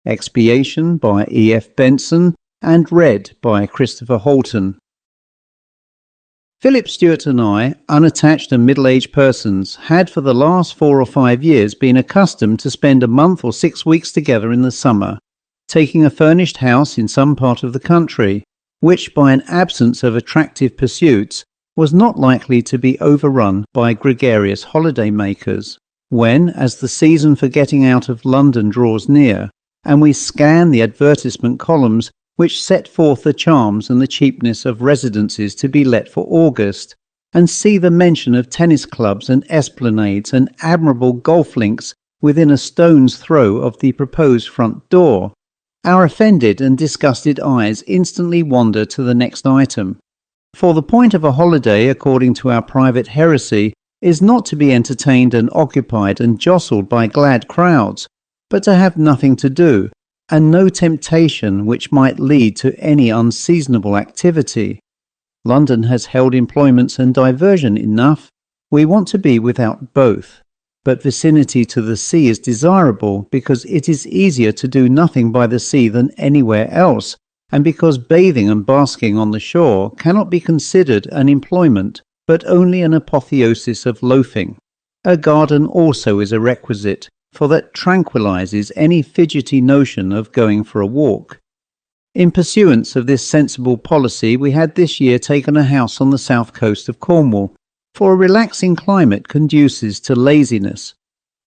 Expiation by E.F.Benson and read by Christopher Halton. Philip Stewart and I, unattached and middle-aged persons, had for the last 4 or 5 years been accustomed to spend a month or 6 weeks together in the summer, taking a furnished house in some part of the country, which by an absence of attractive pursuits was not likely to be overrun by gregarious holiday-makers. When, as the season for getting out of London draws near, and we scan the advertisement columns which set forth the charms and the cheapness of residences to be let for August, and see the mention of tennis clubs and esplanades and admirable golf links within a stone's throw of the proposed front door, our offended and disgusted eyes instantly wander to the next item. For the point of a holiday, according to our private heresy, is not to be entertained and occupied and jostled by glad crowds, but to have nothing to do, and no temptation which might lead to any unseasonable activity. London has held employments and diversion enough. We want to be without both. But vicinity to the sea is desirable because it is easier to do nothing by the sea than anywhere else, and because bathing and basking on the shore cannot be considered an employment, but only an apotheosis of loafing. A garden also is a requisite, for that tranquilizes any fidgety notion of going for a walk. In pursuance of this sensible policy, we had this year taken a house on the south coast of Cornwall, for a relaxing climate conduces to laziness.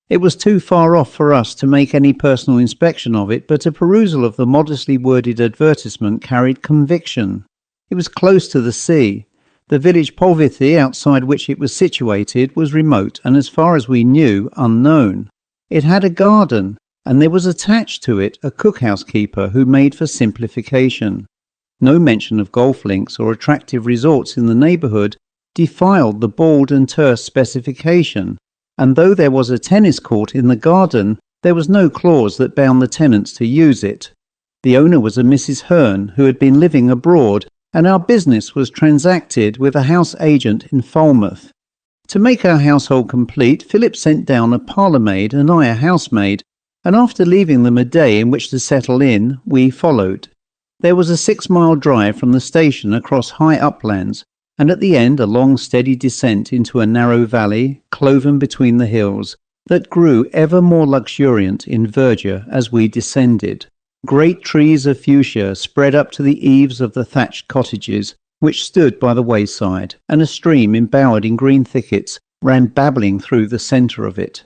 It was too far off for us to make any personal inspection of it, but a perusal of the modestly worded advertisement carried conviction. It was close to the sea. The village Polvithy, outside which it was situated, was remote and, as far as we knew, unknown. It had a garden, and there was attached to it a cookhouse keeper who made for simplification. No mention of golf links or attractive resorts in the neighbourhood defiled the bald and terse specification, and though there was a tennis court in the garden, there was no clause that bound the tenants to use it. The owner was a Mrs. Hearn, who had been living abroad, and our business was transacted with a house agent in Falmouth. To make our household complete, Philip sent down a parlour-maid and I a housemaid, and after leaving them a day in which to settle in, we followed. There was a 6-mile drive from the station across high uplands, and at the end a long steady descent into a narrow valley, cloven between the hills, that grew ever more luxuriant in verdure as we descended. Great trees of fuchsia spread up to the eaves of the thatched cottages, which stood by the wayside, and a stream embowered in green thickets ran babbling through the centre of it.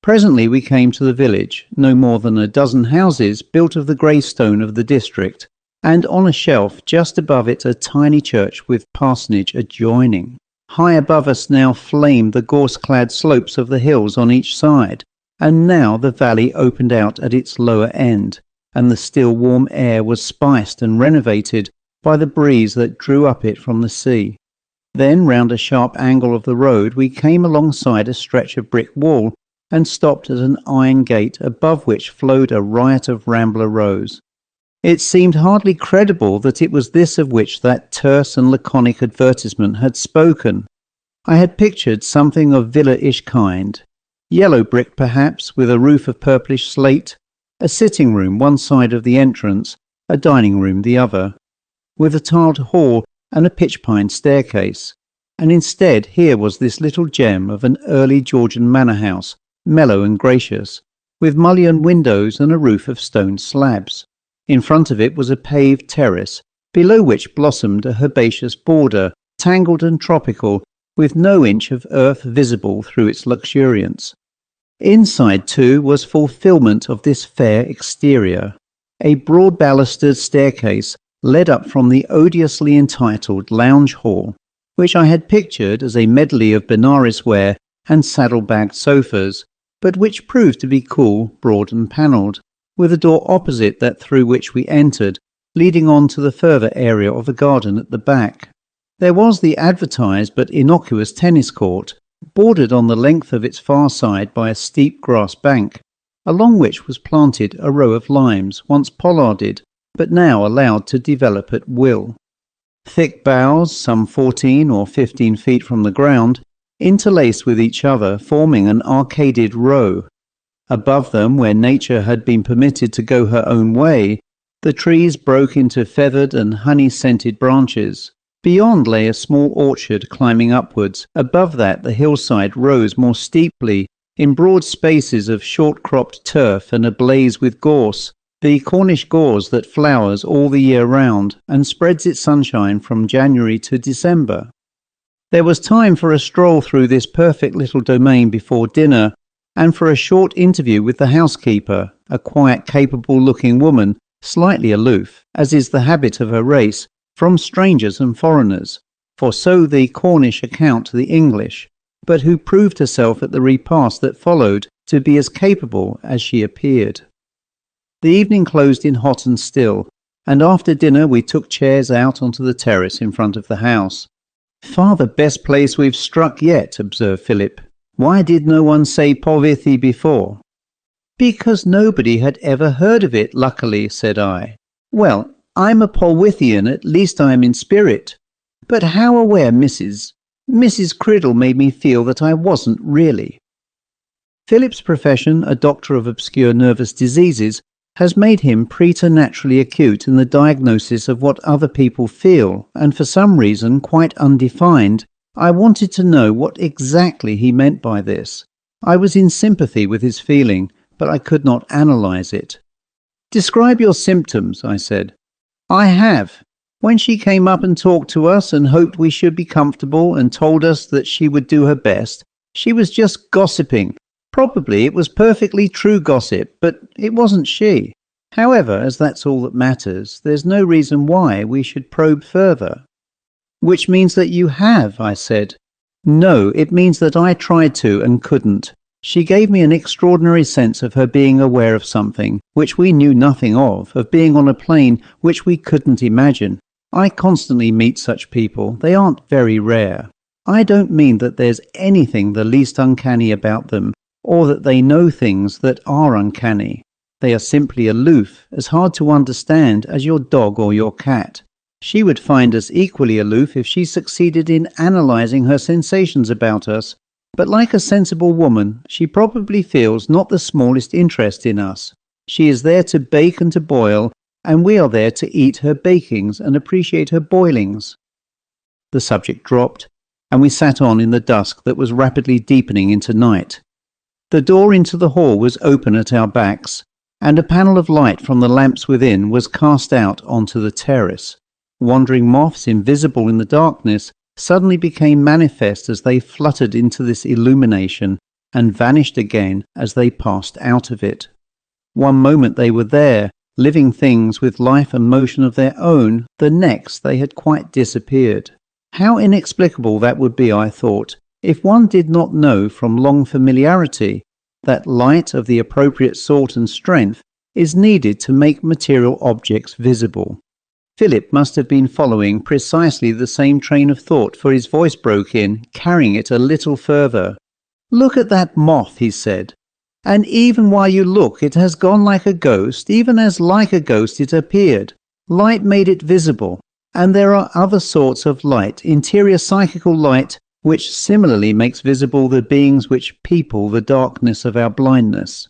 Presently we came to the village, no more than a dozen houses built of the grey stone of the district, and on a shelf just above it a tiny church with parsonage adjoining. High above us now flamed the gorse-clad slopes of the hills on each side, and now the valley opened out at its lower end, and the still warm air was spiced and renovated by the breeze that drew up it from the sea. Then, round a sharp angle of the road, we came alongside a stretch of brick wall and stopped at an iron gate above which flowed a riot of rambler rose. It seemed hardly credible that it was this of which that terse and laconic advertisement had spoken. I had pictured something of villa-ish kind. Yellow brick, perhaps, with a roof of purplish slate, a sitting room one side of the entrance, a dining room the other, with a tiled hall and a pitch-pine staircase, and instead here was this little gem of an early Georgian manor house, mellow and gracious, with mullioned windows and a roof of stone slabs. In front of it was a paved terrace, below which blossomed a herbaceous border, tangled and tropical, with no inch of earth visible through its luxuriance. Inside, too, was fulfilment of this fair exterior. A broad balustered staircase led up from the odiously entitled lounge hall, which I had pictured as a medley of Benares ware and saddle-bagged sofas, but which proved to be cool, broad and panelled, with a door opposite that through which we entered, leading on to the further area of the garden at the back. There was the advertised but innocuous tennis court, bordered on the length of its far side by a steep grass bank, along which was planted a row of limes, once pollarded, but now allowed to develop at will. Thick boughs, some 14 or 15 feet from the ground, interlaced with each other, forming an arcaded row. Above them, where nature had been permitted to go her own way, the trees broke into feathered and honey-scented branches. Beyond lay a small orchard climbing upwards. Above that, the hillside rose more steeply, in broad spaces of short-cropped turf and ablaze with gorse, the Cornish gorse that flowers all the year round and spreads its sunshine from January to December. There was time for a stroll through this perfect little domain before dinner, and for a short interview with the housekeeper, a quiet, capable-looking woman, slightly aloof, as is the habit of her race, from strangers and foreigners, for so the Cornish account the English, but who proved herself at the repast that followed to be as capable as she appeared. The evening closed in hot and still, and after dinner we took chairs out onto the terrace in front of the house. "Far the best place we've struck yet," observed Philip. "Why did no one say Polwithy before?" "Because nobody had ever heard of it, luckily," said I. "Well, I'm a Polwithian, at least I am in spirit. But how aware Mrs. Criddle made me feel that I wasn't really." Philip's profession, a doctor of obscure nervous diseases, has made him preternaturally acute in the diagnosis of what other people feel, and for some reason quite undefined, I wanted to know what exactly he meant by this. I was in sympathy with his feeling, but I could not analyse it. "Describe your symptoms," I said. "I have. When she came up and talked to us and hoped we should be comfortable and told us that she would do her best, she was just gossiping. Probably it was perfectly true gossip, but it wasn't she. However, as that's all that matters, there's no reason why we should probe further." "Which means that you have," I said. "No, it means that I tried to and couldn't. She gave me an extraordinary sense of her being aware of something, which we knew nothing of being on a plane which we couldn't imagine. I constantly meet such people. They aren't very rare. I don't mean that there's anything the least uncanny about them, or that they know things that are uncanny. They are simply aloof, as hard to understand as your dog or your cat. She would find us equally aloof if she succeeded in analysing her sensations about us, but like a sensible woman, she probably feels not the smallest interest in us. She is there to bake and to boil, and we are there to eat her bakings and appreciate her boilings." The subject dropped, and we sat on in the dusk that was rapidly deepening into night. The door into the hall was open at our backs, and a panel of light from the lamps within was cast out onto the terrace. Wandering moths, invisible in the darkness, suddenly became manifest as they fluttered into this illumination and vanished again as they passed out of it. One moment they were there, living things with life and motion of their own, the next they had quite disappeared. How inexplicable that would be, I thought, if one did not know from long familiarity that light of the appropriate sort and strength is needed to make material objects visible. Philip must have been following precisely the same train of thought, for his voice broke in, carrying it a little further. "Look at that moth," he said. "And even while you look, it has gone like a ghost, even as like a ghost it appeared. Light made it visible, and there are other sorts of light, interior psychical light, which similarly makes visible the beings which people the darkness of our blindness."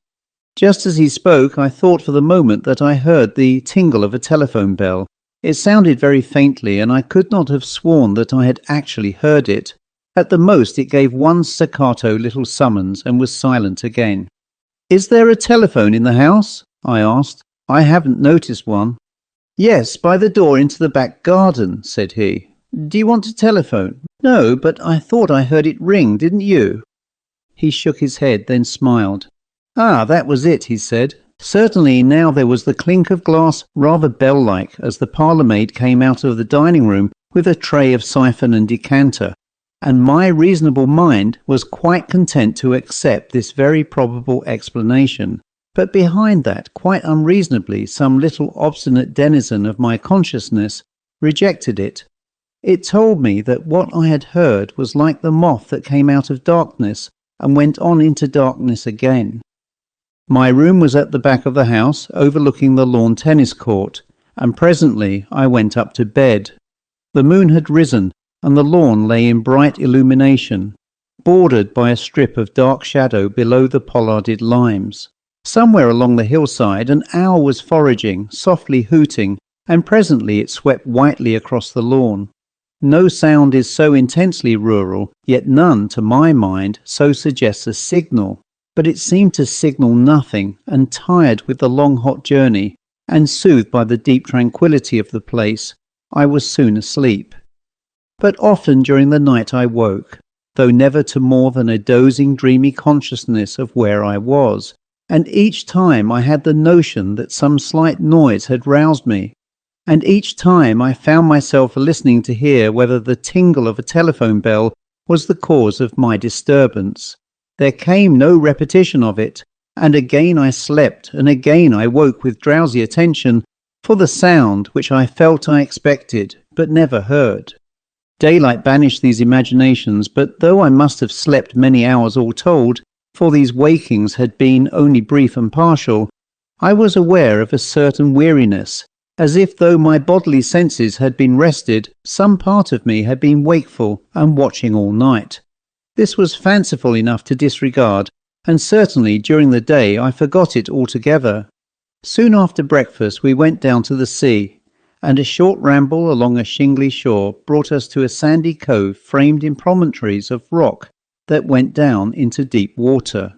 Just as he spoke, I thought for the moment that I heard the tingle of a telephone bell. It sounded very faintly, and I could not have sworn that I had actually heard it. At the most, it gave one staccato little summons and was silent again. "Is there a telephone in the house?" I asked. "I haven't noticed one." "Yes, by the door into the back garden," said he. "Do you want to telephone?" "No, but I thought I heard it ring, didn't you?" He shook his head, then smiled. "Ah, that was it," he said. Certainly now there was the clink of glass, rather bell-like, as the parlour-maid came out of the dining-room with a tray of siphon and decanter, and my reasonable mind was quite content to accept this very probable explanation. But behind that, quite unreasonably, some little obstinate denizen of my consciousness rejected it. It told me that what I had heard was like the moth that came out of darkness and went on into darkness again. My room was at the back of the house, overlooking the lawn tennis court, and presently I went up to bed. The moon had risen, and the lawn lay in bright illumination. bordered by a strip of dark shadow below the pollarded limes. Somewhere along the hillside an owl was foraging, softly hooting, and presently it swept whitely across the lawn. No sound is so intensely rural, yet none, to my mind, so suggests a signal. But it seemed to signal nothing, and tired with the long hot journey, and soothed by the deep tranquillity of the place, I was soon asleep. But often during the night I woke, though never to more than a dozing, dreamy consciousness of where I was, and each time I had the notion that some slight noise had roused me, and each time I found myself listening to hear whether the tingle of a telephone bell was the cause of my disturbance. There came no repetition of it, and again I slept, and again I woke with drowsy attention for the sound which I felt I expected, but never heard. Daylight banished these imaginations, but though I must have slept many hours all told, for these wakings had been only brief and partial, I was aware of a certain weariness, as if though my bodily senses had been rested, some part of me had been wakeful and watching all night. This was fanciful enough to disregard, and certainly during the day I forgot it altogether. Soon after breakfast we went down to the sea, and a short ramble along a shingly shore brought us to a sandy cove framed in promontories of rock that went down into deep water.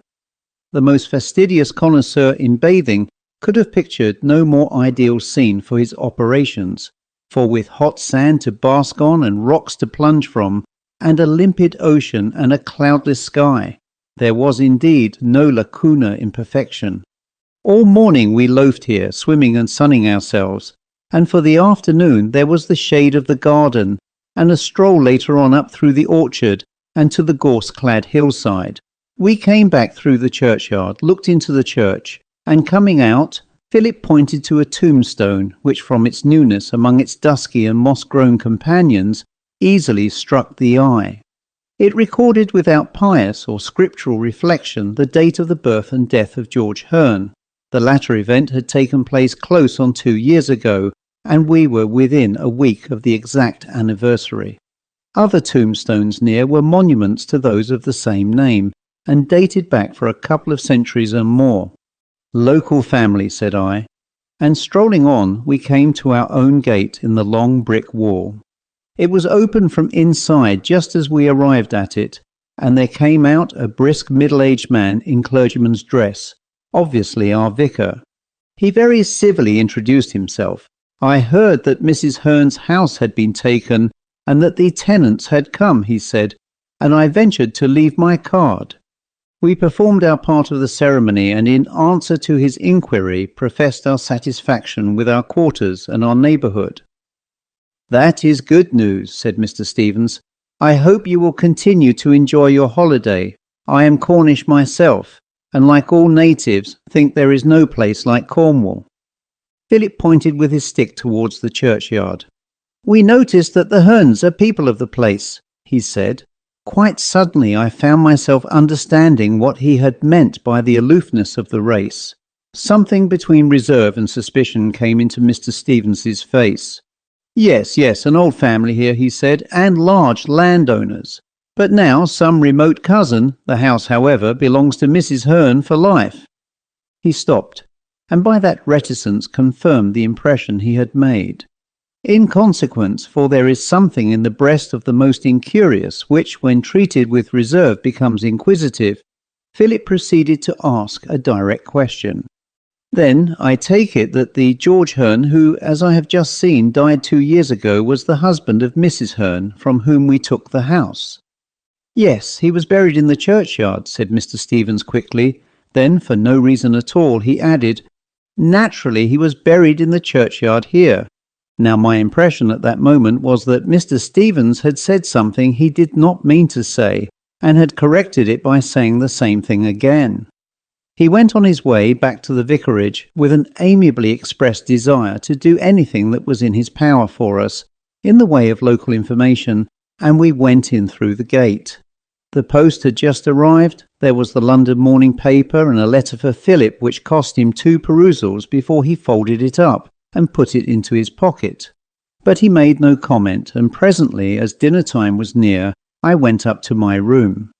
The most fastidious connoisseur in bathing could have pictured no more ideal scene for his operations, for with hot sand to bask on and rocks to plunge from, and a limpid ocean and a cloudless sky, there was indeed no lacuna in perfection. All morning we loafed here, swimming and sunning ourselves, and for the afternoon there was the shade of the garden, and a stroll later on up through the orchard and to the gorse-clad hillside. We came back through the churchyard, looked into the church, and coming out, Philip pointed to a tombstone which from its newness among its dusky and moss-grown companions easily struck the eye. It recorded without pious or scriptural reflection the date of the birth and death of George Hearn. The latter event had taken place close on 2 years ago, and we were within a week of the exact anniversary. Other tombstones near were monuments to those of the same name, and dated back for a couple of centuries and more. "Local family," said I, and strolling on we came to our own gate in the long brick wall. It was open from inside just as we arrived at it, and there came out a brisk middle-aged man in clergyman's dress, obviously our vicar. He very civilly introduced himself. I heard that Mrs. Hearn's house had been taken, and that the tenants had come, he said, and I ventured to leave my card. We performed our part of the ceremony, and in answer to his inquiry professed our satisfaction with our quarters and our neighbourhood. "That is good news," said Mr. Stevens. "I hope you will continue to enjoy your holiday. I am Cornish myself, and like all natives, think there is no place like Cornwall." Philip pointed with his stick towards the churchyard. "We noticed that the Hearns are people of the place," he said. Quite suddenly I found myself understanding what he had meant by the aloofness of the race. Something between reserve and suspicion came into Mr. Stevens's face. Yes, an old family here," he said, "and large landowners. But now some remote cousin, the house, however, belongs to Mrs. Hearn for life." He stopped, and by that reticence confirmed the impression he had made. In consequence, for there is something in the breast of the most incurious which, when treated with reserve, becomes inquisitive, Philip proceeded to ask a direct question. "Then I take it that the George Hearn who, as I have just seen, died 2 years ago was the husband of Mrs. Hearn, from whom we took the house?" "Yes, he was buried in the churchyard," said Mr. Stevens quickly. Then, for no reason at all, he added, "Naturally he was buried in the churchyard here." Now my impression at that moment was that Mr. Stevens had said something he did not mean to say, and had corrected it by saying the same thing again. He went on his way back to the vicarage with an amiably expressed desire to do anything that was in his power for us, in the way of local information, and we went in through the gate. The post had just arrived. There was the London morning paper and a letter for Philip which cost him 2 perusals before he folded it up and put it into his pocket. But he made no comment, and presently, as dinner time was near, I went up to my room.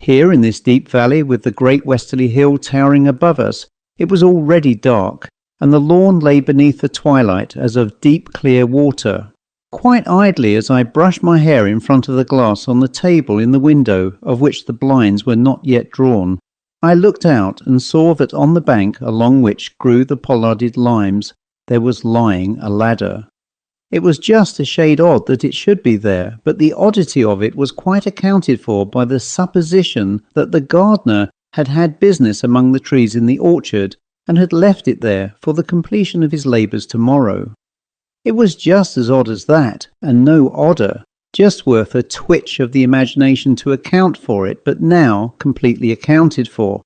Here in this deep valley, with the great westerly hill towering above us, it was already dark, and the lawn lay beneath the twilight as of deep clear water. Quite idly, as I brushed my hair in front of the glass on the table in the window, of which the blinds were not yet drawn, I looked out and saw that on the bank along which grew the pollarded limes there was lying a ladder. It was just a shade odd that it should be there, but the oddity of it was quite accounted for by the supposition that the gardener had had business among the trees in the orchard and had left it there for the completion of his labours tomorrow. It was just as odd as that, and no odder, just worth a twitch of the imagination to account for it, but now completely accounted for.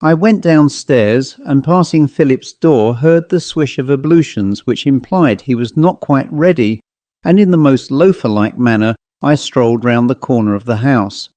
I went downstairs, and passing Philip's door heard the swish of ablutions, which implied he was not quite ready, and in the most loafer-like manner I strolled round the corner of the house.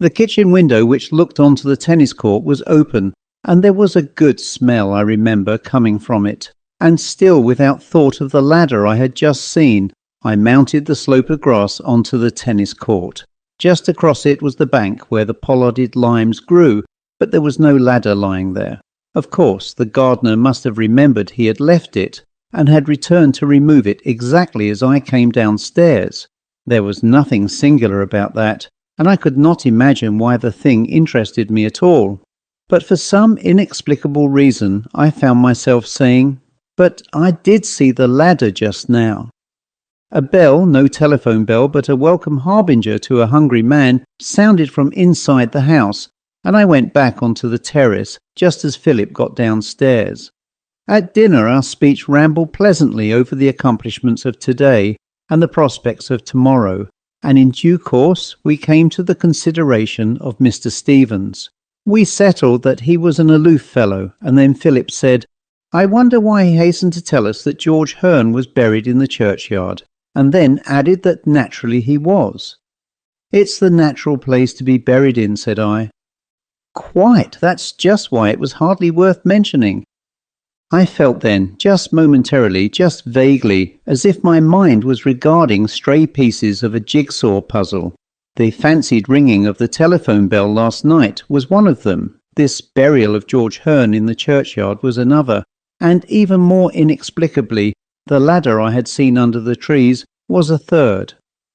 The kitchen window, which looked onto the tennis court, was open, and there was a good smell, I remember, coming from it. And still without thought of the ladder I had just seen, I mounted the slope of grass onto the tennis court. Just across it was the bank where the pollarded limes grew, but there was no ladder lying there. Of course, the gardener must have remembered he had left it, and had returned to remove it exactly as I came downstairs. There was nothing singular about that, and I could not imagine why the thing interested me at all. But for some inexplicable reason, I found myself saying, "But I did see the ladder just now." A bell, no telephone bell, but a welcome harbinger to a hungry man, sounded from inside the house, and I went back onto the terrace just as Philip got downstairs. At dinner our speech rambled pleasantly over the accomplishments of today and the prospects of tomorrow, and in due course we came to the consideration of Mr. Stevens. We settled that he was an aloof fellow, and then Philip said, "I wonder why he hastened to tell us that George Hearn was buried in the churchyard," and then added that naturally he was. "It's the natural place to be buried in," said I. "Quite, that's just why it was hardly worth mentioning." I felt then, just momentarily, just vaguely, as if my mind was regarding stray pieces of a jigsaw puzzle. The fancied ringing of the telephone bell last night was one of them. This burial of George Hearn in the churchyard was another, and even more inexplicably, the ladder I had seen under the trees was a third.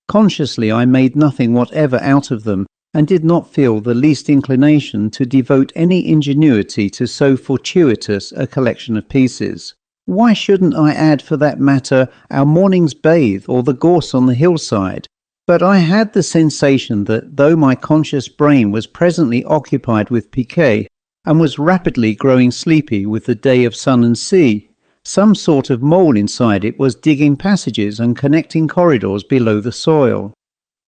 Consciously I made nothing whatever out of them, and did not feel the least inclination to devote any ingenuity to so fortuitous a collection of pieces. Why shouldn't I add, for that matter, our morning's bathe or the gorse on the hillside? But I had the sensation that though my conscious brain was presently occupied with piquet, and was rapidly growing sleepy with the day of sun and sea, some sort of mole inside it was digging passages and connecting corridors below the soil.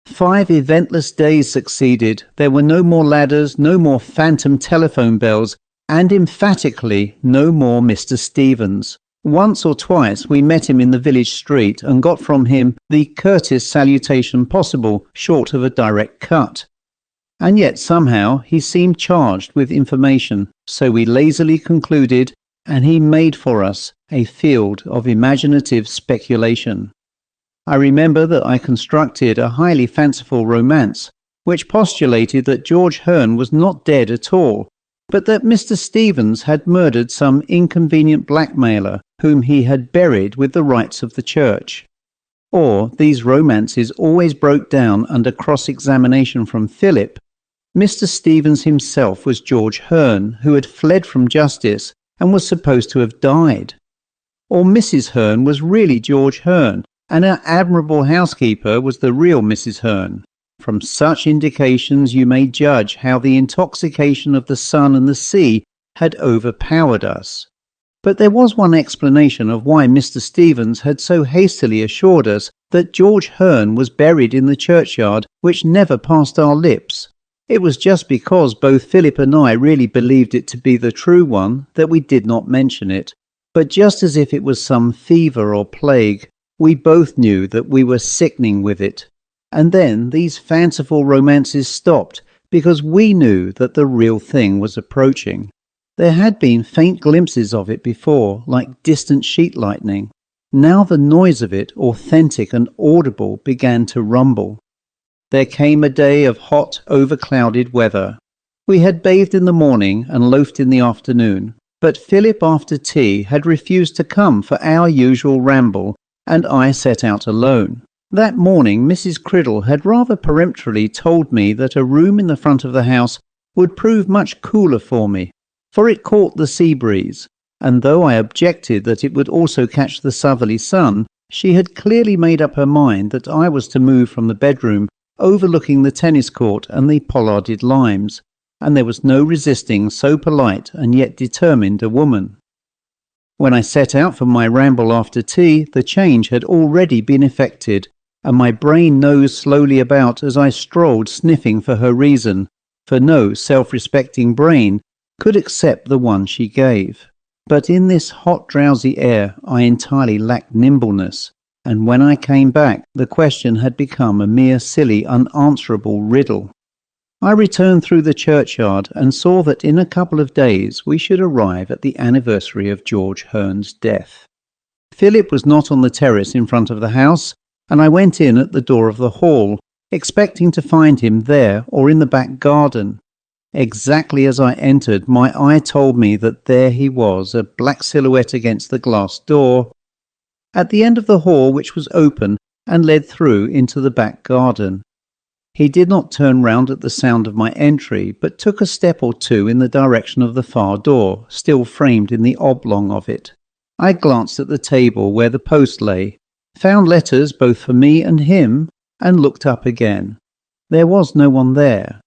5 eventless days succeeded. There were no more ladders, no more phantom telephone bells, and emphatically no more Mr. Stevens. Once or twice we met him in the village street and got from him the curtest salutation possible, short of a direct cut. And yet somehow he seemed charged with information, so we lazily concluded, and he made for us a field of imaginative speculation. I remember that I constructed a highly fanciful romance, which postulated that George Hearn was not dead at all, but that Mr. Stevens had murdered some inconvenient blackmailer whom he had buried with the rites of the church. Or these romances always broke down under cross-examination from Philip. Mr. Stevens himself was George Hearn, who had fled from justice and was supposed to have died. Or Mrs. Hearn was really George Hearn, and her admirable housekeeper was the real Mrs. Hearn. From such indications you may judge how the intoxication of the sun and the sea had overpowered us. But there was one explanation of why Mr. Stevens had so hastily assured us that George Hearn was buried in the churchyard, which never passed our lips. It was just because both Philip and I really believed it to be the true one that we did not mention it. But just as if it was some fever or plague, we both knew that we were sickening with it. And then these fanciful romances stopped, because we knew that the real thing was approaching. There had been faint glimpses of it before, like distant sheet lightning. Now the noise of it, authentic and audible, began to rumble. There came a day of hot, overclouded weather. We had bathed in the morning and loafed in the afternoon, but Philip after tea had refused to come for our usual ramble, and I set out alone. That morning Mrs. Criddle had rather peremptorily told me that a room in the front of the house would prove much cooler for me, for it caught the sea breeze, and though I objected that it would also catch the southerly sun, she had clearly made up her mind that I was to move from the bedroom overlooking the tennis court and the pollarded limes, and there was no resisting so polite and yet determined a woman. When I set out for my ramble after tea, the change had already been effected, and my brain nosed slowly about as I strolled sniffing for her reason, for no self-respecting brain could accept the one she gave. But in this hot drowsy air I entirely lacked nimbleness, and when I came back the question had become a mere silly unanswerable riddle. I returned through the churchyard and saw that in a couple of days we should arrive at the anniversary of George Hearn's death. Philip was not on the terrace in front of the house, and I went in at the door of the hall, expecting to find him there or in the back garden. Exactly as I entered, my eye told me that there he was, a black silhouette against the glass door, at the end of the hall, which was open and led through into the back garden. He did not turn round at the sound of my entry, but took a step or two in the direction of the far door, still framed in the oblong of it. I glanced at the table where the post lay, found letters both for me and him, and looked up again. There was no one there.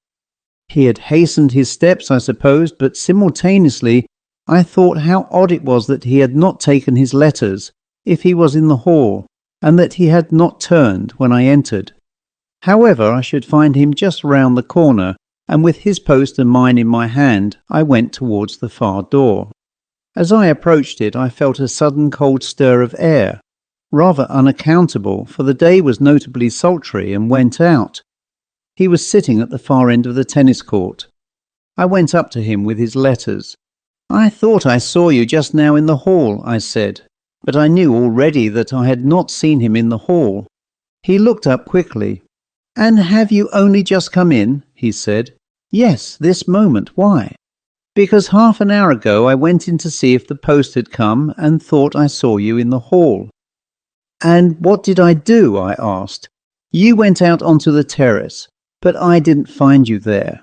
He had hastened his steps, I supposed, but simultaneously I thought how odd it was that he had not taken his letters, if he was in the hall, and that he had not turned when I entered. However, I should find him just round the corner, and with his post and mine in my hand, I went towards the far door. As I approached it, I felt a sudden cold stir of air, rather unaccountable, for the day was notably sultry, and went out. He was sitting at the far end of the tennis court. I went up to him with his letters. "I thought I saw you just now in the hall," I said, but I knew already that I had not seen him in the hall. He looked up quickly. "And have you only just come in?" he said. "Yes, this moment. Why?" "Because half an hour ago I went in to see if the post had come and thought I saw you in the hall." "And what did I do?" I asked. "You went out onto the terrace, but I didn't find you there."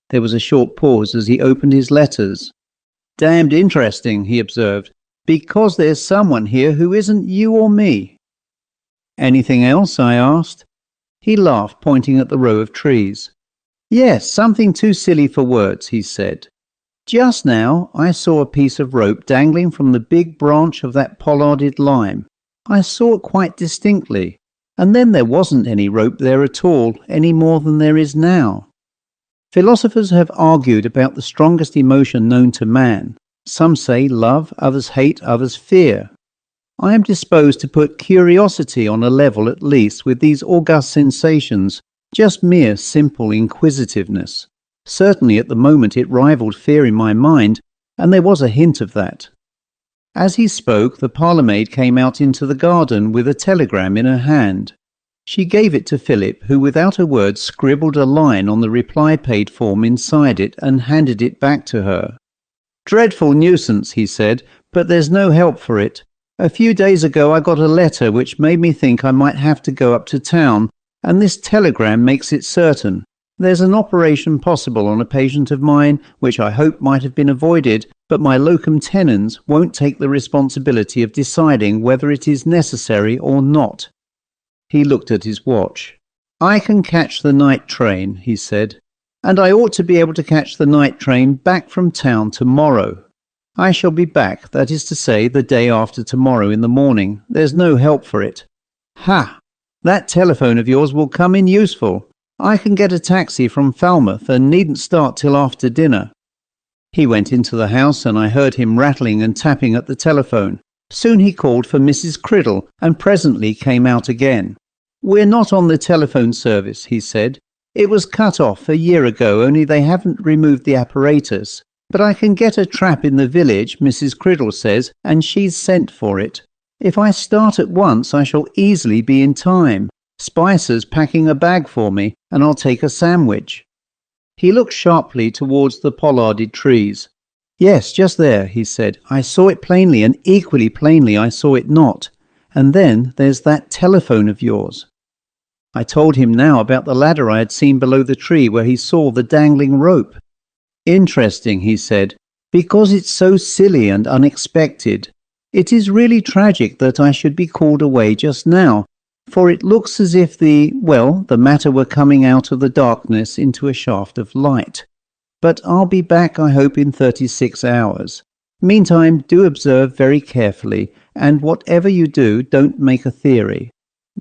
There was a short pause as he opened his letters. "Damned interesting," he observed, "because there's someone here who isn't you or me." "Anything else?" I asked. He laughed, pointing at the row of trees. "Yes, something too silly for words," he said. "Just now I saw a piece of rope dangling from the big branch of that pollarded lime. I saw it quite distinctly, and then there wasn't any rope there at all, any more than there is now." Philosophers have argued about the strongest emotion known to man. Some say love, others hate, others fear. I am disposed to put curiosity on a level at least with these august sensations, just mere simple inquisitiveness. Certainly at the moment it rivaled fear in my mind, and there was a hint of that. As he spoke, the parlour-maid came out into the garden with a telegram in her hand. She gave it to Philip, who without a word scribbled a line on the reply-paid form inside it and handed it back to her. "Dreadful nuisance," he said, "but there's no help for it. A few days ago I got a letter which made me think I might have to go up to town, and this telegram makes it certain. There's an operation possible on a patient of mine, which I hope might have been avoided, but my locum tenens won't take the responsibility of deciding whether it is necessary or not." He looked at his watch. "I can catch the night train," he said, "and I ought to be able to catch the night train back from town tomorrow. I shall be back, that is to say, the day after tomorrow in the morning. There's no help for it. Ha! That telephone of yours will come in useful. I can get a taxi from Falmouth and needn't start till after dinner." He went into the house and I heard him rattling and tapping at the telephone. Soon he called for Mrs. Criddle and presently came out again. "We're not on the telephone service," he said. "It was cut off a year ago, only they haven't removed the apparatus. But I can get a trap in the village, Mrs. Criddle says, and she's sent for it. If I start at once, I shall easily be in time. Spicer's packing a bag for me, and I'll take a sandwich." He looked sharply towards the pollarded trees. "Yes, just there," he said. "I saw it plainly, and equally plainly I saw it not. And then there's that telephone of yours." I told him now about the ladder I had seen below the tree where he saw the dangling rope. "Interesting," he said, "because it's so silly and unexpected. It is really tragic that I should be called away just now, for it looks as if the matter were coming out of the darkness into a shaft of light. But I'll be back, I hope, in 36 hours. Meantime, do observe very carefully, and whatever you do, don't make a theory.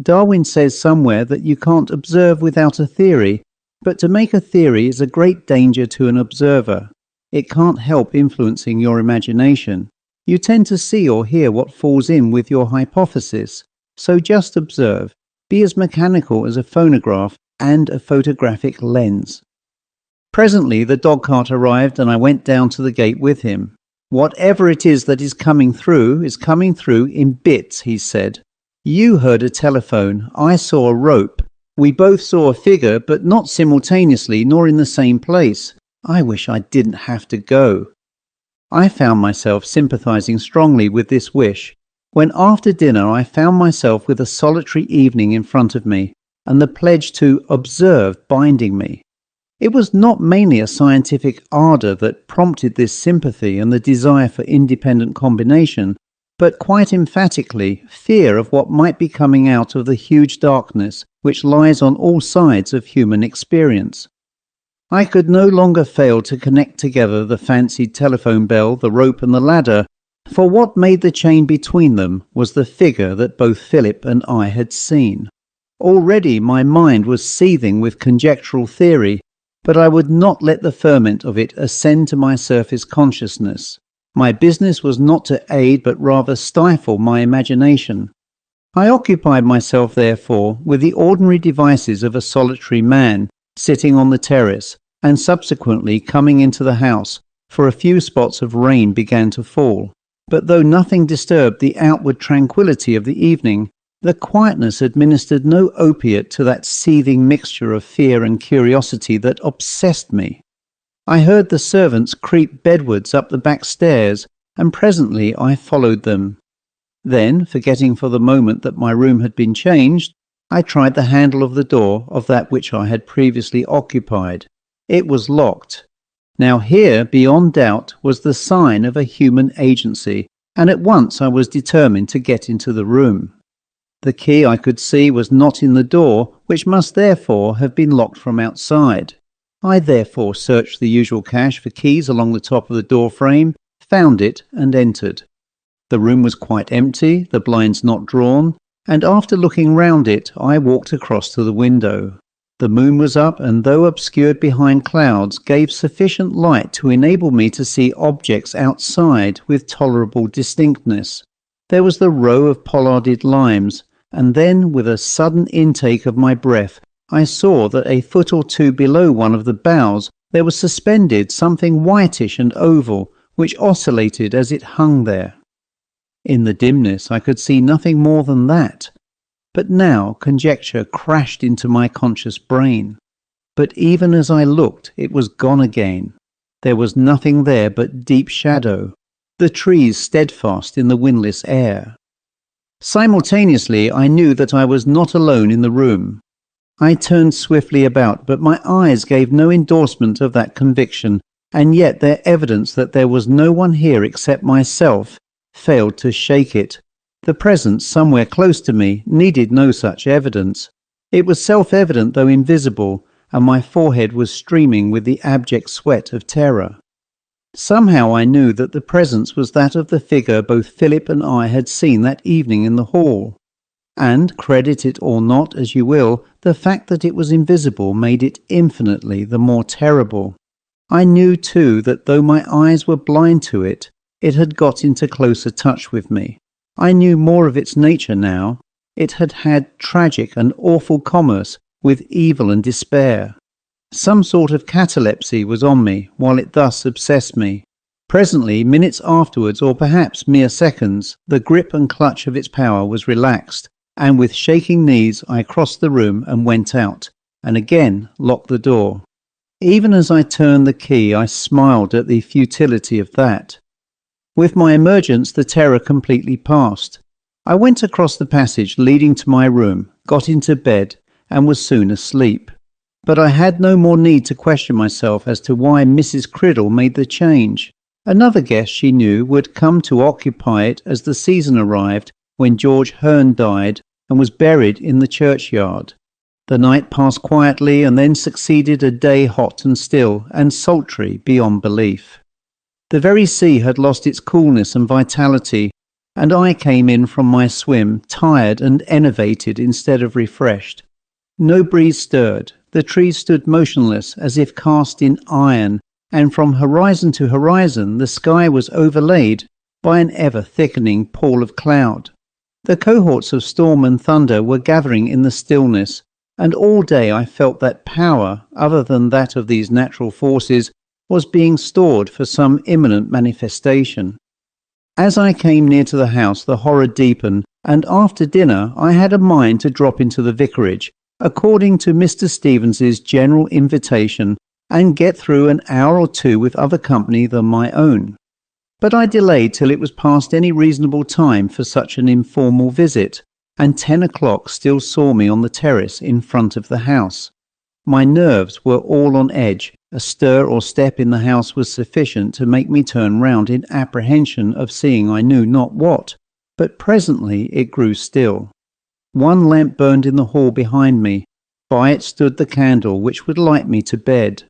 Darwin says somewhere that you can't observe without a theory, but to make a theory is a great danger to an observer. It can't help influencing your imagination. You tend to see or hear what falls in with your hypothesis. So just observe. Be as mechanical as a phonograph and a photographic lens." Presently the dog cart arrived, and I went down to the gate with him. "Whatever it is that is coming through in bits," he said. "You heard a telephone. I saw a rope. We both saw a figure, but not simultaneously nor in the same place. I wish I didn't have to go." I found myself sympathizing strongly with this wish, when after dinner I found myself with a solitary evening in front of me, and the pledge to observe binding me. It was not mainly a scientific ardour that prompted this sympathy and the desire for independent combination, but quite emphatically fear of what might be coming out of the huge darkness which lies on all sides of human experience. I could no longer fail to connect together the fancied telephone bell, the rope and the ladder, for what made the chain between them was the figure that both Philip and I had seen. Already my mind was seething with conjectural theory, but I would not let the ferment of it ascend to my surface consciousness. My business was not to aid but rather stifle my imagination. I occupied myself, therefore, with the ordinary devices of a solitary man, sitting on the terrace, and subsequently coming into the house, for a few spots of rain began to fall. But though nothing disturbed the outward tranquillity of the evening, the quietness administered no opiate to that seething mixture of fear and curiosity that obsessed me. I heard the servants creep bedwards up the back stairs, and presently I followed them. Then, forgetting for the moment that my room had been changed, I tried the handle of the door of that which I had previously occupied. It was locked. Now here, beyond doubt, was the sign of a human agency, and at once I was determined to get into the room. The key, I could see, was not in the door, which must therefore have been locked from outside. I therefore searched the usual cache for keys along the top of the door frame, found it, and entered. The room was quite empty, the blinds not drawn, and after looking round it, I walked across to the window. The moon was up, and though obscured behind clouds, gave sufficient light to enable me to see objects outside with tolerable distinctness. There was the row of pollarded limes, and then, with a sudden intake of my breath, I saw that a foot or two below one of the boughs there was suspended something whitish and oval, which oscillated as it hung there. In the dimness I could see nothing more than that. But now conjecture crashed into my conscious brain. But even as I looked, it was gone again. There was nothing there but deep shadow, the trees steadfast in the windless air. Simultaneously, I knew that I was not alone in the room. I turned swiftly about, but my eyes gave no endorsement of that conviction, and yet their evidence that there was no one here except myself failed to shake it. The presence somewhere close to me needed no such evidence. It was self-evident though invisible, and my forehead was streaming with the abject sweat of terror. Somehow I knew that the presence was that of the figure both Philip and I had seen that evening in the hall. And, credit it or not as you will, the fact that it was invisible made it infinitely the more terrible. I knew too that though my eyes were blind to it, it had got into closer touch with me. I knew more of its nature now. It had had tragic and awful commerce with evil and despair. Some sort of catalepsy was on me while it thus obsessed me. Presently, minutes afterwards, or perhaps mere seconds, the grip and clutch of its power was relaxed, and with shaking knees I crossed the room and went out, and again locked the door. Even as I turned the key, I smiled at the futility of that. With my emergence, the terror completely passed. I went across the passage leading to my room, got into bed, and was soon asleep. But I had no more need to question myself as to why Mrs. Criddle made the change. Another guest, she knew, would come to occupy it as the season arrived when George Hearn died and was buried in the churchyard. The night passed quietly, and then succeeded a day hot and still and sultry beyond belief. The very sea had lost its coolness and vitality, and I came in from my swim tired and enervated instead of refreshed. No breeze stirred. The trees stood motionless as if cast in iron, and from horizon to horizon the sky was overlaid by an ever-thickening pall of cloud. The cohorts of storm and thunder were gathering in the stillness, and all day I felt that power, other than that of these natural forces, was being stored for some imminent manifestation. As I came near to the house, the horror deepened, and after dinner I had a mind to drop into the vicarage, according to Mr. Stevens's general invitation, and get through an hour or two with other company than my own. But I delayed till it was past any reasonable time for such an informal visit, and 10 o'clock still saw me on the terrace in front of the house. My nerves were all on edge. A stir or step in the house was sufficient to make me turn round in apprehension of seeing I knew not what, but presently it grew still. One lamp burned in the hall behind me. By it stood the candle which would light me to bed.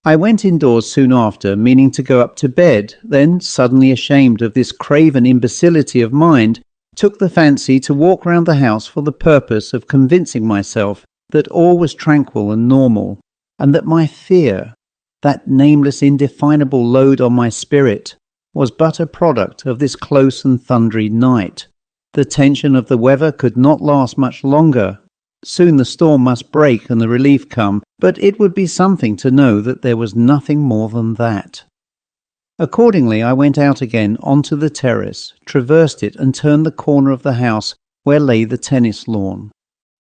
I went indoors soon after, meaning to go up to bed, then, suddenly ashamed of this craven imbecility of mind, took the fancy to walk round the house for the purpose of convincing myself that all was tranquil and normal, and that my fear, that nameless indefinable load on my spirit, was but a product of this close and thundery night. The tension of the weather could not last much longer. Soon the storm must break and the relief come, but it would be something to know that there was nothing more than that. Accordingly, I went out again onto the terrace, traversed it, and turned the corner of the house where lay the tennis lawn.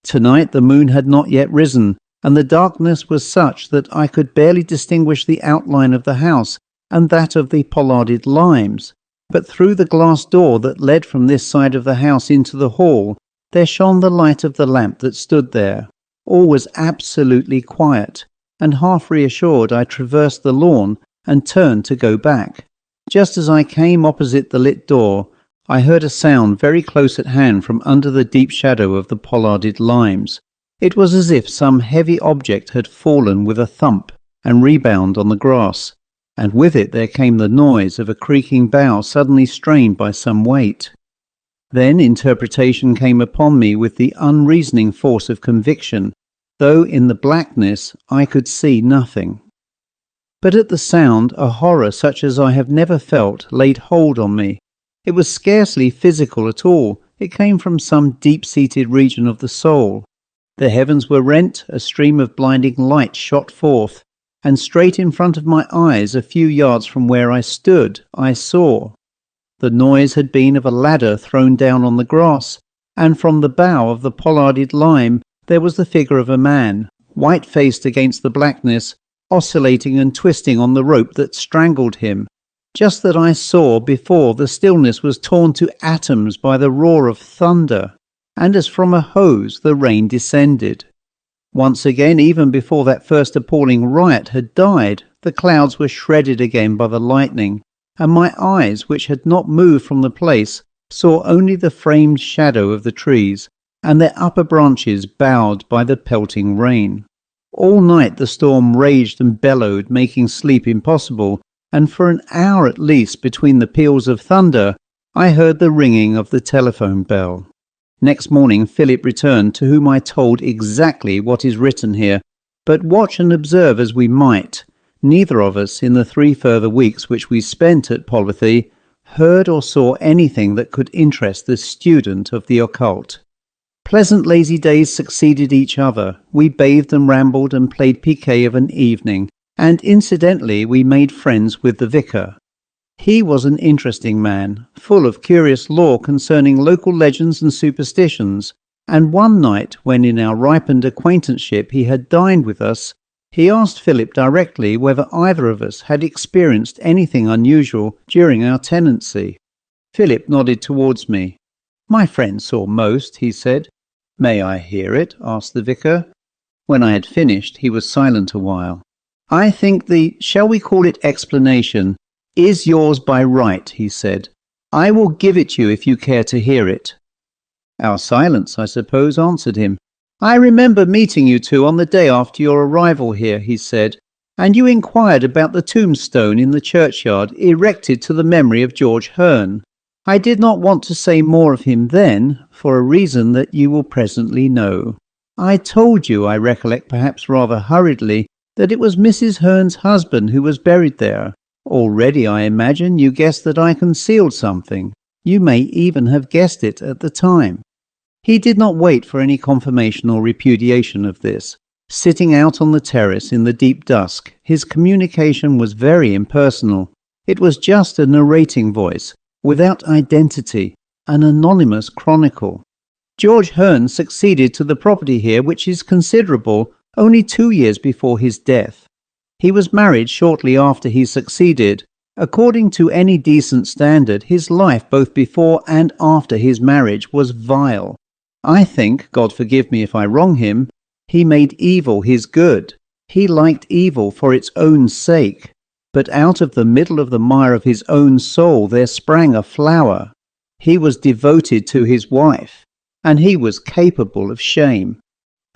Tonight the moon had not yet risen, and the darkness was such that I could barely distinguish the outline of the house and that of the pollarded limes, but through the glass door that led from this side of the house into the hall there shone the light of the lamp that stood there. All was absolutely quiet, and half reassured I traversed the lawn and turned to go back. Just as I came opposite the lit door, I heard a sound very close at hand from under the deep shadow of the pollarded limes. It was as if some heavy object had fallen with a thump and rebound on the grass, and with it there came the noise of a creaking bough suddenly strained by some weight. Then interpretation came upon me with the unreasoning force of conviction, though in the blackness I could see nothing. But at the sound, a horror such as I have never felt laid hold on me. It was scarcely physical at all. It came from some deep-seated region of the soul. The heavens were rent, a stream of blinding light shot forth, and straight in front of my eyes, a few yards from where I stood, I saw. The noise had been of a ladder thrown down on the grass, and from the bough of the pollarded lime there was the figure of a man, white-faced against the blackness, oscillating and twisting on the rope that strangled him. Just that I saw before the stillness was torn to atoms by the roar of thunder, and as from a hose the rain descended. Once again, even before that first appalling riot had died, the clouds were shredded again by the lightning, and my eyes, which had not moved from the place, saw only the framed shadow of the trees, and their upper branches bowed by the pelting rain. All night the storm raged and bellowed, making sleep impossible, and for an hour at least between the peals of thunder I heard the ringing of the telephone bell. Next morning Philip returned, to whom I told exactly what is written here, but watch and observe as we might, neither of us, in the 3 further weeks which we spent at Polwarthy, heard or saw anything that could interest the student of the occult. Pleasant lazy days succeeded each other. We bathed and rambled and played piquet of an evening, and incidentally we made friends with the vicar. He was an interesting man, full of curious lore concerning local legends and superstitions, and one night, when in our ripened acquaintanceship he had dined with us, He asked Philip directly whether either of us had experienced anything unusual during our tenancy. Philip nodded towards me. "My friend saw most," he said. "May I hear it?" asked the vicar. When I had finished, he was silent a while. "I think shall we call it explanation, is yours by right," he said. "I will give it you if you care to hear it." Our silence, I suppose, answered him. "I remember meeting you two on the day after your arrival here," he said, "and you inquired about the tombstone in the churchyard erected to the memory of George Hearn. I did not want to say more of him then, for a reason that you will presently know. I told you, I recollect perhaps rather hurriedly, that it was Mrs. Hearn's husband who was buried there. Already, I imagine, you guessed that I concealed something. You may even have guessed it at the time." He did not wait for any confirmation or repudiation of this. Sitting out on the terrace in the deep dusk, his communication was very impersonal. It was just a narrating voice, without identity, an anonymous chronicle. George Hearn succeeded to the property here, which is considerable, only 2 years before his death. He was married shortly after he succeeded. According to any decent standard, his life both before and after his marriage was vile. I think, God forgive me if I wrong him, he made evil his good. He liked evil for its own sake. But out of the middle of the mire of his own soul there sprang a flower. He was devoted to his wife, and he was capable of shame.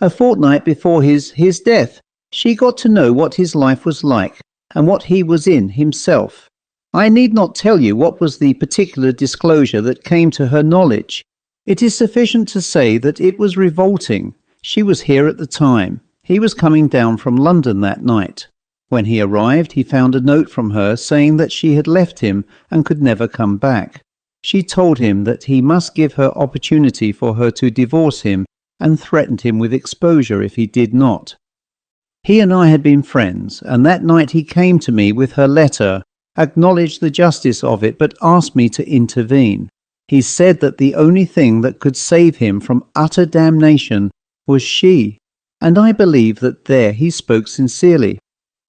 A fortnight before his death, she got to know what his life was like, and what he was in himself. I need not tell you what was the particular disclosure that came to her knowledge. It is sufficient to say that it was revolting. She was here at the time. He was coming down from London that night. When he arrived, he found a note from her saying that she had left him and could never come back. She told him that he must give her opportunity for her to divorce him, and threatened him with exposure if he did not. He and I had been friends, and that night he came to me with her letter, acknowledged the justice of it, but asked me to intervene. He said that the only thing that could save him from utter damnation was she, and I believe that there he spoke sincerely.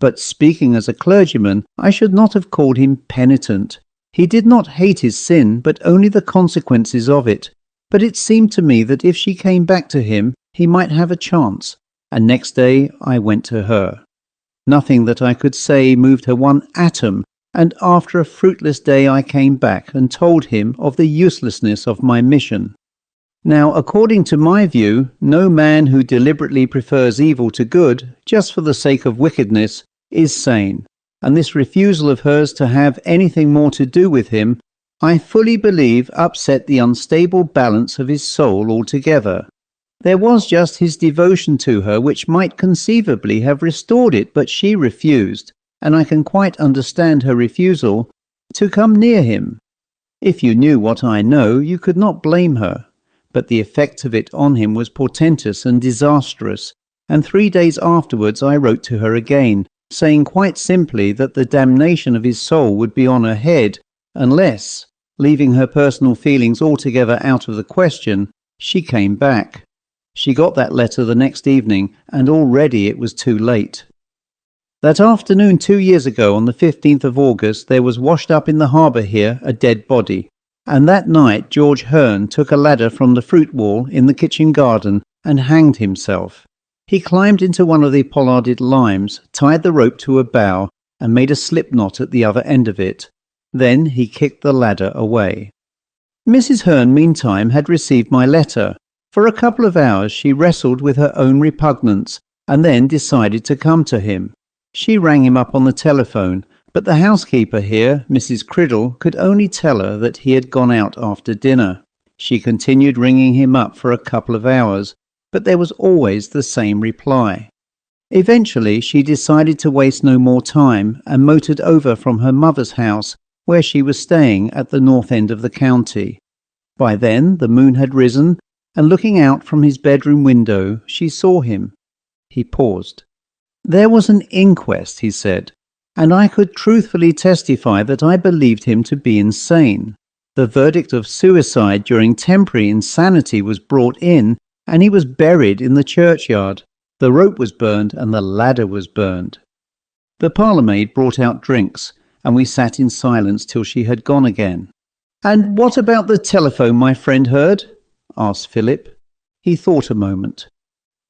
But speaking as a clergyman, I should not have called him penitent. He did not hate his sin, but only the consequences of it. But it seemed to me that if she came back to him, he might have a chance. And next day I went to her. Nothing that I could say moved her one atom, and after a fruitless day I came back and told him of the uselessness of my mission. Now, according to my view, no man who deliberately prefers evil to good, just for the sake of wickedness, is sane, and this refusal of hers to have anything more to do with him, I fully believe upset the unstable balance of his soul altogether. There was just his devotion to her which might conceivably have restored it, but she refused, and I can quite understand her refusal, to come near him. If you knew what I know, you could not blame her. But the effect of it on him was portentous and disastrous, and 3 days afterwards I wrote to her again, saying quite simply that the damnation of his soul would be on her head, unless, leaving her personal feelings altogether out of the question, she came back. She got that letter the next evening, and already it was too late. That afternoon 2 years ago, on the 15th of August, there was washed up in the harbour here a dead body. And that night George Hearn took a ladder from the fruit wall in the kitchen garden and hanged himself. He climbed into one of the pollarded limes, tied the rope to a bough, and made a slip knot at the other end of it. Then he kicked the ladder away. Mrs. Hearn, meantime, had received my letter. For a couple of hours she wrestled with her own repugnance, and then decided to come to him. She rang him up on the telephone, but the housekeeper here, Mrs. Criddle, could only tell her that he had gone out after dinner. She continued ringing him up for a couple of hours, but there was always the same reply. Eventually she decided to waste no more time and motored over from her mother's house, where she was staying at the north end of the county. By then the moon had risen, and looking out from his bedroom window, she saw him. He paused. There was an inquest, he said, and I could truthfully testify that I believed him to be insane. The verdict of suicide during temporary insanity was brought in, and he was buried in the churchyard. The rope was burned and the ladder was burned. The parlour-maid brought out drinks, and we sat in silence till she had gone again. "And what about the telephone my friend heard?" asked Philip. He thought a moment.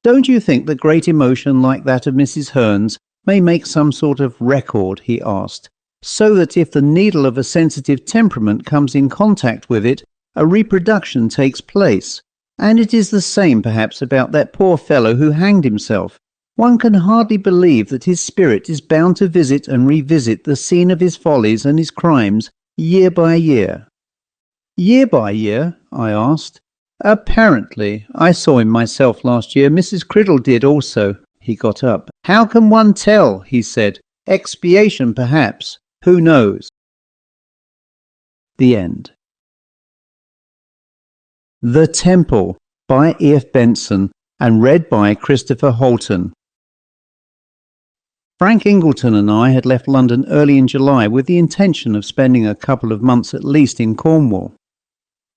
"Don't you think that great emotion like that of Mrs. Hearn's may make some sort of record?" he asked, "so that if the needle of a sensitive temperament comes in contact with it, a reproduction takes place. And it is the same, perhaps, about that poor fellow who hanged himself. One can hardly believe that his spirit is bound to visit and revisit the scene of his follies and his crimes year by year." "Year by year?" I asked. "Apparently. I saw him myself last year. Mrs. Criddle did also." He got up. "How can one tell?" he said. "Expiation, perhaps. Who knows?" The end. The Temple by E.F.Benson and read by Christopher Halton. Frank Ingleton and I had left London early in July with the intention of spending a couple of months at least in Cornwall.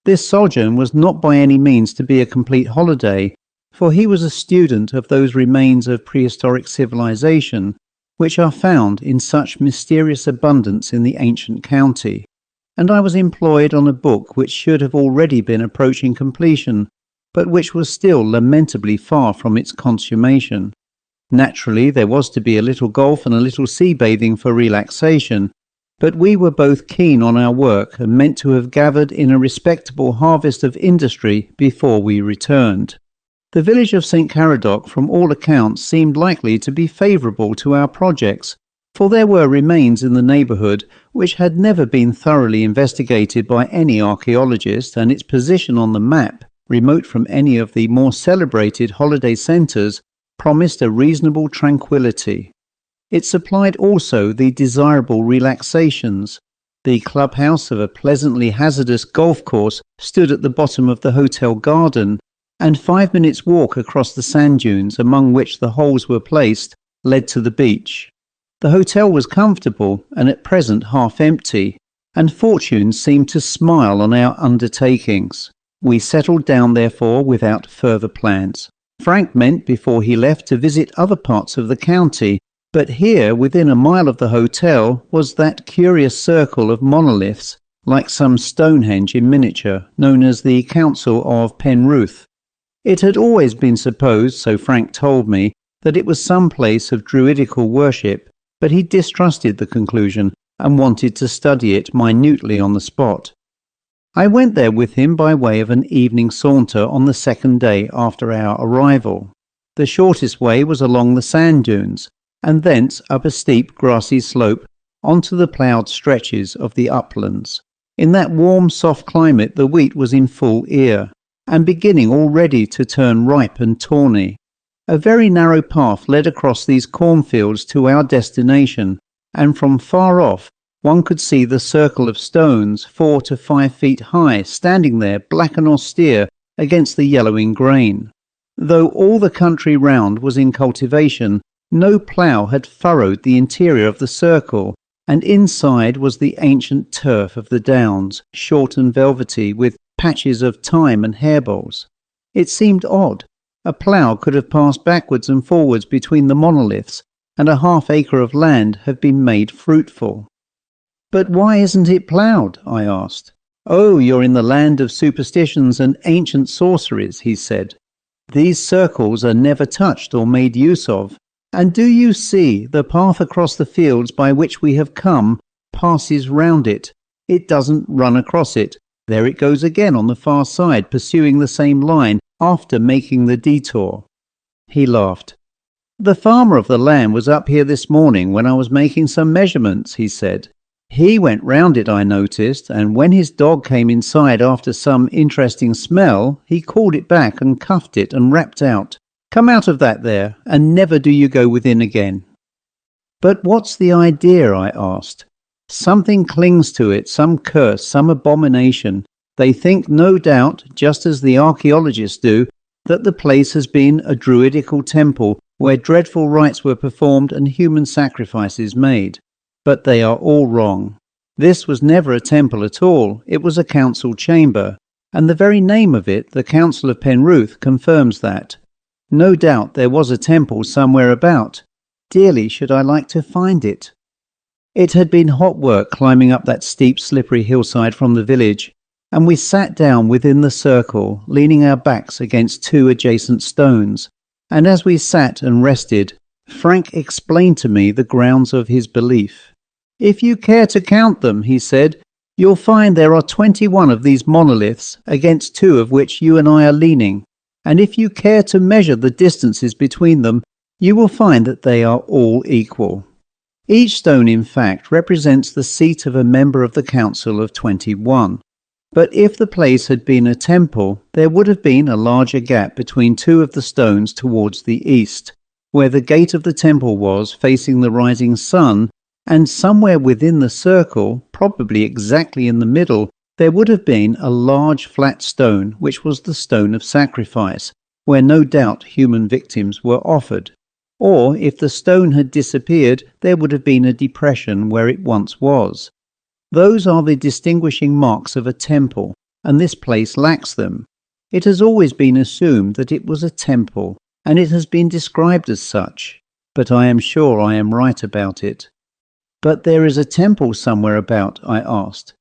This sojourn was not by any means to be a complete holiday, for he was a student of those remains of prehistoric civilization which are found in such mysterious abundance in the ancient county, and I was employed on a book which should have already been approaching completion, but which was still lamentably far from its consummation. Naturally, there was to be a little golf and a little sea bathing for relaxation, but we were both keen on our work and meant to have gathered in a respectable harvest of industry before we returned. The village of St. Caradoc, from all accounts, seemed likely to be favourable to our projects, for there were remains in the neighbourhood which had never been thoroughly investigated by any archaeologist, and its position on the map, remote from any of the more celebrated holiday centres, promised a reasonable tranquillity. It supplied also the desirable relaxations. The clubhouse of a pleasantly hazardous golf course stood at the bottom of the hotel garden, and 5 minutes' walk across the sand dunes among which the holes were placed led to the beach. The hotel was comfortable and at present half empty, and fortune seemed to smile on our undertakings. We settled down, therefore, without further plans. Frank meant before he left to visit other parts of the county, but here, within a mile of the hotel, was that curious circle of monoliths, like some Stonehenge in miniature, known as the Council of Penruth. It had always been supposed, so Frank told me, that it was some place of druidical worship, but he distrusted the conclusion and wanted to study it minutely on the spot. I went there with him by way of an evening saunter on the second day after our arrival. The shortest way was along the sand dunes, and thence up a steep grassy slope onto the ploughed stretches of the uplands. In that warm, soft climate the wheat was in full ear, and beginning already to turn ripe and tawny. A very narrow path led across these cornfields to our destination, and from far off one could see the circle of stones 4 to 5 feet high standing there black and austere against the yellowing grain. Though all the country round was in cultivation, no plough had furrowed the interior of the circle, and inside was the ancient turf of the downs, short and velvety, with patches of thyme and harebells. It seemed odd. A plough could have passed backwards and forwards between the monoliths, and a half-acre of land have been made fruitful. "But why isn't it ploughed?" I asked. "Oh, you're in the land of superstitions and ancient sorceries," he said. "These circles are never touched or made use of. And do you see, the path across the fields by which we have come passes round it. It doesn't run across it. There it goes again on the far side, pursuing the same line, after making the detour." He laughed. "The farmer of the land was up here this morning when I was making some measurements," he said. "He went round it, I noticed, and when his dog came inside after some interesting smell, he called it back and cuffed it and rapped out, 'Come out of that there, and never do you go within again.'" "But what's the idea?" I asked. "Something clings to it, some curse, some abomination. They think, no doubt, just as the archaeologists do, that the place has been a druidical temple where dreadful rites were performed and human sacrifices made. But they are all wrong. This was never a temple at all. It was a council chamber, and the very name of it, the Council of Penruth, confirms that. No doubt there was a temple somewhere about. Dearly should I like to find it. It had been hot work climbing up that steep, slippery hillside from the village, and we sat down within the circle, leaning our backs against two adjacent stones. And as we sat and rested, Frank explained to me the grounds of his belief. "If you care to count them," he said, "you'll find there are 21 of these monoliths, against two of which you and I are leaning. And if you care to measure the distances between them, you will find that they are all equal." Each stone, in fact, represents the seat of a member of the Council of 21. But if the place had been a temple, there would have been a larger gap between two of the stones towards the east, where the gate of the temple was facing the rising sun, and somewhere within the circle, probably exactly in the middle, there would have been a large flat stone which was the stone of sacrifice, where no doubt human victims were offered. Or, if the stone had disappeared, there would have been a depression where it once was. Those are the distinguishing marks of a temple, and this place lacks them. It has always been assumed that it was a temple, and it has been described as such, but I am sure I am right about it. "But there is a temple somewhere about?" I asked.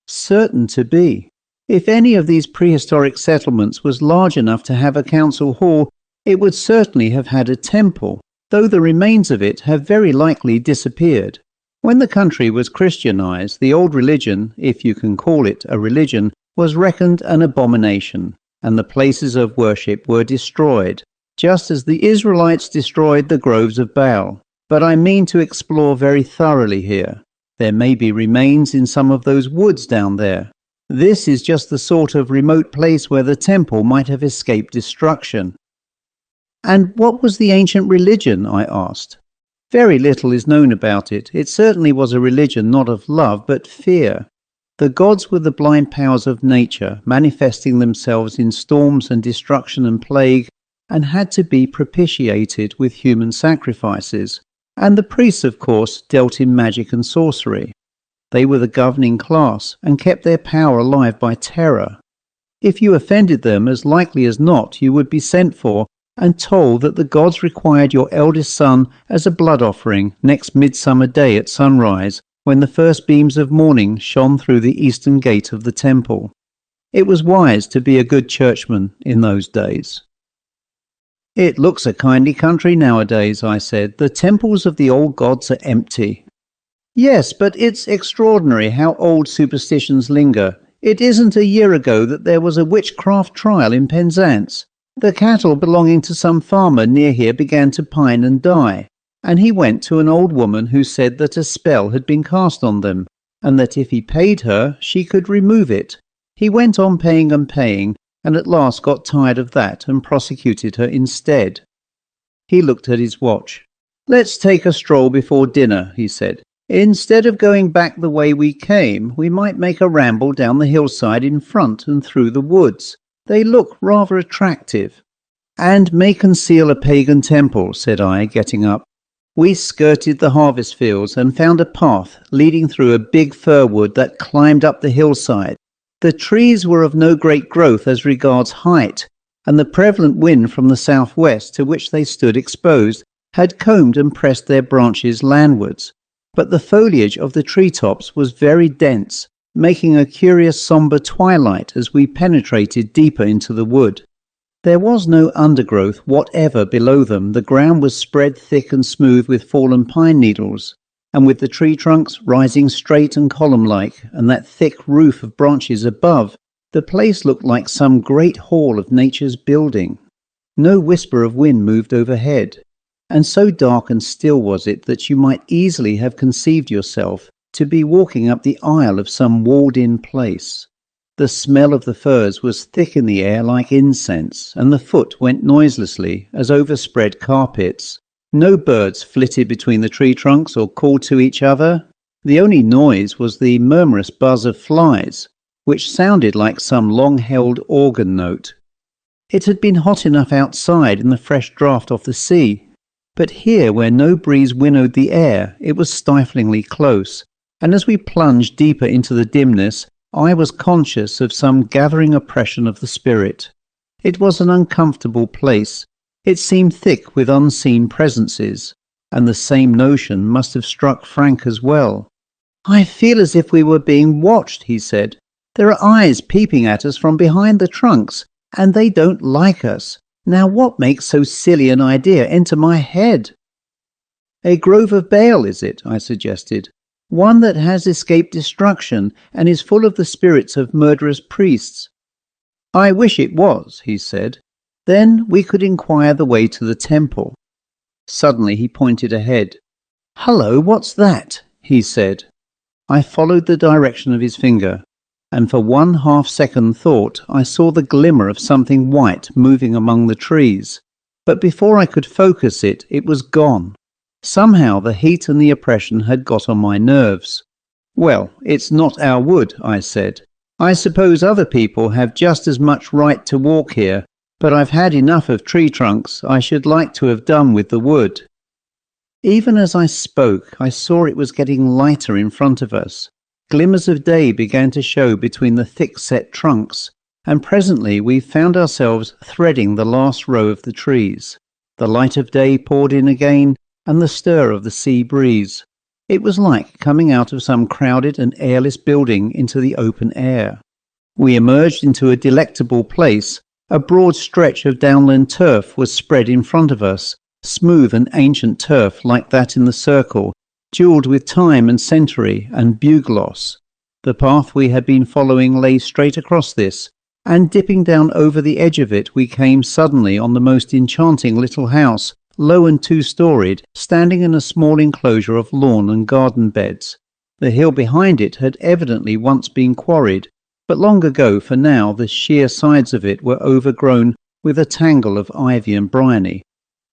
"Certain to be. If any of these prehistoric settlements was large enough to have a council hall, it would certainly have had a temple, though the remains of it have very likely disappeared. When the country was Christianized, the old religion, if you can call it a religion, was reckoned an abomination, and the places of worship were destroyed, just as the Israelites destroyed the groves of Baal. But I mean to explore very thoroughly here. There may be remains in some of those woods down there. This is just the sort of remote place where the temple might have escaped destruction." "And what was the ancient religion?" I asked. "Very little is known about it. It certainly was a religion not of love, but fear. The gods were the blind powers of nature, manifesting themselves in storms and destruction and plague, and had to be propitiated with human sacrifices. And the priests, of course, dealt in magic and sorcery. They were the governing class, and kept their power alive by terror. If you offended them, as likely as not, you would be sent for, and told that the gods required your eldest son as a blood offering next midsummer day at sunrise, when the first beams of morning shone through the eastern gate of the temple. It was wise to be a good churchman in those days." "It looks a kindly country nowadays," I said. "The temples of the old gods are empty." "Yes, but it's extraordinary how old superstitions linger. It isn't a year ago that there was a witchcraft trial in Penzance. The cattle belonging to some farmer near here began to pine and die, and he went to an old woman who said that a spell had been cast on them, and that if he paid her, she could remove it. He went on paying and paying, and at last got tired of that and prosecuted her instead." He looked at his watch. "Let's take a stroll before dinner," he said. "Instead of going back the way we came, we might make a ramble down the hillside in front and through the woods. They look rather attractive." "And may conceal a pagan temple," said I, getting up. We skirted the harvest fields and found a path leading through a big fir wood that climbed up the hillside. The trees were of no great growth as regards height, and the prevalent wind from the southwest, to which they stood exposed, had combed and pressed their branches landwards. But the foliage of the treetops was very dense, making a curious sombre twilight as we penetrated deeper into the wood. There was no undergrowth whatever below them. The ground was spread thick and smooth with fallen pine needles, and with the tree trunks rising straight and column-like, and that thick roof of branches above, the place looked like some great hall of nature's building. No whisper of wind moved overhead, and so dark and still was it that you might easily have conceived yourself to be walking up the aisle of some walled-in place. The smell of the firs was thick in the air like incense, and the foot went noiselessly as over spread carpets. No birds flitted between the tree trunks or called to each other. The only noise was the murmurous buzz of flies, which sounded like some long-held organ note. It had been hot enough outside in the fresh draught of the sea, but here, where no breeze winnowed the air, it was stiflingly close, and as we plunged deeper into the dimness, I was conscious of some gathering oppression of the spirit. It was an uncomfortable place. It seemed thick with unseen presences, and the same notion must have struck Frank as well. "I feel as if we were being watched," he said. "There are eyes peeping at us from behind the trunks, and they don't like us. Now what makes so silly an idea enter my head?" "A grove of Baal, is it?" I suggested. "One that has escaped destruction and is full of the spirits of murderous priests." "I wish it was," he said. "Then we could inquire the way to the temple." Suddenly he pointed ahead. "Hullo, what's that?" he said. I followed the direction of his finger, and for 1/2-second thought I saw the glimmer of something white moving among the trees. But before I could focus it, it was gone. Somehow the heat and the oppression had got on my nerves. "Well, it's not our wood," I said. "I suppose other people have just as much right to walk here, but I've had enough of tree trunks. I should like to have done with the wood." Even as I spoke, I saw it was getting lighter in front of us. Glimmers of day began to show between the thick-set trunks, and presently we found ourselves threading the last row of the trees. The light of day poured in again, and the stir of the sea breeze. It was like coming out of some crowded and airless building into the open air. We emerged into a delectable place. A broad stretch of downland turf was spread in front of us, smooth and ancient turf like that in the circle, jewelled with time and century and bugloss. The path we had been following lay straight across this, and dipping down over the edge of it we came suddenly on the most enchanting little house, low and 2-storied, standing in a small enclosure of lawn and garden beds. The hill behind it had evidently once been quarried, but long ago, for now the sheer sides of it were overgrown with a tangle of ivy and bryony,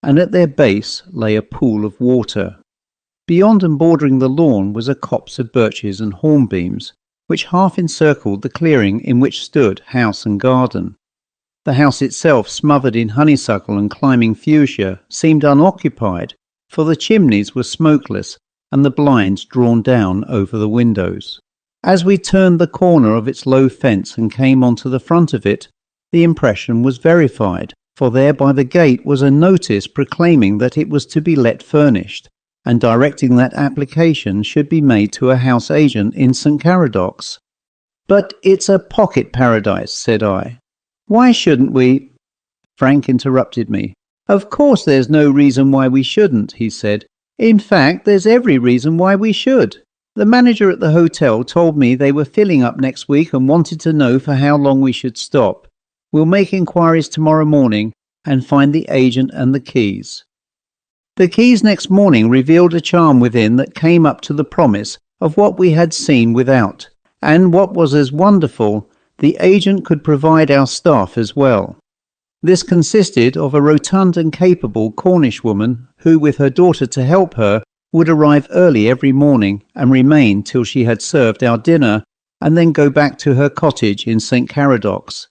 and at their base lay a pool of water. Beyond and bordering the lawn was a copse of birches and hornbeams, which half encircled the clearing in which stood house and garden. The house itself, smothered in honeysuckle and climbing fuchsia, seemed unoccupied, for the chimneys were smokeless and the blinds drawn down over the windows. As we turned the corner of its low fence and came onto the front of it, the impression was verified, for there by the gate was a notice proclaiming that it was to be let furnished, and directing that application should be made to a house agent in St. Caradocs. "But it's a pocket paradise," said I. "Why shouldn't we—" Frank interrupted me. "Of course there's no reason why we shouldn't," he said. "In fact, there's every reason why we should. The manager at the hotel told me they were filling up next week and wanted to know for how long we should stop. We'll make inquiries tomorrow morning and find the agent and the keys." The keys next morning revealed a charm within that came up to the promise of what we had seen without, and what was as wonderful, the agent could provide our staff as well. This consisted of a rotund and capable Cornish woman who, with her daughter to help her, would arrive early every morning and remain till she had served our dinner, and then go back to her cottage in St. Caradocs.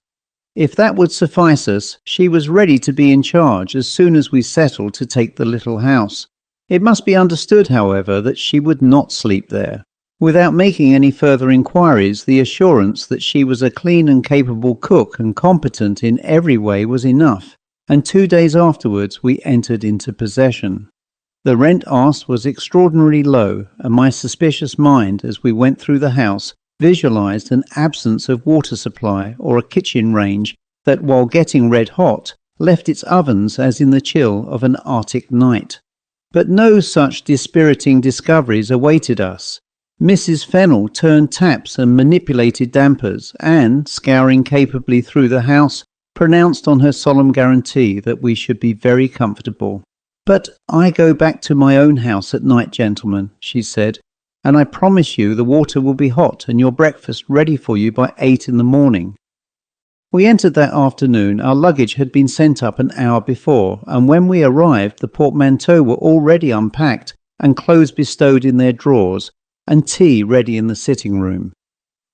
If that would suffice us, she was ready to be in charge as soon as we settled to take the little house. It must be understood, however, that she would not sleep there. Without making any further inquiries, the assurance that she was a clean and capable cook and competent in every way was enough, and 2 days afterwards we entered into possession. The rent asked was extraordinarily low, and my suspicious mind, as we went through the house, visualized an absence of water supply or a kitchen range that, while getting red hot, left its ovens as in the chill of an Arctic night. But no such dispiriting discoveries awaited us. Mrs. Fennell turned taps and manipulated dampers, and, scouring capably through the house, pronounced on her solemn guarantee that we should be very comfortable. "But I go back to my own house at night, gentlemen," she said, "and I promise you the water will be hot and your breakfast ready for you by 8 in the morning." We entered that afternoon. Our luggage had been sent up an hour before, and when we arrived the portmanteaux were already unpacked and clothes bestowed in their drawers, and tea ready in the sitting room.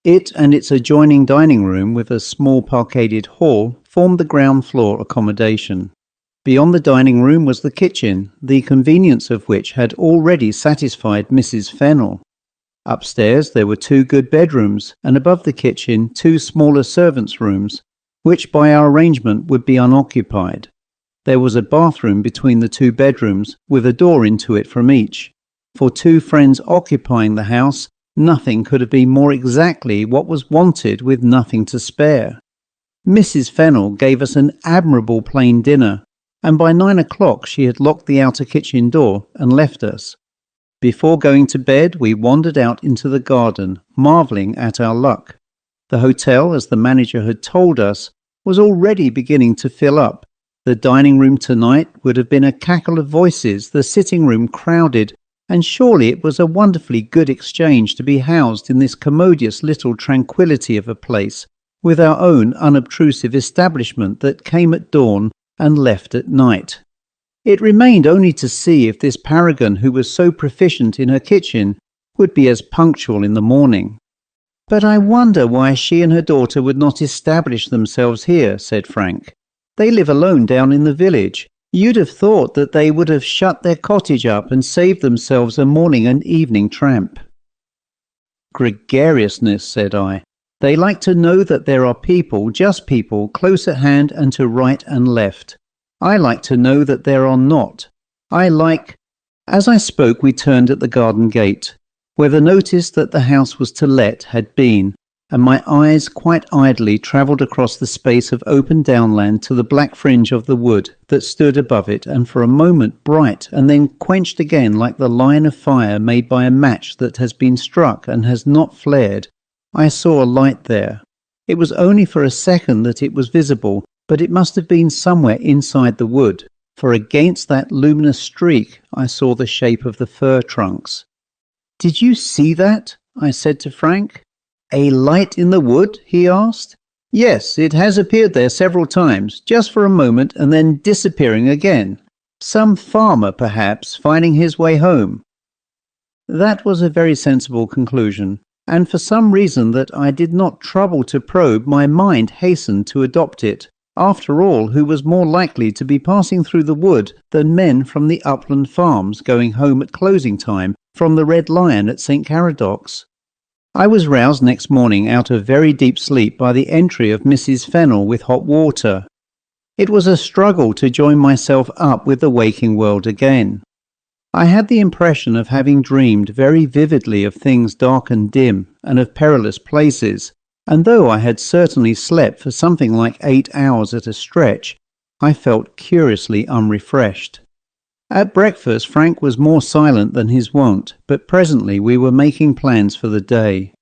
It and its adjoining dining room, with a small parqueted hall, formed the ground floor accommodation. Beyond the dining room was the kitchen, the convenience of which had already satisfied Mrs. Fennell. Upstairs there were 2 good bedrooms, and above the kitchen 2 smaller servants' rooms, which by our arrangement would be unoccupied. There was a bathroom between the two bedrooms, with a door into it from each. For two friends occupying the house, nothing could have been more exactly what was wanted with nothing to spare. Mrs. Fennell gave us an admirable plain dinner, and by 9 o'clock she had locked the outer kitchen door and left us. Before going to bed, we wandered out into the garden, marvelling at our luck. The hotel, as the manager had told us, was already beginning to fill up. The dining room tonight would have been a cackle of voices, the sitting room crowded, and surely it was a wonderfully good exchange to be housed in this commodious little tranquillity of a place, with our own unobtrusive establishment that came at dawn and left at night. It remained only to see if this paragon who was so proficient in her kitchen would be as punctual in the morning. "But I wonder why she and her daughter would not establish themselves here," said Frank. "They live alone down in the village. You'd have thought that they would have shut their cottage up and saved themselves a morning and evening tramp." "Gregariousness," said I. "They like to know that there are people, just people, close at hand and to right and left. I like to know that there are not. I like—" As I spoke, we turned at the garden gate, where the notice that the house was to let had been, and my eyes quite idly travelled across the space of open downland to the black fringe of the wood that stood above it, and for a moment bright and then quenched again like the line of fire made by a match that has been struck and has not flared. I saw a light there. It was only for a second that it was visible, but it must have been somewhere inside the wood, for against that luminous streak I saw the shape of the fir trunks. "Did you see that?" I said to Frank. "A light in the wood?" he asked. "Yes, it has appeared there several times, just for a moment and then disappearing again. Some farmer, perhaps, finding his way home." That was a very sensible conclusion, and for some reason that I did not trouble to probe, my mind hastened to adopt it. After all, who was more likely to be passing through the wood than men from the upland farms going home at closing time from the Red Lion at St. Caradoc's? I was roused next morning out of very deep sleep by the entry of Mrs. Fennell with hot water. It was a struggle to join myself up with the waking world again. I had the impression of having dreamed very vividly of things dark and dim, and of perilous places, and though I had certainly slept for something like 8 hours at a stretch, I felt curiously unrefreshed. At breakfast, Frank was more silent than his wont, but presently we were making plans for the day.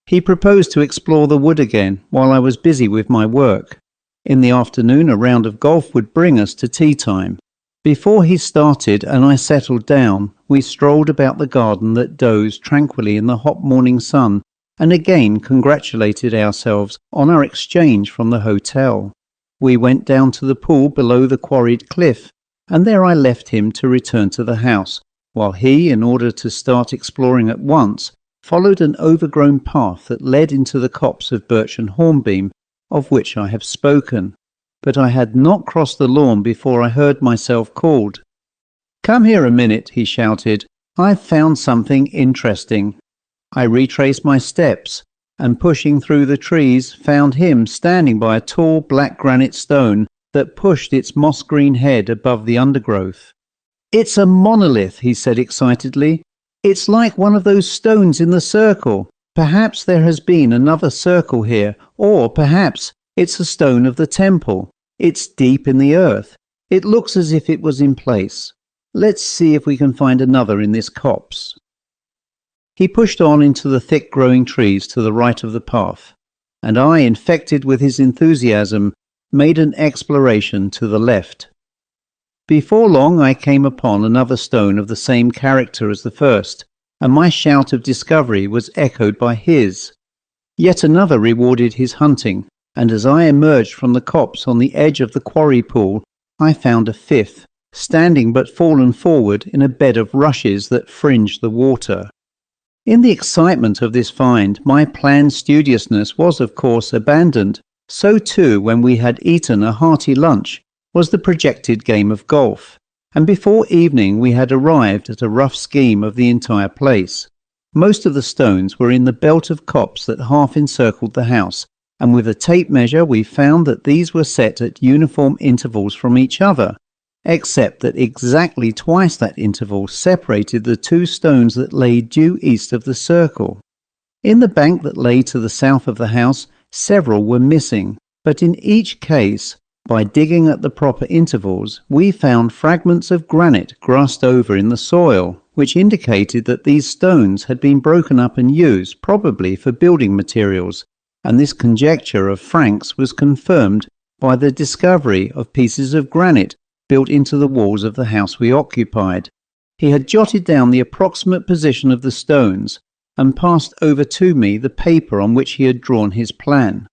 He proposed to explore the wood again while I was busy with my work. In the afternoon, a round of golf would bring us to tea time. Before he started and I settled down, we strolled about the garden that dozed tranquilly in the hot morning sun, and again congratulated ourselves on our exchange from the hotel. We went down to the pool below the quarried cliff, and there I left him to return to the house, while he, in order to start exploring at once, followed an overgrown path that led into the copse of birch and hornbeam, of which I have spoken. But I had not crossed the lawn before I heard myself called. "Come here a minute," he shouted. "I've found something interesting." I retraced my steps, and pushing through the trees, found him standing by a tall black granite stone that pushed its moss-green head above the undergrowth. "It's a monolith," he said excitedly. "It's like one of those stones in the circle. Perhaps there has been another circle here, or perhaps it's a stone of the temple. It's deep in the earth. It looks as if it was in place. Let's see if we can find another in this copse." He pushed on into the thick-growing trees to the right of the path, and I, infected with his enthusiasm, made an exploration to the left. Before long I came upon another stone of the same character as the first, and my shout of discovery was echoed by his. Yet another rewarded his hunting, and as I emerged from the copse on the edge of the quarry pool, I found a fifth, standing but fallen forward in a bed of rushes that fringed the water. In the excitement of this find, my planned studiousness was of course abandoned. So too, when we had eaten a hearty lunch, was the projected game of golf, and before evening we had arrived at a rough scheme of the entire place. Most of the stones were in the belt of copse that half encircled the house, and with a tape measure we found that these were set at uniform intervals from each other, except that exactly twice that interval separated the two stones that lay due east of the circle. In the bank that lay to the south of the house, several were missing, but in each case, by digging at the proper intervals, we found fragments of granite grassed over in the soil, which indicated that these stones had been broken up and used, probably for building materials, and this conjecture of Frank's was confirmed by the discovery of pieces of granite built into the walls of the house we occupied. He had jotted down the approximate position of the stones and passed over to me the paper on which he had drawn his plan.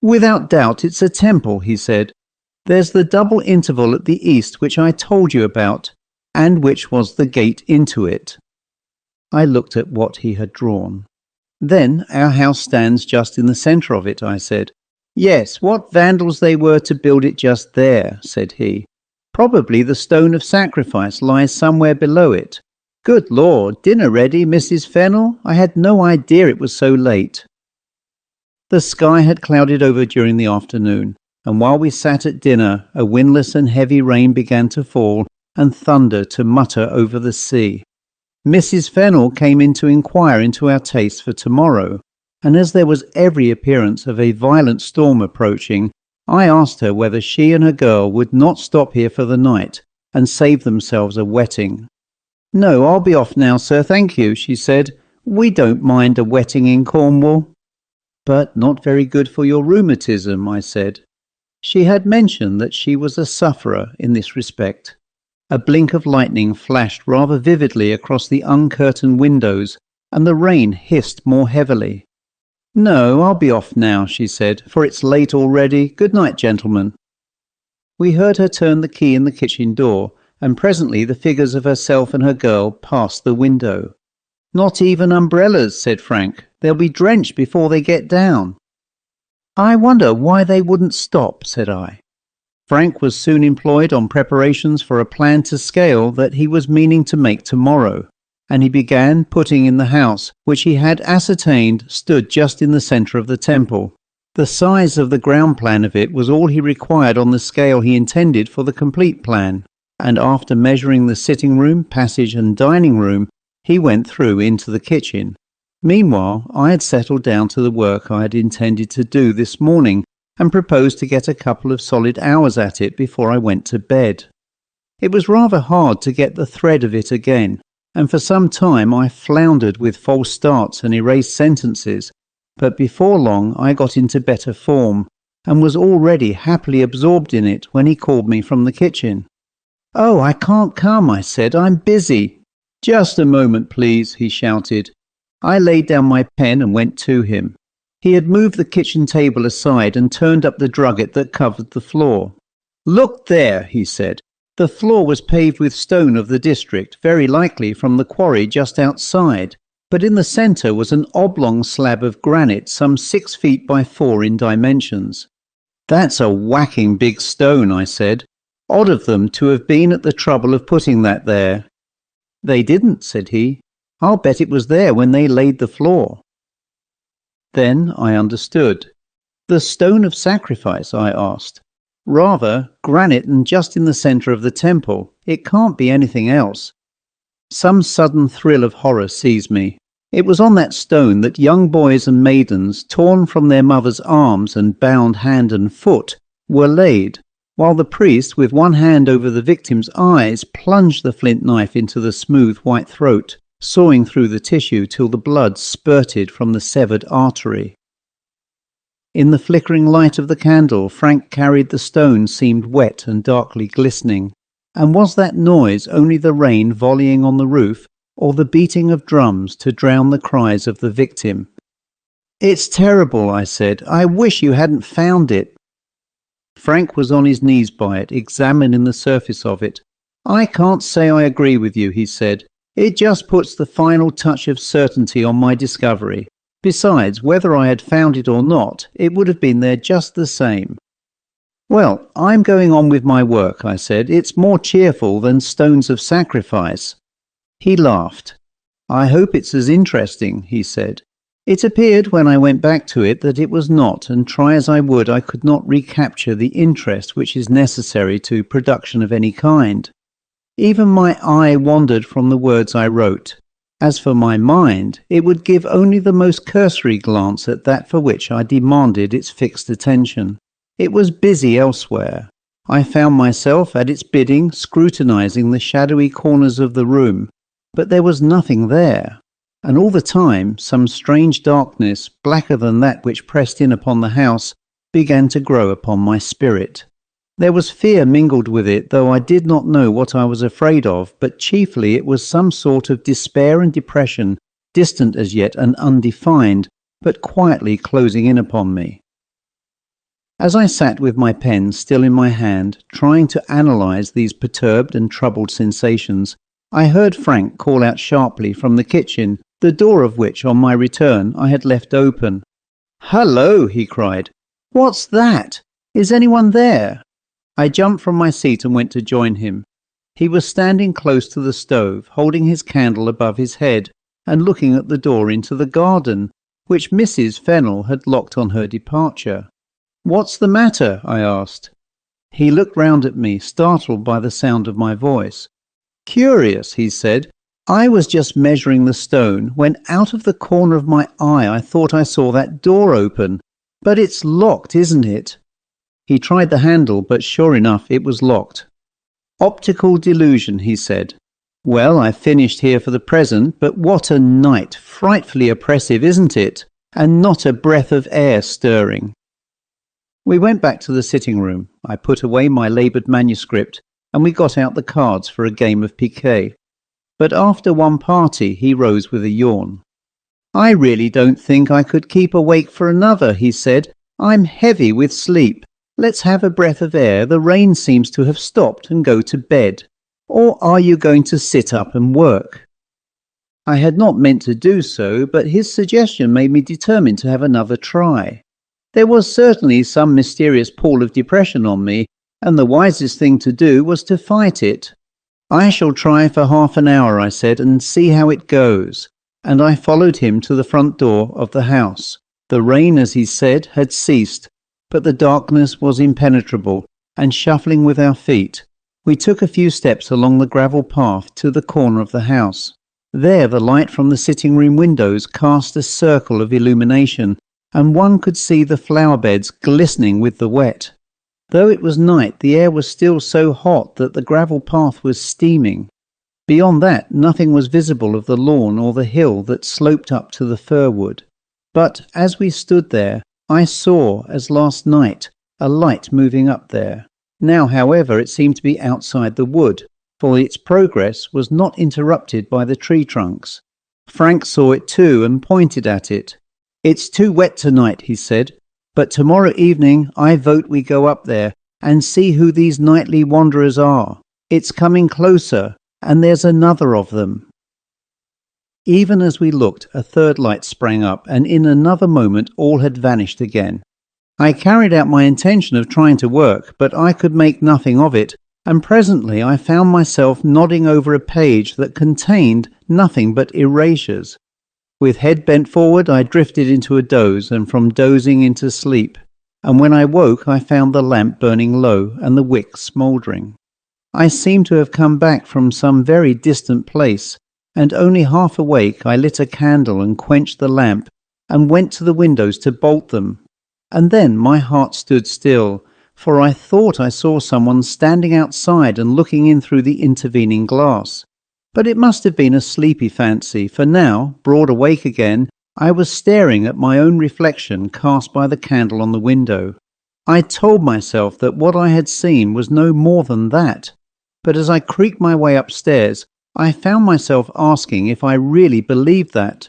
"Without doubt it's a temple," he said. "There's the double interval at the east which I told you about, and which was the gate into it." I looked at what he had drawn. "Then our house stands just in the centre of it," I said. "Yes, what vandals they were to build it just there," said he. "Probably the stone of sacrifice lies somewhere below it. Good Lord, dinner ready, Mrs. Fennel? I had no idea it was so late." The sky had clouded over during the afternoon, and while we sat at dinner, a windless and heavy rain began to fall and thunder to mutter over the sea. Mrs. Fennel came in to inquire into our taste for tomorrow, and as there was every appearance of a violent storm approaching, I asked her whether she and her girl would not stop here for the night and save themselves a wetting. "No, I'll be off now, sir, thank you," she said. "We don't mind a wetting in Cornwall." "But not very good for your rheumatism," I said. She had mentioned that she was a sufferer in this respect. A blink of lightning flashed rather vividly across the uncurtained windows, and the rain hissed more heavily. "No, I'll be off now," she said, "for it's late already. Good night, gentlemen." We heard her turn the key in the kitchen door, and presently the figures of herself and her girl passed the window. "Not even umbrellas," said Frank. "They'll be drenched before they get down." "I wonder why they wouldn't stop," said I. Frank was soon employed on preparations for a plan to scale that he was meaning to make tomorrow, and he began putting in the house, which he had ascertained stood just in the centre of the temple. The size of the ground plan of it was all he required on the scale he intended for the complete plan, and after measuring the sitting room, passage and dining room, he went through into the kitchen. Meanwhile, I had settled down to the work I had intended to do this morning, and proposed to get a couple of solid hours at it before I went to bed. It was rather hard to get the thread of it again, and for some time I floundered with false starts and erased sentences, but before long I got into better form, and was already happily absorbed in it when he called me from the kitchen. "Oh, I can't come," I said. "I'm busy." "Just a moment, please," he shouted. I laid down my pen and went to him. He had moved the kitchen table aside and turned up the drugget that covered the floor. "Look there," he said. The floor was paved with stone of the district, very likely from the quarry just outside, but in the centre was an oblong slab of granite some 6 feet by 4 in dimensions. "That's a whacking big stone," I said. "Odd of them to have been at the trouble of putting that there." "They didn't," said he. "I'll bet it was there when they laid the floor." Then I understood. "The stone of sacrifice?" I asked. "Rather, granite and just in the centre of the temple. It can't be anything else." Some sudden thrill of horror seized me. It was on that stone that young boys and maidens, torn from their mothers' arms and bound hand and foot, were laid, while the priest, with one hand over the victim's eyes, plunged the flint knife into the smooth white throat, sawing through the tissue till the blood spurted from the severed artery. In the flickering light of the candle, Frank carried the stone seemed wet and darkly glistening. And was that noise only the rain volleying on the roof, or the beating of drums to drown the cries of the victim? "It's terrible," I said. "I wish you hadn't found it." Frank was on his knees by it, examining the surface of it. "I can't say I agree with you," he said. "It just puts the final touch of certainty on my discovery. Besides, whether I had found it or not, it would have been there just the same." "Well, I'm going on with my work," I said. "It's more cheerful than stones of sacrifice." He laughed. "I hope it's as interesting," he said. It appeared when I went back to it that it was not, and try as I would, I could not recapture the interest which is necessary to production of any kind. Even my eye wandered from the words I wrote. As for my mind, it would give only the most cursory glance at that for which I demanded its fixed attention. It was busy elsewhere. I found myself, at its bidding, scrutinizing the shadowy corners of the room, but there was nothing there. And all the time, some strange darkness, blacker than that which pressed in upon the house, began to grow upon my spirit. There was fear mingled with it, though I did not know what I was afraid of, but chiefly it was some sort of despair and depression, distant as yet and undefined, but quietly closing in upon me. As I sat with my pen still in my hand, trying to analyze these perturbed and troubled sensations, I heard Frank call out sharply from the kitchen, the door of which, on my return, I had left open. "Hullo!" he cried. "What's that? Is anyone there?" I jumped from my seat and went to join him. He was standing close to the stove, holding his candle above his head and looking at the door into the garden, which Mrs. Fennell had locked on her departure. "What's the matter?" I asked. He looked round at me, startled by the sound of my voice. "Curious," he said. "I was just measuring the stone when out of the corner of my eye I thought I saw that door open. But it's locked, isn't it?" He tried the handle, but sure enough it was locked. "Optical delusion," he said. "Well, I've finished here for the present, but what a night! Frightfully oppressive, isn't it? And not a breath of air stirring." We went back to the sitting room. I put away my laboured manuscript, and we got out the cards for a game of piquet. But after one party he rose with a yawn. "I really don't think I could keep awake for another," he said. "I'm heavy with sleep. Let's have a breath of air. The rain seems to have stopped, and go to bed. Or are you going to sit up and work?" I had not meant to do so, but his suggestion made me determined to have another try. There was certainly some mysterious pall of depression on me, and the wisest thing to do was to fight it. "I shall try for half an hour," I said, "and see how it goes." And I followed him to the front door of the house. The rain, as he said, had ceased, but the darkness was impenetrable, and shuffling with our feet, we took a few steps along the gravel path to the corner of the house. There the light from the sitting-room windows cast a circle of illumination, and one could see the flower beds glistening with the wet. Though it was night, the air was still so hot that the gravel path was steaming. Beyond that, nothing was visible of the lawn or the hill that sloped up to the fir wood. But as we stood there, I saw, as last night, a light moving up there. Now, however, it seemed to be outside the wood, for its progress was not interrupted by the tree trunks. Frank saw it too and pointed at it. "It's too wet tonight," he said, "but tomorrow evening I vote we go up there and see who these nightly wanderers are. It's coming closer, and there's another of them." Even as we looked, a third light sprang up, and in another moment all had vanished again. I carried out my intention of trying to work, but I could make nothing of it, and presently I found myself nodding over a page that contained nothing but erasures. With head bent forward, I drifted into a doze, and from dozing into sleep, and when I woke I found the lamp burning low and the wick smouldering. I seemed to have come back from some very distant place, and only half awake I lit a candle and quenched the lamp, and went to the windows to bolt them. And then my heart stood still, for I thought I saw someone standing outside and looking in through the intervening glass. But it must have been a sleepy fancy, for now, broad awake again, I was staring at my own reflection cast by the candle on the window. I told myself that what I had seen was no more than that, but as I creaked my way upstairs, I found myself asking if I really believed that.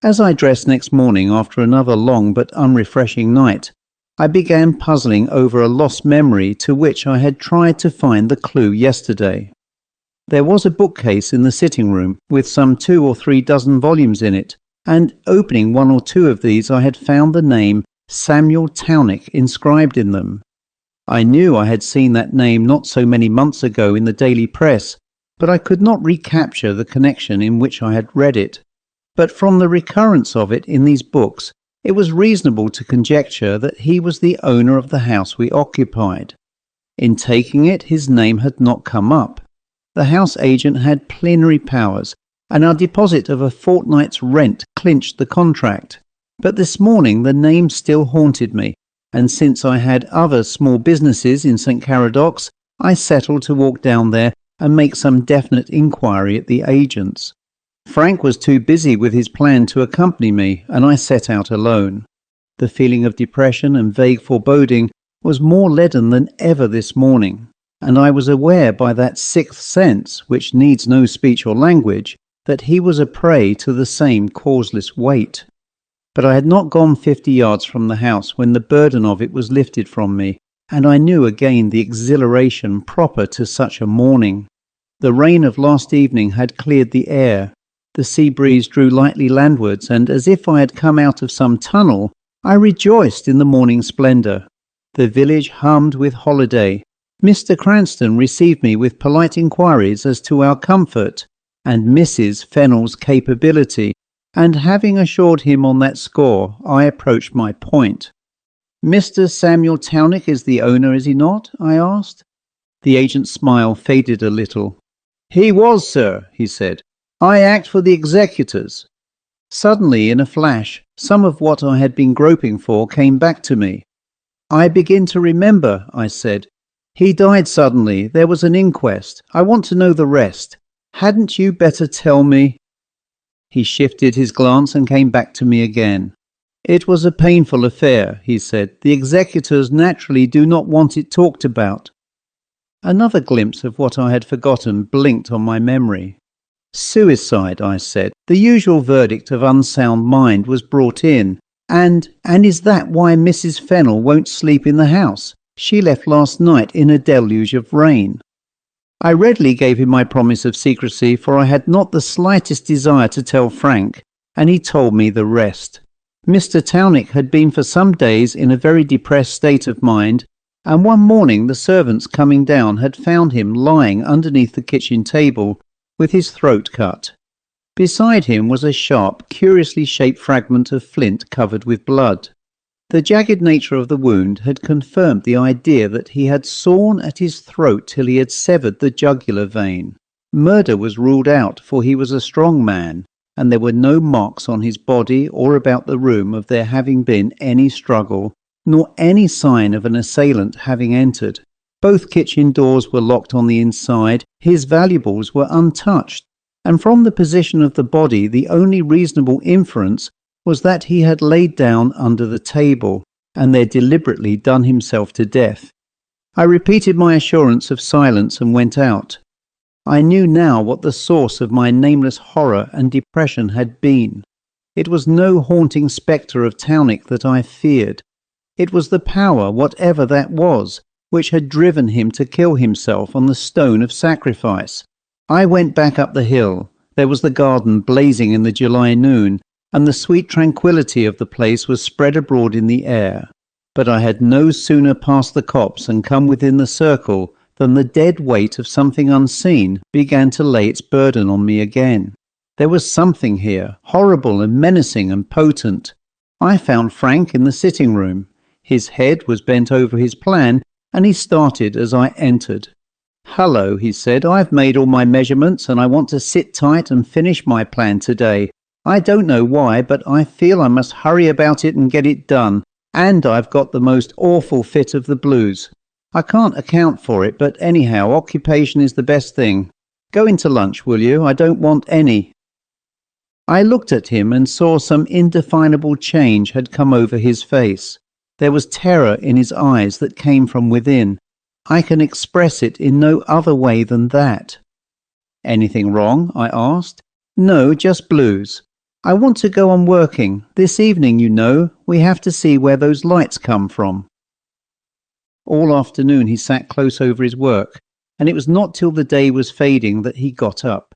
As I dressed next morning after another long but unrefreshing night, I began puzzling over a lost memory to which I had tried to find the clue yesterday. There was a bookcase in the sitting room with some 2 or 3 dozen volumes in it, and opening 1 or 2 of these I had found the name Samuel Townick inscribed in them. I knew I had seen that name not so many months ago in the daily press, but I could not recapture the connection in which I had read it. but from the recurrence of it in these books, it was reasonable to conjecture that he was the owner of the house we occupied. In taking it, his name had not come up. The house agent had plenary powers, and our deposit of a fortnight's rent clinched the contract. But this morning the name still haunted me, and since I had other small businesses in St. Caradocs, I settled to walk down there and make some definite inquiry at the agent's. Frank was too busy with his plan to accompany me, and I set out alone. The feeling of depression and vague foreboding was more leaden than ever this morning, and I was aware by that sixth sense, which needs no speech or language, that he was a prey to the same causeless weight. But I had not gone 50 yards from the house when the burden of it was lifted from me, and I knew again the exhilaration proper to such a morning. The rain of last evening had cleared the air. The sea breeze drew lightly landwards, and as if I had come out of some tunnel, I rejoiced in the morning splendour. The village hummed with holiday. Mr. Cranston received me with polite inquiries as to our comfort, and Mrs. Fennell's capability, and having assured him on that score, I approached my point. "Mr. Samuel Townick is the owner, is he not?" I asked. The agent's smile faded a little. "He was, sir," he said. "I act for the executors." Suddenly, in a flash, some of what I had been groping for came back to me. "I begin to remember," I said. "He died suddenly. There was an inquest. I want to know the rest. Hadn't you better tell me?" He shifted his glance and came back to me again. "It was a painful affair," he said. "The executors naturally do not want it talked about." Another glimpse of what I had forgotten blinked on my memory. "Suicide," I said. "The usual verdict of unsound mind was brought in. And is that why Mrs. Fennell won't sleep in the house? She left last night in a deluge of rain." I readily gave him my promise of secrecy, for I had not the slightest desire to tell Frank, and he told me the rest. Mr. Townick had been for some days in a very depressed state of mind, and one morning the servants coming down had found him lying underneath the kitchen table with his throat cut. Beside him was a sharp, curiously shaped fragment of flint covered with blood. The jagged nature of the wound had confirmed the idea that he had sawn at his throat till he had severed the jugular vein. Murder was ruled out, for he was a strong man, and there were no marks on his body or about the room of there having been any struggle, nor any sign of an assailant having entered. Both kitchen doors were locked on the inside, his valuables were untouched, and from the position of the body the only reasonable inference was that he had laid down under the table, and there deliberately done himself to death. I repeated my assurance of silence and went out. I knew now what the source of my nameless horror and depression had been. It was no haunting spectre of Townick that I feared. It was the power, whatever that was, which had driven him to kill himself on the stone of sacrifice. I went back up the hill. There was the garden blazing in the July noon, and the sweet tranquillity of the place was spread abroad in the air. But I had no sooner passed the copse and come within the circle than the dead weight of something unseen began to lay its burden on me again. There was something here, horrible and menacing and potent. I found Frank in the sitting room. His head was bent over his plan, and he started as I entered. "Hello," he said. "I've made all my measurements, and I want to sit tight and finish my plan today. I don't know why, but I feel I must hurry about it and get it done, and I've got the most awful fit of the blues. I can't account for it, but anyhow, occupation is the best thing. Go into lunch, will you? I don't want any." I looked at him and saw some indefinable change had come over his face. There was terror in his eyes that came from within. I can express it in no other way than that. "Anything wrong?" I asked. "No, just blues. I want to go on working. This evening, you know, we have to see where those lights come from." All afternoon he sat close over his work, and it was not till the day was fading that he got up.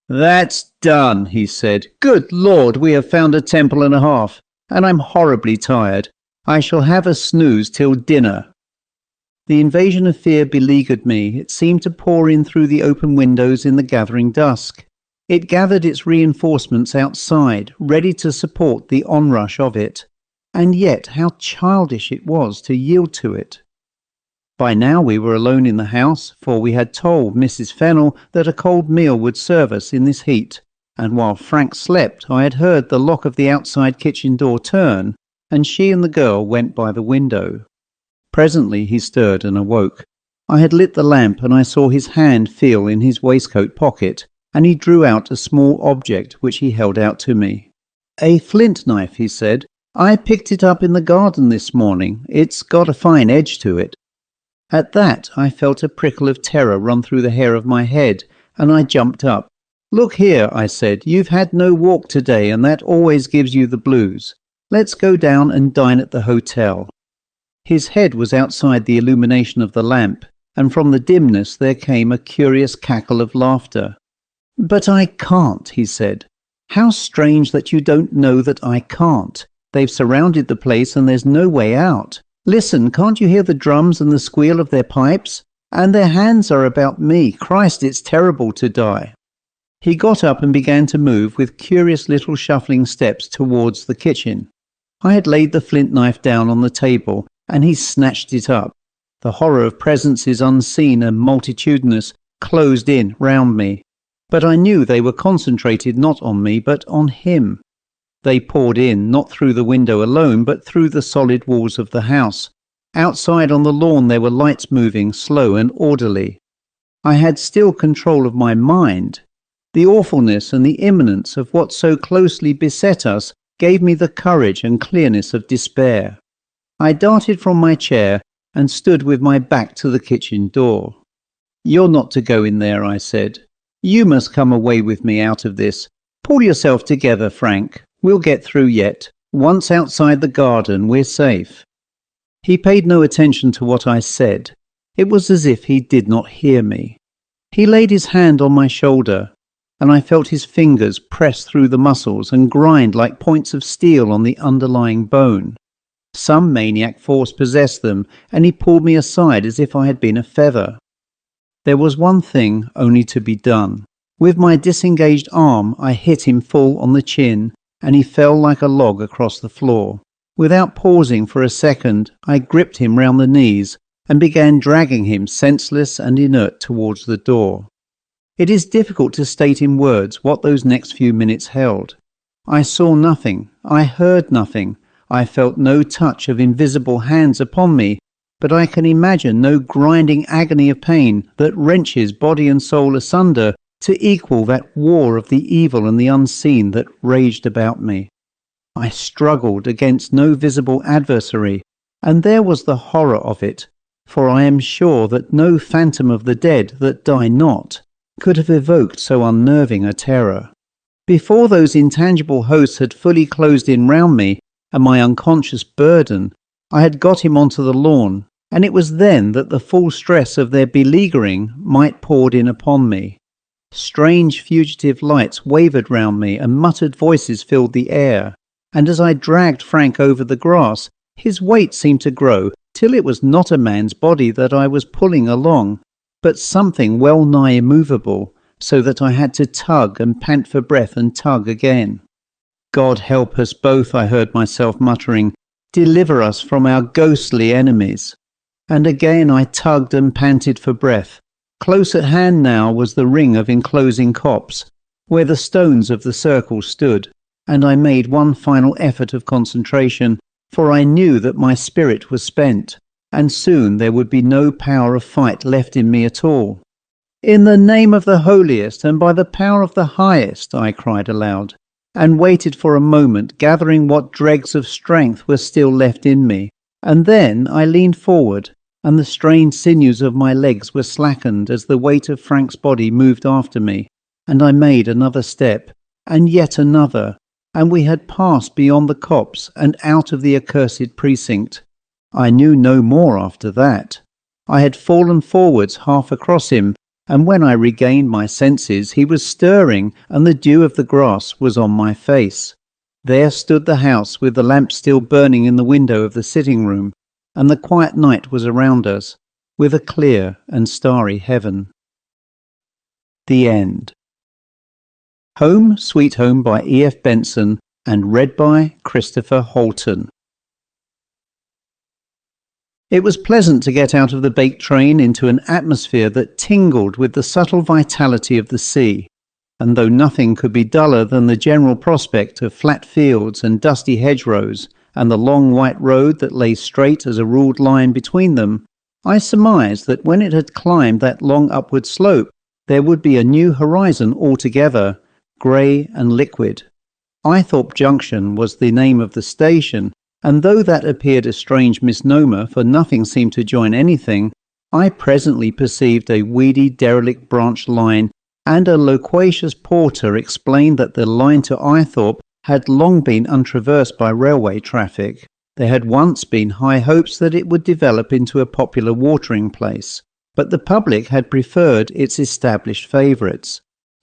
"That's done," he said. "Good Lord, we have found a temple and a half, and I'm horribly tired. I shall have a snooze till dinner." The invasion of fear beleaguered me. It seemed to pour in through the open windows in the gathering dusk. It gathered its reinforcements outside, ready to support the onrush of it. And yet how childish it was to yield to it. By now we were alone in the house, for we had told Mrs. Fennell that a cold meal would serve us in this heat, and while Frank slept I had heard the lock of the outside kitchen door turn, and she and the girl went by the window. Presently he stirred and awoke. I had lit the lamp, and I saw his hand feel in his waistcoat pocket, and he drew out a small object which he held out to me. "A flint knife," he said. "I picked it up in the garden this morning. It's got a fine edge to it." At that I felt a prickle of terror run through the hair of my head, and I jumped up. "Look here," I said, "you've had no walk today, and that always gives you the blues. Let's go down and dine at the hotel." His head was outside the illumination of the lamp, and from the dimness there came a curious cackle of laughter. "But I can't," he said. "How strange that you don't know that I can't. They've surrounded the place and there's no way out. Listen, can't you hear the drums and the squeal of their pipes? And their hands are about me. Christ, it's terrible to die." He got up and began to move with curious little shuffling steps towards the kitchen. I had laid the flint knife down on the table, and he snatched it up. The horror of presences unseen and multitudinous closed in round me. But I knew they were concentrated not on me, but on him. They poured in, not through the window alone, but through the solid walls of the house. Outside on the lawn there were lights moving, slow and orderly. I had still control of my mind. The awfulness and the imminence of what so closely beset us gave me the courage and clearness of despair. I darted from my chair and stood with my back to the kitchen door. "You're not to go in there," I said. "You must come away with me out of this. Pull yourself together, Frank. We'll get through yet. Once outside the garden, we're safe." He paid no attention to what I said. It was as if he did not hear me. He laid his hand on my shoulder, and I felt his fingers press through the muscles and grind like points of steel on the underlying bone. Some maniac force possessed them, and he pulled me aside as if I had been a feather. There was one thing only to be done. With my disengaged arm I hit him full on the chin, and he fell like a log across the floor. Without pausing for a second, I gripped him round the knees and began dragging him senseless and inert towards the door. It is difficult to state in words what those next few minutes held. I saw nothing, I heard nothing, I felt no touch of invisible hands upon me, but I can imagine no grinding agony of pain that wrenches body and soul asunder to equal that war of the evil and the unseen that raged about me. I struggled against no visible adversary, and there was the horror of it, for I am sure that no phantom of the dead that die not could have evoked so unnerving a terror. Before those intangible hosts had fully closed in round me and my unconscious burden, I had got him onto the lawn, and it was then that the full stress of their beleaguering might poured in upon me. Strange fugitive lights wavered round me, and muttered voices filled the air, and as I dragged Frank over the grass, his weight seemed to grow till it was not a man's body that I was pulling along, but something well nigh immovable, so that I had to tug and pant for breath and tug again. "God help us both," I heard myself muttering. "Deliver us from our ghostly enemies." And again I tugged and panted for breath. Close at hand now was the ring of enclosing copse, where the stones of the circle stood, and I made one final effort of concentration, for I knew that my spirit was spent, and soon there would be no power of fight left in me at all. "In the name of the holiest, and by the power of the highest," I cried aloud, and waited for a moment, gathering what dregs of strength were still left in me, and then I leaned forward, and the strained sinews of my legs were slackened as the weight of Frank's body moved after me, and I made another step, and yet another, and we had passed beyond the copse and out of the accursed precinct. I knew no more after that. I had fallen forwards half across him, and when I regained my senses he was stirring, and the dew of the grass was on my face. There stood the house with the lamp still burning in the window of the sitting-room, and the quiet night was around us, with a clear and starry heaven. The end. Home Sweet Home by E.F. Benson and read by Christopher Halton. It was pleasant to get out of the baked train into an atmosphere that tingled with the subtle vitality of the sea, and though nothing could be duller than the general prospect of flat fields and dusty hedgerows, and the long white road that lay straight as a ruled line between them, I surmised that when it had climbed that long upward slope, there would be a new horizon altogether, grey and liquid. Eythorpe Junction was the name of the station, and though that appeared a strange misnomer, for nothing seemed to join anything, I presently perceived a weedy derelict branch line, and a loquacious porter explained that the line to Eythorpe had long been untraversed by railway traffic. There had once been high hopes that it would develop into a popular watering place, but the public had preferred its established favourites.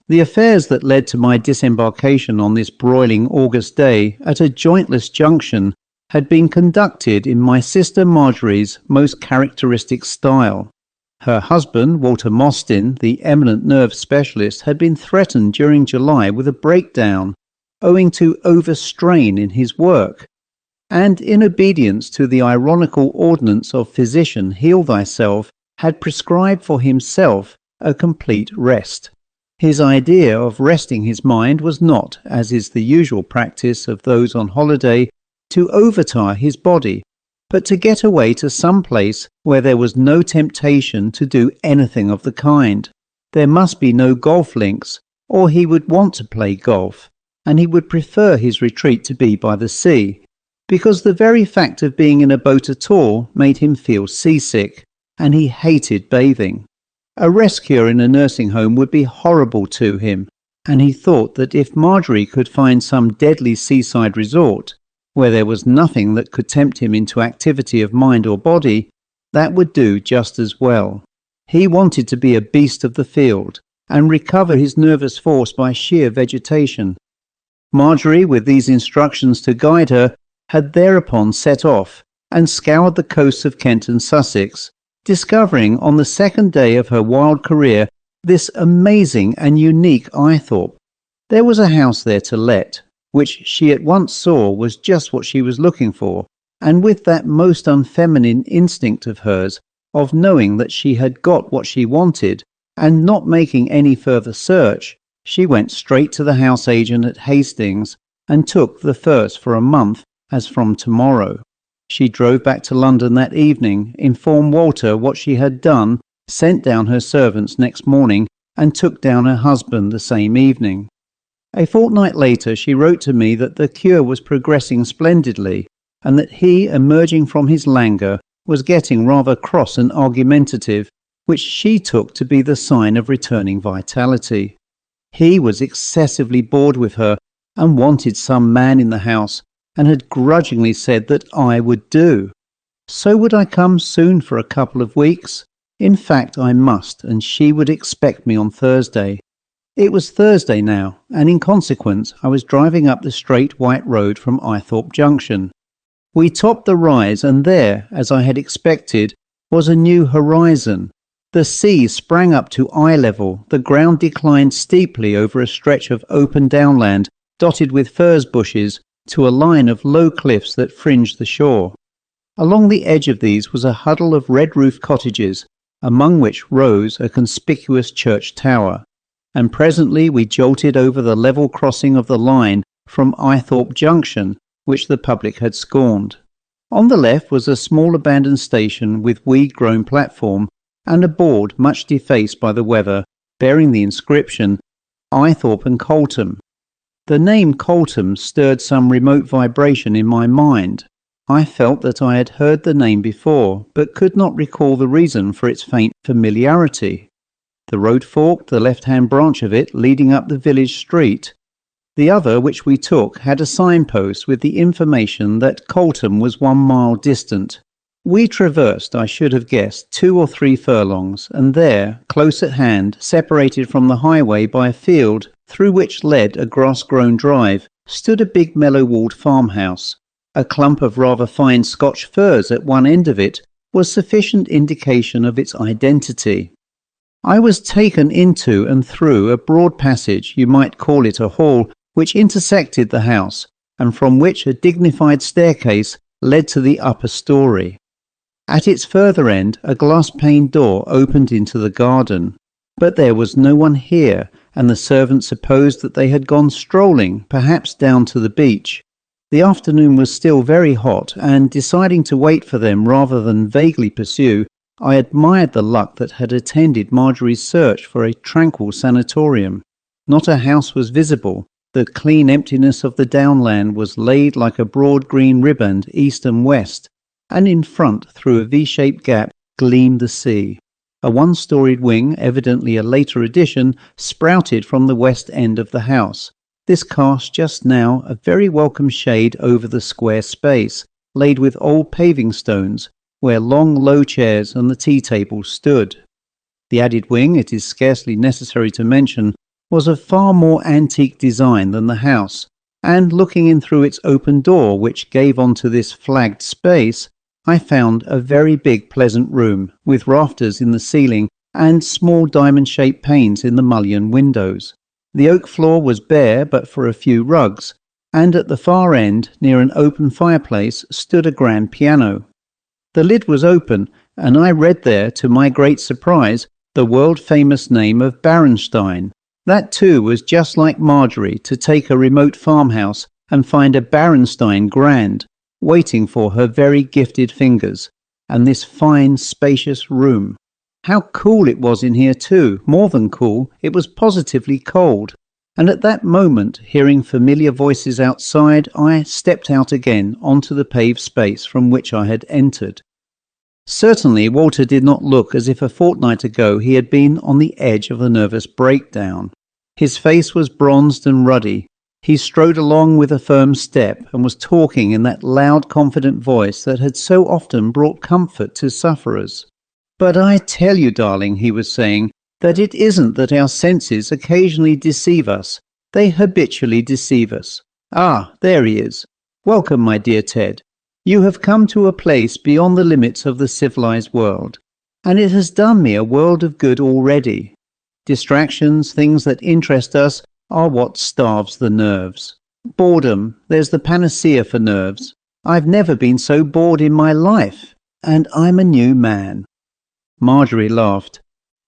The affairs that led to my disembarkation on this broiling August day at a jointless junction had been conducted in my sister Marjorie's most characteristic style. Her husband, Walter Mostyn, the eminent nerve specialist, had been threatened during July with a breakdown, owing to overstrain in his work, and in obedience to the ironical ordinance of physician heal thyself, had prescribed for himself a complete rest. His idea of resting his mind was not, as is the usual practice of those on holiday, to overtire his body, but to get away to some place where there was no temptation to do anything of the kind. There must be no golf links, or he would want to play golf, and he would prefer his retreat to be by the sea, because the very fact of being in a boat at all made him feel seasick, and he hated bathing. A rest cure in a nursing home would be horrible to him, and he thought that if Marjorie could find some deadly seaside resort, where there was nothing that could tempt him into activity of mind or body, that would do just as well. He wanted to be a beast of the field, and recover his nervous force by sheer vegetation. Marjorie, with these instructions to guide her, had thereupon set off, and scoured the coasts of Kent and Sussex, discovering on the second day of her wild career this amazing and unique Eythorpe. There was a house there to let, which she at once saw was just what she was looking for, and with that most unfeminine instinct of hers, of knowing that she had got what she wanted, and not making any further search, she went straight to the house agent at Hastings, and took the first for a month as from tomorrow. She drove back to London that evening, informed Walter what she had done, sent down her servants next morning, and took down her husband the same evening. A fortnight later she wrote to me that the cure was progressing splendidly, and that he, emerging from his languor, was getting rather cross and argumentative, which she took to be the sign of returning vitality. He was excessively bored with her, and wanted some man in the house, and had grudgingly said that I would do. So would I come soon for a couple of weeks? In fact, I must, and she would expect me on Thursday. It was Thursday now, and in consequence I was driving up the straight white road from Eythorpe Junction. We topped the rise, and there, as I had expected, was a new horizon. The sea sprang up to eye level, the ground declined steeply over a stretch of open downland dotted with furze bushes, to a line of low cliffs that fringed the shore. Along the edge of these was a huddle of red-roofed cottages, among which rose a conspicuous church tower, and presently we jolted over the level crossing of the line from Eythorpe Junction, which the public had scorned. On the left was a small abandoned station with weed-grown platform, and a board much defaced by the weather, bearing the inscription, Eythorpe and Coltham. The name Coltham stirred some remote vibration in my mind. I felt that I had heard the name before, but could not recall the reason for its faint familiarity. The road forked, the left-hand branch of it leading up the village street. The other, which we took, had a signpost with the information that Coltham was 1 mile distant. We traversed, I should have guessed, 2 or 3 furlongs, and there, close at hand, separated from the highway by a field through which led a grass-grown drive, stood a big mellow-walled farmhouse. A clump of rather fine Scotch firs at one end of it was sufficient indication of its identity. I was taken into and through a broad passage, you might call it a hall, which intersected the house, and from which a dignified staircase led to the upper story. At its further end, a glass-paned door opened into the garden, but there was no one here, and the servant supposed that they had gone strolling, perhaps down to the beach. The afternoon was still very hot, and deciding to wait for them rather than vaguely pursue, I admired the luck that had attended Marjorie's search for a tranquil sanatorium. Not a house was visible. The clean emptiness of the downland was laid like a broad green riband east and west, and in front, through a V-shaped gap, gleamed the sea. A one-storied wing, evidently a later addition, sprouted from the west end of the house. This cast just now a very welcome shade over the square space, laid with old paving stones, where long low chairs and the tea table stood. The added wing, it is scarcely necessary to mention, was of far more antique design than the house, and looking in through its open door, which gave onto this flagged space, I found a very big pleasant room, with rafters in the ceiling and small diamond-shaped panes in the mullioned windows. The oak floor was bare but for a few rugs, and at the far end, near an open fireplace, stood a grand piano. The lid was open, and I read there, to my great surprise, the world-famous name of Berenstain. That too was just like Marjorie, to take a remote farmhouse and find a Berenstain grand, waiting for her very gifted fingers, and this fine, spacious room. How cool it was in here too, more than cool, it was positively cold. And at that moment, hearing familiar voices outside, I stepped out again onto the paved space from which I had entered. Certainly, Walter did not look as if a fortnight ago he had been on the edge of a nervous breakdown. His face was bronzed and ruddy. He strode along with a firm step and was talking in that loud, confident voice that had so often brought comfort to sufferers. "But I tell you, darling," he was saying, "that it isn't that our senses occasionally deceive us. They habitually deceive us. Ah, there he is. Welcome, my dear Ted. You have come to a place beyond the limits of the civilized world, and it has done me a world of good already. Distractions, things that interest us, are what starves the nerves. Boredom, there's the panacea for nerves. I've never been so bored in my life, and I'm a new man." Marjorie laughed.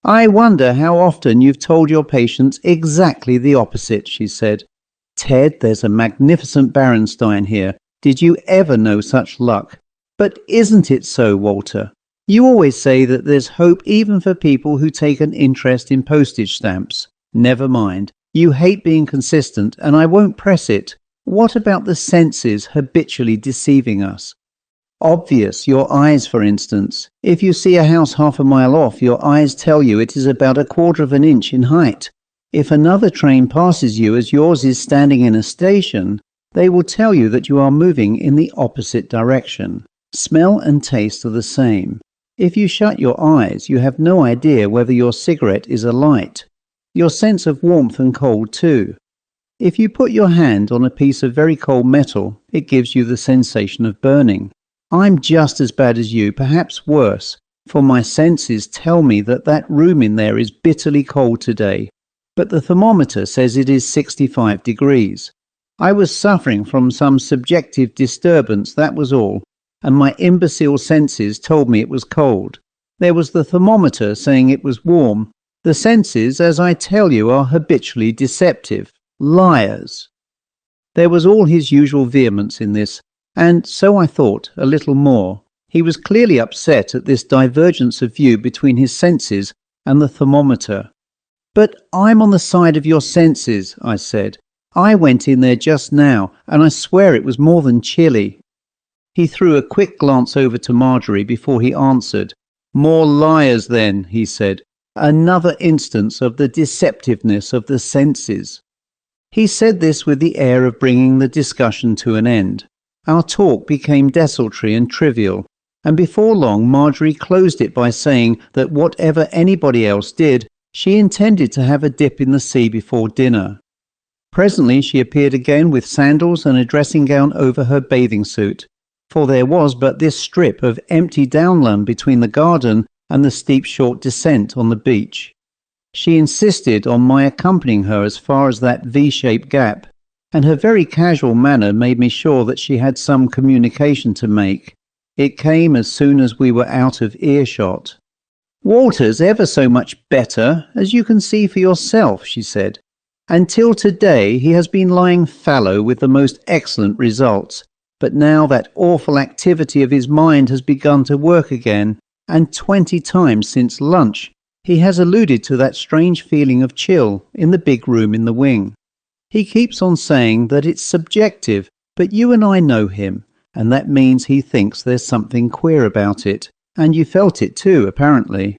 "I wonder how often you've told your patients exactly the opposite," she said. "Ted, there's a magnificent Berenstain here. Did you ever know such luck? But isn't it so, Walter? You always say that there's hope even for people who take an interest in postage stamps. Never mind. You hate being consistent, and I won't press it. What about the senses habitually deceiving us? Obvious, your eyes, for instance. If you see a house half a mile off, your eyes tell you it is about 1/4 of an inch in height. If another train passes you as yours is standing in a station, they will tell you that you are moving in the opposite direction. Smell and taste are the same. If you shut your eyes, you have no idea whether your cigarette is alight. Your sense of warmth and cold too. If you put your hand on a piece of very cold metal, it gives you the sensation of burning. I'm just as bad as you, perhaps worse, for my senses tell me that that room in there is bitterly cold today, but the thermometer says it is 65 degrees. I was suffering from some subjective disturbance, that was all, and my imbecile senses told me it was cold. There was the thermometer saying it was warm. The senses, as I tell you, are habitually deceptive. Liars. There was all his usual vehemence in this, and so I thought, a little more. He was clearly upset at this divergence of view between his senses and the thermometer. "But I'm on the side of your senses," I said. "I went in there just now, and I swear it was more than chilly." He threw a quick glance over to Marjorie before he answered. "More liars, then," he said. "Another instance of the deceptiveness of the senses." He said this with the air of bringing the discussion to an end. Our talk became desultory and trivial, and before long Marjorie closed it by saying that whatever anybody else did, she intended to have a dip in the sea before dinner. Presently she appeared again with sandals and a dressing gown over her bathing suit, for there was but this strip of empty downland between the garden and the steep short descent on the beach. She insisted on my accompanying her as far as that V-shaped gap, and her very casual manner made me sure that she had some communication to make. It came as soon as we were out of earshot. "Walter's ever so much better, as you can see for yourself," she said. "Until today he has been lying fallow with the most excellent results, but now that awful activity of his mind has begun to work again, and 20 times since lunch he has alluded to that strange feeling of chill in the big room in the wing. He keeps on saying that it's subjective, but you and I know him, and that means he thinks there's something queer about it, and you felt it too, apparently."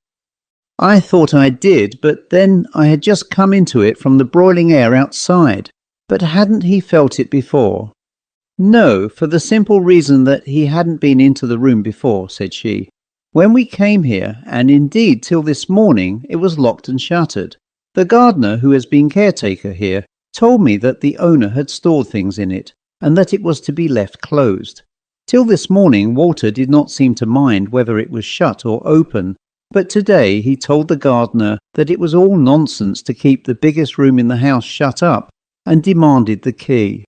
I thought I did, but then I had just come into it from the broiling air outside. But hadn't he felt it before? "No, for the simple reason that he hadn't been into the room before," said she. "When we came here, and indeed till this morning, it was locked and shuttered. The gardener, who has been caretaker here, told me that the owner had stored things in it, and that it was to be left closed. Till this morning Walter did not seem to mind whether it was shut or open, but today he told the gardener that it was all nonsense to keep the biggest room in the house shut up, and demanded the key.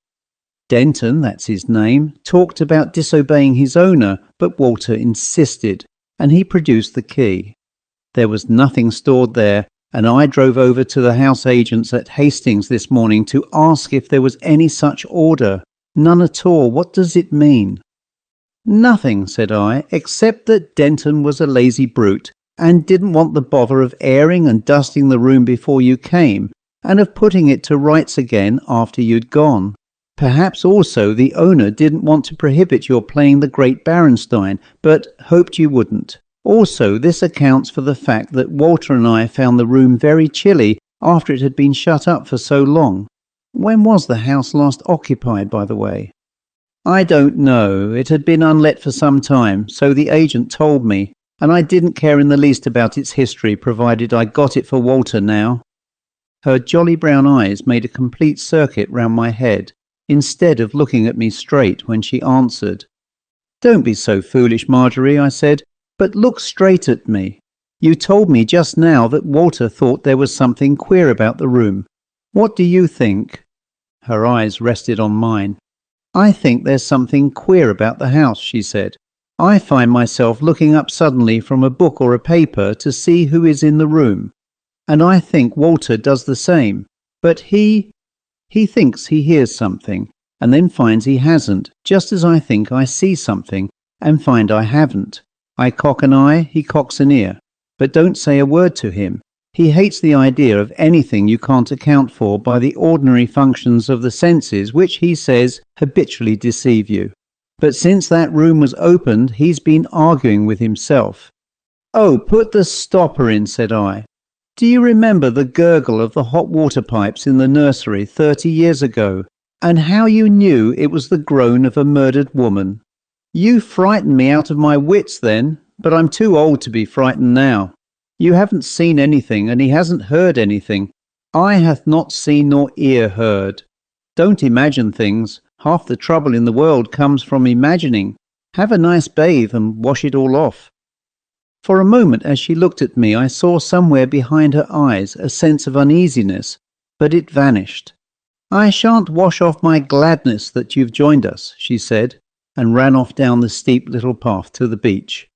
Denton, that's his name, talked about disobeying his owner, but Walter insisted, and he produced the key. There was nothing stored there, and I drove over to the house agents at Hastings this morning to ask if there was any such order. None at all. What does it mean?" "Nothing," said I, "except that Denton was a lazy brute, and didn't want the bother of airing and dusting the room before you came, and of putting it to rights again after you'd gone. Perhaps also the owner didn't want to prohibit your playing the Great Berenstain, but hoped you wouldn't. Also, this accounts for the fact that Walter and I found the room very chilly after it had been shut up for so long. When was the house last occupied, by the way?" "I don't know. It had been unlet for some time, so the agent told me, and I didn't care in the least about its history, provided I got it for Walter now." Her jolly brown eyes made a complete circuit round my head, instead of looking at me straight when she answered. "Don't be so foolish, Marjorie," I said, "but look straight at me. You told me just now that Walter thought there was something queer about the room. What do you think?" Her eyes rested on mine. "I think there's something queer about the house," she said. "I find myself looking up suddenly from a book or a paper to see who is in the room. And I think Walter does the same. But he thinks he hears something, and then finds he hasn't, just as I think I see something, and find I haven't. I cock an eye, he cocks an ear, but don't say a word to him. He hates the idea of anything you can't account for by the ordinary functions of the senses, which, he says, habitually deceive you. But since that room was opened, he's been arguing with himself." "Oh, put the stopper in," said I. "Do you remember the gurgle of the hot water pipes in the nursery 30 years ago, and how you knew it was the groan of a murdered woman? You frightened me out of my wits then, but I'm too old to be frightened now. You haven't seen anything, and he hasn't heard anything. Eye hath not seen nor ear heard. Don't imagine things. Half the trouble in the world comes from imagining. Have a nice bathe and wash it all off." For a moment as she looked at me, I saw somewhere behind her eyes a sense of uneasiness, but it vanished. "I shan't wash off my gladness that you've joined us," she said, and ran off down the steep little path to the beach.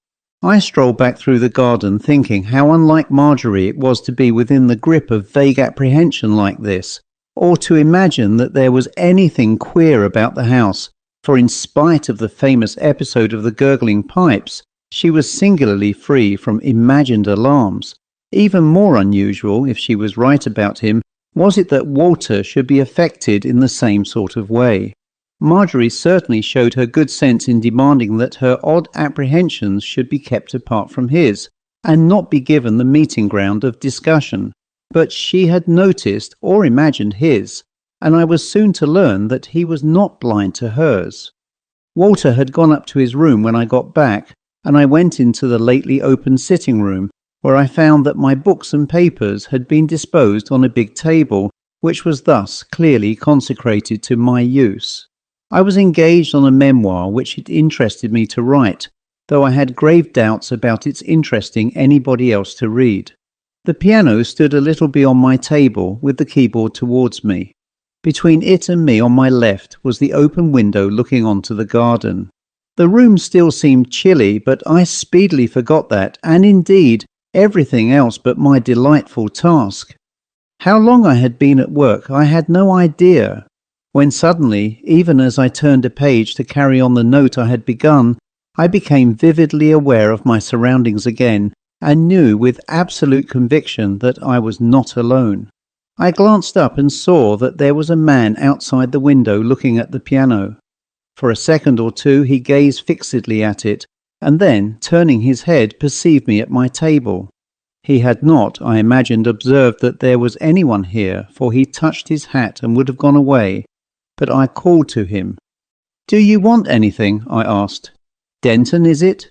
I strolled back through the garden, thinking how unlike Marjorie it was to be within the grip of vague apprehension like this, or to imagine that there was anything queer about the house, for in spite of the famous episode of the gurgling pipes, she was singularly free from imagined alarms. Even more unusual, if she was right about him, was it that Walter should be affected in the same sort of way. Marjorie certainly showed her good sense in demanding that her odd apprehensions should be kept apart from his, and not be given the meeting ground of discussion. But she had noticed or imagined his, and I was soon to learn that he was not blind to hers. Walter had gone up to his room when I got back, and I went into the lately opened sitting room, where I found that my books and papers had been disposed on a big table, which was thus clearly consecrated to my use. I was engaged on a memoir which it interested me to write, though I had grave doubts about its interesting anybody else to read. The piano stood a little beyond my table with the keyboard towards me. Between it and me on my left was the open window looking onto the garden. The room still seemed chilly, but I speedily forgot that, and indeed everything else but my delightful task. How long I had been at work I had no idea, when suddenly, even as I turned a page to carry on the note I had begun, I became vividly aware of my surroundings again, and knew with absolute conviction that I was not alone. I glanced up and saw that there was a man outside the window looking at the piano. For a second or two he gazed fixedly at it, and then, turning his head, perceived me at my table. He had not, I imagined, observed that there was anyone here, for he touched his hat and would have gone away. But I called to him. "Do you want anything?" I asked. "Denton, is it?"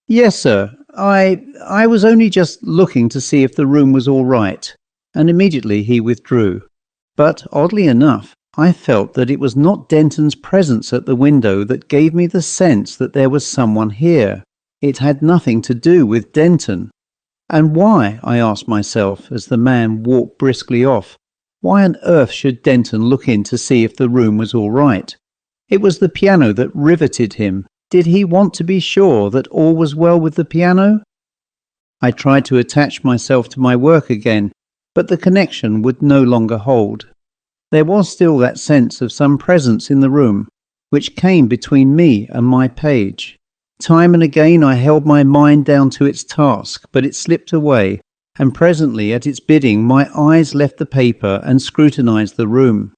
"Yes, sir. I was only just looking to see if the room was all right." And immediately he withdrew. But, oddly enough, I felt that it was not Denton's presence at the window that gave me the sense that there was someone here. It had nothing to do with Denton. And why, I asked myself as the man walked briskly off, why on earth should Denton look in to see if the room was all right? It was the piano that riveted him. Did he want to be sure that all was well with the piano? I tried to attach myself to my work again, but the connection would no longer hold. There was still that sense of some presence in the room, which came between me and my page. Time and again I held my mind down to its task, but it slipped away, and presently at its bidding my eyes left the paper and scrutinized the room.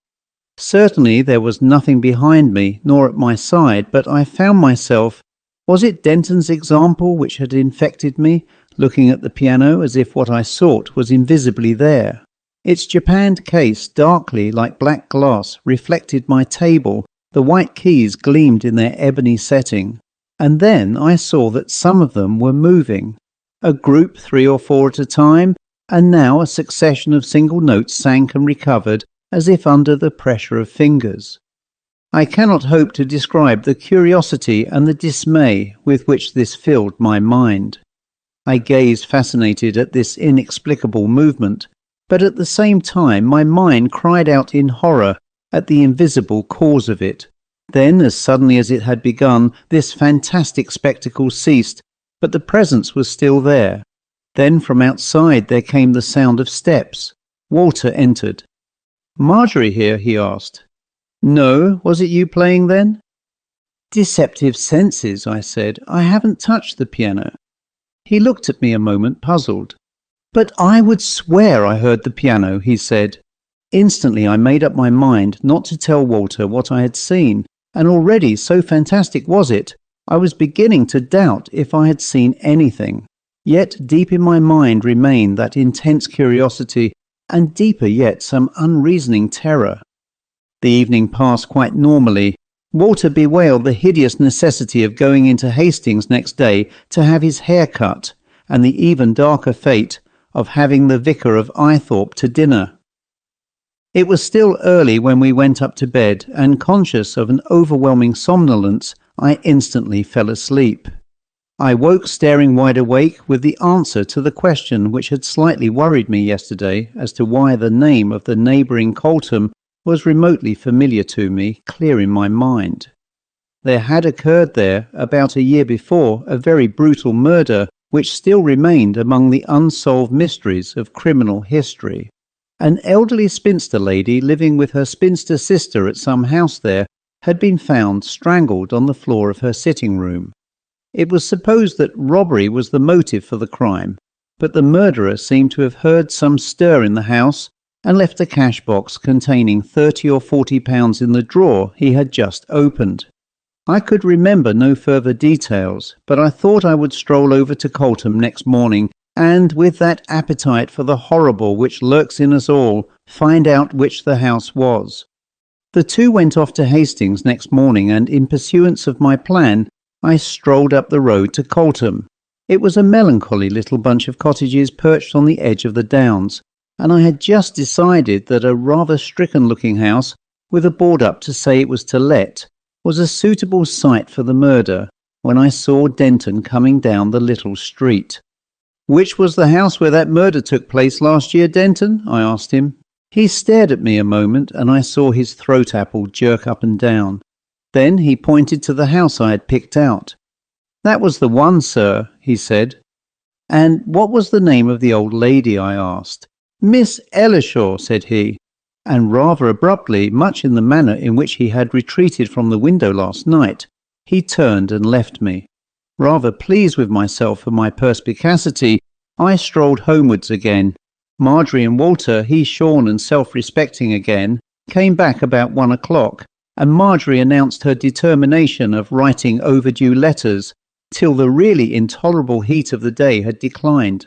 Certainly there was nothing behind me, nor at my side, but I found myself, was it Denton's example which had infected me, looking at the piano as if what I sought was invisibly there. Its japanned case, darkly like black glass, reflected my table, the white keys gleamed in their ebony setting, and then I saw that some of them were moving, a group 3 or 4 at a time, and now a succession of single notes sank and recovered as if under the pressure of fingers. I cannot hope to describe the curiosity and the dismay with which this filled my mind. I gazed fascinated at this inexplicable movement, but at the same time my mind cried out in horror at the invisible cause of it. Then, as suddenly as it had begun, this fantastic spectacle ceased, but the presence was still there. Then from outside there came the sound of steps. Walter entered. "Marjorie here?" he asked. "No, was it you playing then?" "Deceptive senses," I said. "I haven't touched the piano." He looked at me a moment, puzzled. "But I would swear I heard the piano," he said. Instantly I made up my mind not to tell Walter what I had seen, and already, so fantastic was it, I was beginning to doubt if I had seen anything. Yet deep in my mind remained that intense curiosity, and deeper yet some unreasoning terror. The evening passed quite normally. Walter bewailed the hideous necessity of going into Hastings next day to have his hair cut, and the even darker fate of having the vicar of Eythorpe to dinner. It was still early when we went up to bed, and conscious of an overwhelming somnolence, I instantly fell asleep. I woke staring wide awake with the answer to the question which had slightly worried me yesterday as to why the name of the neighbouring Coltham was remotely familiar to me, clear in my mind. There had occurred there, about a year before, a very brutal murder which still remained among the unsolved mysteries of criminal history. An elderly spinster lady living with her spinster sister at some house there had been found strangled on the floor of her sitting room. It was supposed that robbery was the motive for the crime, but the murderer seemed to have heard some stir in the house and left a cash box containing £30 or £40 in the drawer he had just opened. I could remember no further details, but I thought I would stroll over to Coltham next morning and, with that appetite for the horrible which lurks in us all, find out which the house was. The two went off to Hastings next morning, and in pursuance of my plan, I strolled up the road to Coltham. It was a melancholy little bunch of cottages perched on the edge of the downs, and I had just decided that a rather stricken-looking house, with a board up to say it was to let, was a suitable site for the murder, when I saw Denton coming down the little street. "Which was the house where that murder took place last year, Denton?" I asked him. He stared at me a moment, and I saw his throat apple jerk up and down. Then he pointed to the house I had picked out. "That was the one, sir," he said. "And what was the name of the old lady?" I asked. "Miss Ellershaw," said he, and rather abruptly, much in the manner in which he had retreated from the window last night, he turned and left me. Rather pleased with myself for my perspicacity, I strolled homewards again. Marjorie and Walter, he shorn and self-respecting again, came back about 1 o'clock, and Marjorie announced her determination of writing overdue letters till the really intolerable heat of the day had declined.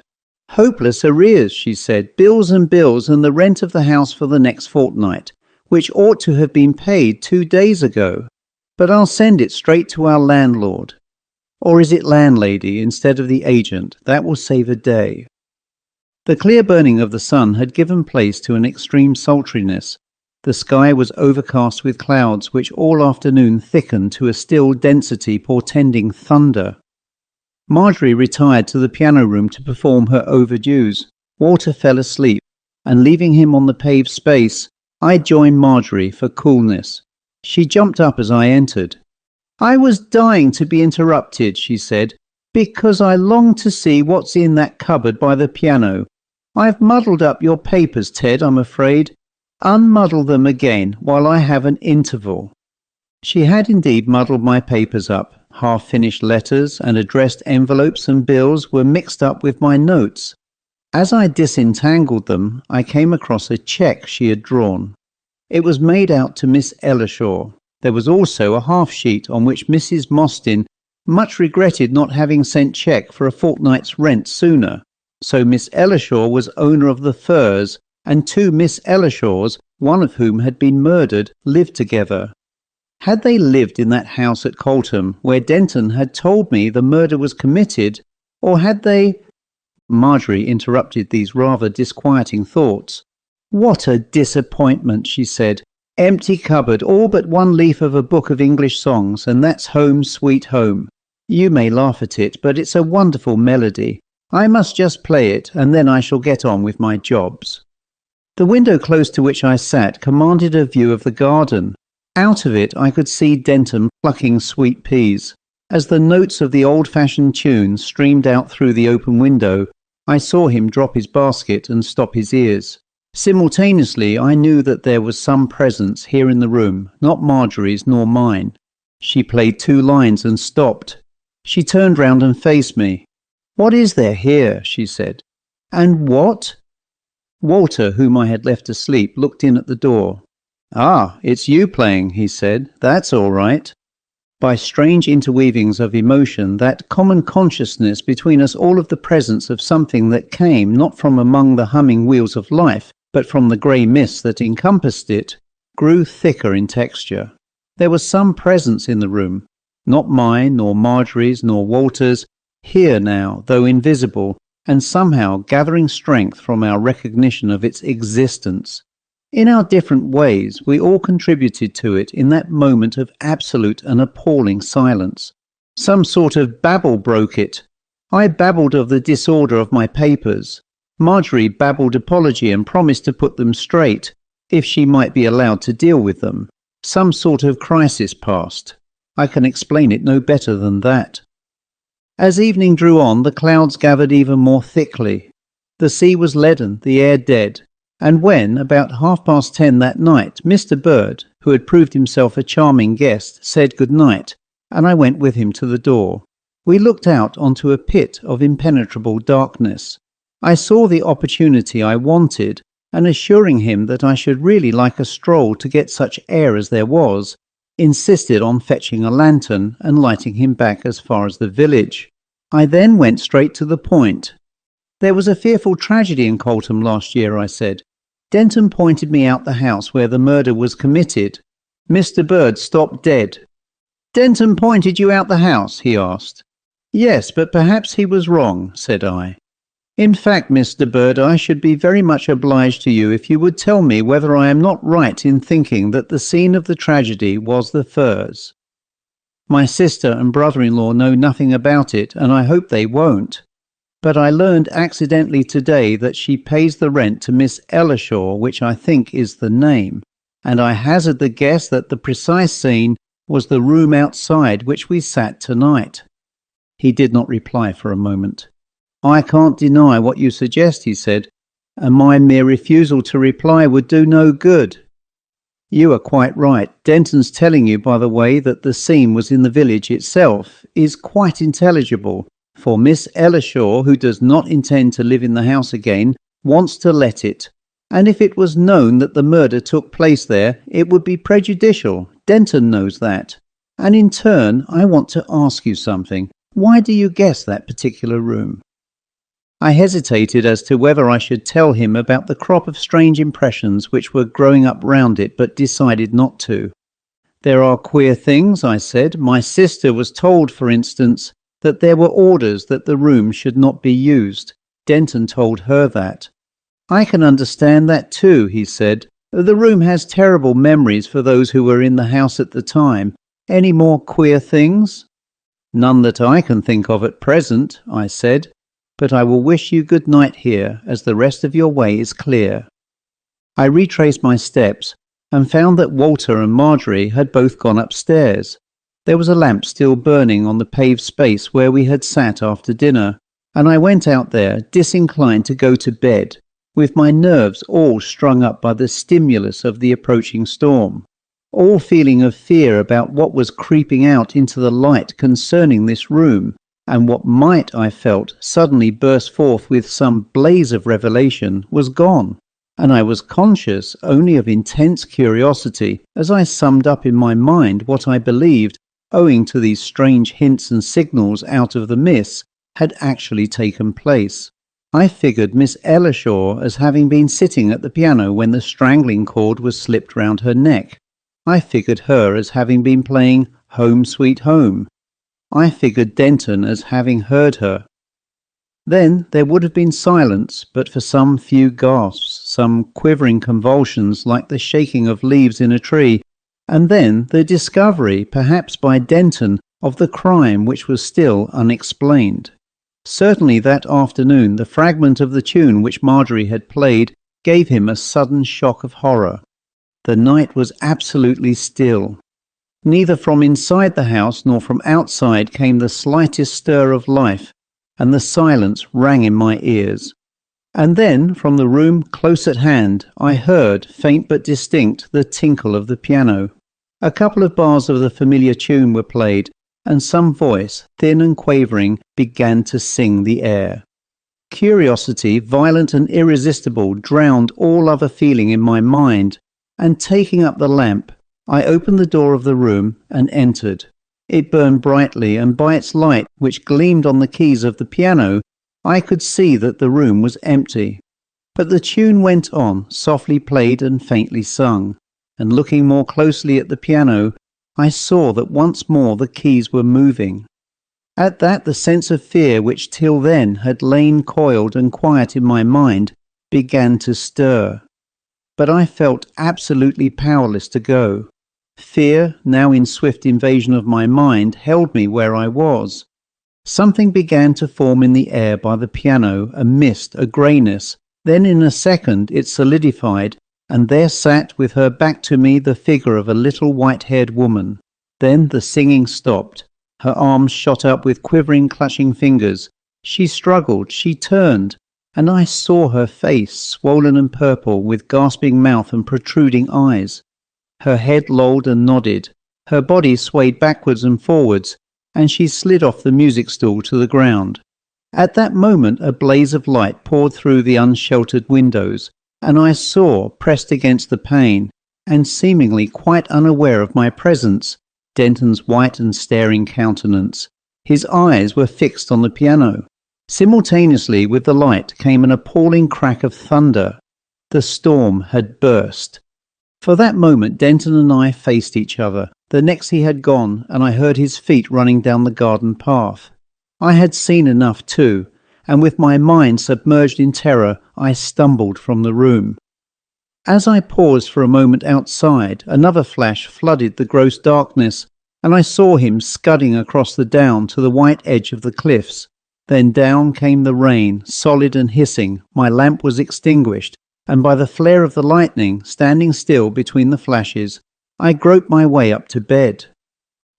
"Hopeless arrears," she said, "bills and bills, and the rent of the house for the next fortnight, which ought to have been paid 2 days ago. But I'll send it straight to our landlord. Or is it landlady instead of the agent? That will save a day." The clear burning of the sun had given place to an extreme sultriness. The sky was overcast with clouds which all afternoon thickened to a still density portending thunder. Marjorie retired to the piano room to perform her overdues. Walter fell asleep, and leaving him on the paved space, I joined Marjorie for coolness. She jumped up as I entered. "I was dying to be interrupted," she said, "because I long to see what's in that cupboard by the piano. I've muddled up your papers, Ted, I'm afraid. Unmuddle them again while I have an interval." She had indeed muddled my papers up. Half-finished letters and addressed envelopes and bills were mixed up with my notes. As I disentangled them, I came across a cheque she had drawn. It was made out to Miss Ellershaw. There was also a half-sheet on which Mrs. Mostyn much regretted not having sent cheque for a fortnight's rent sooner. So Miss Ellershaw was owner of the Firs, and 2 Miss Ellershaws, one of whom had been murdered, lived together. Had they lived in that house at Coltham, where Denton had told me the murder was committed, or had they— Marjorie interrupted these rather disquieting thoughts. "What a disappointment," she said. "Empty cupboard, all but one leaf of a book of English songs, and that's Home Sweet Home. You may laugh at it, but it's a wonderful melody. I must just play it, and then I shall get on with my jobs." The window close to which I sat commanded a view of the garden. Out of it I could see Denton plucking sweet peas. As the notes of the old-fashioned tune streamed out through the open window, I saw him drop his basket and stop his ears. Simultaneously I knew that there was some presence here in the room, not Marjorie's nor mine. She played 2 lines and stopped. She turned round and faced me. "What is there here?" she said. "And what?" Walter, whom I had left asleep, looked in at the door. "Ah, it's you playing," he said. "That's all right." By strange interweavings of emotion, that common consciousness between us all of the presence of something that came not from among the humming wheels of life, but from the grey mist that encompassed it, grew thicker in texture. There was some presence in the room, not mine, nor Marjorie's, nor Walter's, here now, though invisible, and somehow gathering strength from our recognition of its existence. In our different ways, we all contributed to it in that moment of absolute and appalling silence. Some sort of babble broke it. I babbled of the disorder of my papers. Marjorie babbled apology and promised to put them straight, if she might be allowed to deal with them. Some sort of crisis passed. I can explain it no better than that. As evening drew on, the clouds gathered even more thickly. The sea was leaden, the air dead, and when, about 10:30 that night, Mr. Bird, who had proved himself a charming guest, said good night, and I went with him to the door, we looked out onto a pit of impenetrable darkness. I saw the opportunity I wanted, and assuring him that I should really like a stroll to get such air as there was, insisted on fetching a lantern and lighting him back as far as the village. I then went straight to the point. "There was a fearful tragedy in Coltham last year," I said. Denton pointed me out the house where the murder was committed. Mr. Bird stopped dead. "Denton pointed you out the house?" he asked. "Yes, but perhaps he was wrong," said I. "In fact, Mr. Bird, I should be very much obliged to you if you would tell me whether I am not right in thinking that the scene of the tragedy was the Firs. My sister and brother-in-law know nothing about it, and I hope they won't." But I learned accidentally today that she pays the rent to Miss Ellershaw, which I think is the name, and I hazard the guess that the precise scene was the room outside which we sat tonight." He did not reply for a moment. "I can't deny what you suggest," he said, "and my mere refusal to reply would do no good. You are quite right. Denton's telling you, by the way, that the scene was in the village itself is quite intelligible, for Miss Ellershaw, who does not intend to live in the house again, wants to let it. And if it was known that the murder took place there, it would be prejudicial. Denton knows that. And in turn, I want to ask you something. Why do you guess that particular room?" I hesitated as to whether I should tell him about the crop of strange impressions which were growing up round it, but decided not to. "There are queer things," I said. "My sister was told, for instance, that there were orders that the room should not be used. Denton told her that." "I can understand that too," he said. "The room has terrible memories for those who were in the house at the time. Any more queer things?" "None that I can think of at present," I said, "but I will wish you good night here, as the rest of your way is clear." I retraced my steps and found that Walter and Marjorie had both gone upstairs. There was a lamp still burning on the paved space where we had sat after dinner, and I went out there, disinclined to go to bed, with my nerves all strung up by the stimulus of the approaching storm, all feeling of fear about what was creeping out into the light concerning this room, and what might, I felt, suddenly burst forth with some blaze of revelation, was gone, and I was conscious only of intense curiosity as I summed up in my mind what I believed, owing to these strange hints and signals out of the mists, had actually taken place. I figured Miss Ellershaw as having been sitting at the piano when the strangling cord was slipped round her neck. I figured her as having been playing Home Sweet Home. I figured Denton as having heard her. Then there would have been silence, but for some few gasps, some quivering convulsions like the shaking of leaves in a tree, and then the discovery, perhaps by Denton, of the crime which was still unexplained. Certainly that afternoon the fragment of the tune which Marjorie had played gave him a sudden shock of horror. The night was absolutely still. Neither from inside the house nor from outside came the slightest stir of life, and the silence rang in my ears. And then, from the room close at hand, I heard, faint but distinct, the tinkle of the piano. A couple of bars of the familiar tune were played, and some voice, thin and quavering, began to sing the air. Curiosity, violent and irresistible, drowned all other feeling in my mind, and taking up the lamp, I opened the door of the room and entered. It burned brightly, and by its light, which gleamed on the keys of the piano, I could see that the room was empty. But the tune went on, softly played and faintly sung, and looking more closely at the piano, I saw that once more the keys were moving. At that the sense of fear which till then had lain coiled and quiet in my mind began to stir. But I felt absolutely powerless to go. Fear, now in swift invasion of my mind, held me where I was. Something began to form in the air by the piano, a mist, a greyness. Then in a second it solidified, and there sat with her back to me the figure of a little white-haired woman. Then the singing stopped. Her arms shot up with quivering, clutching fingers. She struggled, she turned, and I saw her face, swollen and purple, with gasping mouth and protruding eyes. Her head lolled and nodded. Her body swayed backwards and forwards, and she slid off the music stool to the ground. At that moment a blaze of light poured through the unsheltered windows, and I saw, pressed against the pane, and seemingly quite unaware of my presence, Denton's white and staring countenance. His eyes were fixed on the piano. Simultaneously with the light came an appalling crack of thunder. The storm had burst. For that moment Denton and I faced each other. The next he had gone, and I heard his feet running down the garden path. I had seen enough too, and with my mind submerged in terror, I stumbled from the room. As I paused for a moment outside, another flash flooded the gross darkness, and I saw him scudding across the down to the white edge of the cliffs. Then down came the rain, solid and hissing. My lamp was extinguished, and by the flare of the lightning, standing still between the flashes, I groped my way up to bed.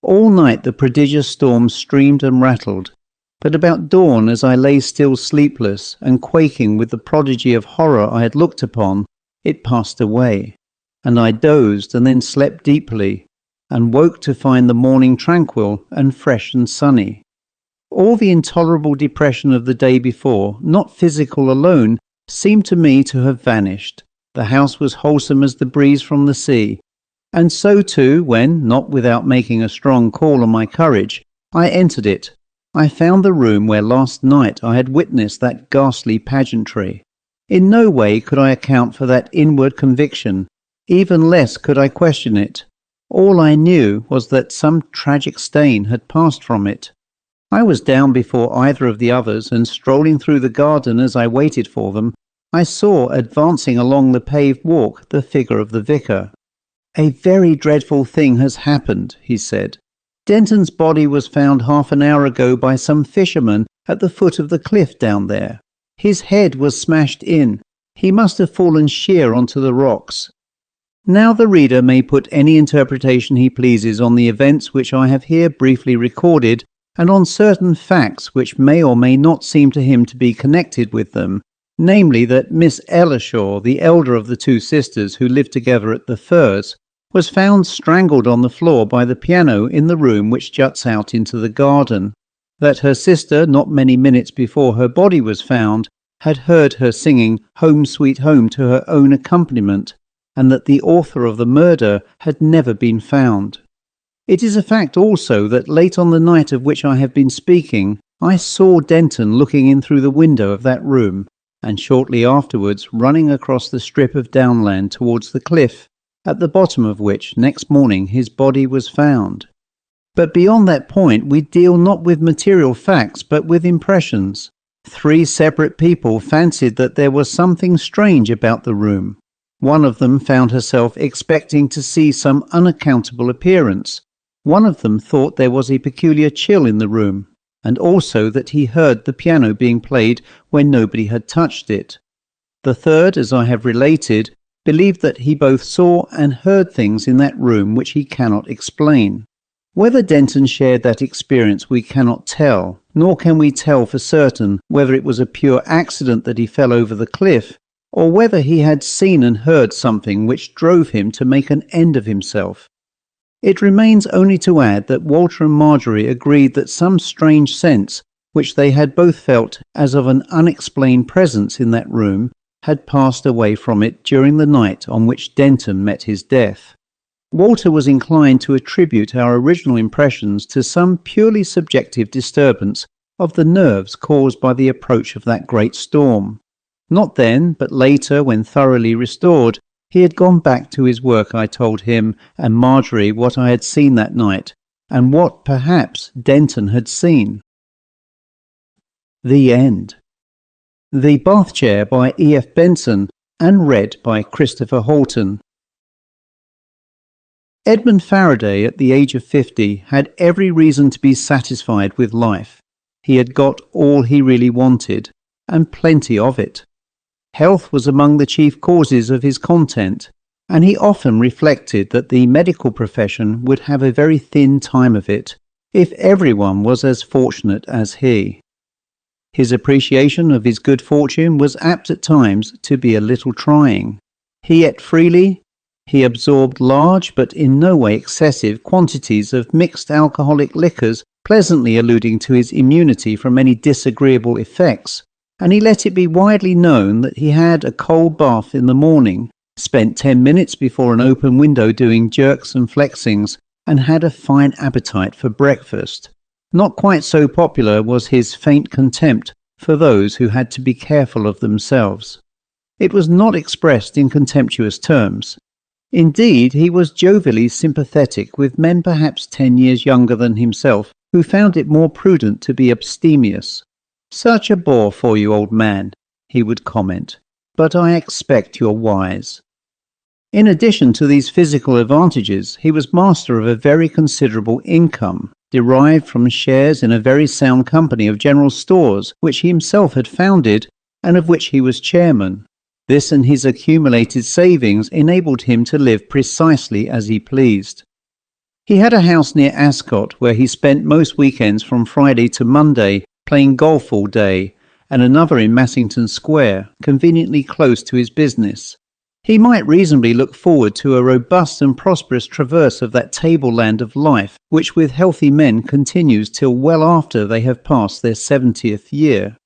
All night the prodigious storm streamed and rattled, but about dawn, as I lay still sleepless and quaking with the prodigy of horror I had looked upon, it passed away, and I dozed and then slept deeply, and woke to find the morning tranquil and fresh and sunny. All the intolerable depression of the day before, not physical alone, seemed to me to have vanished. The house was wholesome as the breeze from the sea, and so too when, not without making a strong call on my courage, I entered it. I found the room where last night I had witnessed that ghastly pageantry. In no way could I account for that inward conviction, even less could I question it. All I knew was that some tragic stain had passed from it. I was down before either of the others, and strolling through the garden as I waited for them, I saw advancing along the paved walk the figure of the vicar. "A very dreadful thing has happened," he said. "Denton's body was found half an hour ago by some fishermen at the foot of the cliff down there. His head was smashed in. He must have fallen sheer onto the rocks." Now the reader may put any interpretation he pleases on the events which I have here briefly recorded, and on certain facts which may or may not seem to him to be connected with them, namely that Miss Ellershaw, the elder of the two sisters who lived together at the Firs, was found strangled on the floor by the piano in the room which juts out into the garden, that her sister, not many minutes before her body was found, had heard her singing Home Sweet Home to her own accompaniment, and that the author of the murder had never been found. It is a fact also that late on the night of which I have been speaking, I saw Denton looking in through the window of that room, and shortly afterwards running across the strip of downland towards the cliff, at the bottom of which next morning his body was found. But beyond that point we deal not with material facts but with impressions. 3 separate people fancied that there was something strange about the room. One of them found herself expecting to see some unaccountable appearance. One of them thought there was a peculiar chill in the room, and also that he heard the piano being played when nobody had touched it. The third, as I have related, believed that he both saw and heard things in that room which he cannot explain. Whether Denton shared that experience we cannot tell, nor can we tell for certain whether it was a pure accident that he fell over the cliff, or whether he had seen and heard something which drove him to make an end of himself. It remains only to add that Walter and Marjorie agreed that some strange sense, which they had both felt as of an unexplained presence in that room, had passed away from it during the night on which Denton met his death. Walter was inclined to attribute our original impressions to some purely subjective disturbance of the nerves caused by the approach of that great storm. Not then, but later, when thoroughly restored, he had gone back to his work. I told him and Marjorie what I had seen that night, and what, perhaps, Denton had seen. The End. The Bath Chair by E.F.Benson, and read by Christopher Halton. Edmund Faraday, at the age of 50, had every reason to be satisfied with life. He had got all he really wanted, and plenty of it. Health was among the chief causes of his content, and he often reflected that the medical profession would have a very thin time of it, if everyone was as fortunate as he. His appreciation of his good fortune was apt at times to be a little trying. He ate freely. He absorbed large but in no way excessive quantities of mixed alcoholic liquors, pleasantly alluding to his immunity from any disagreeable effects, and he let it be widely known that he had a cold bath in the morning, spent 10 minutes before an open window doing jerks and flexings, and had a fine appetite for breakfast. Not quite so popular was his faint contempt for those who had to be careful of themselves. It was not expressed in contemptuous terms. Indeed, he was jovially sympathetic with men perhaps 10 years younger than himself, who found it more prudent to be abstemious. "Such a bore for you, old man," he would comment, "but I expect you're wise." In addition to these physical advantages, he was master of a very considerable income, derived from shares in a very sound company of general stores which he himself had founded and of which he was chairman. This and his accumulated savings enabled him to live precisely as he pleased. He had a house near Ascot where he spent most weekends from Friday to Monday, playing golf all day, and another in Massington Square, conveniently close to his business. He might reasonably look forward to a robust and prosperous traverse of that tableland of life, which with healthy men continues till well after they have passed their 70th year.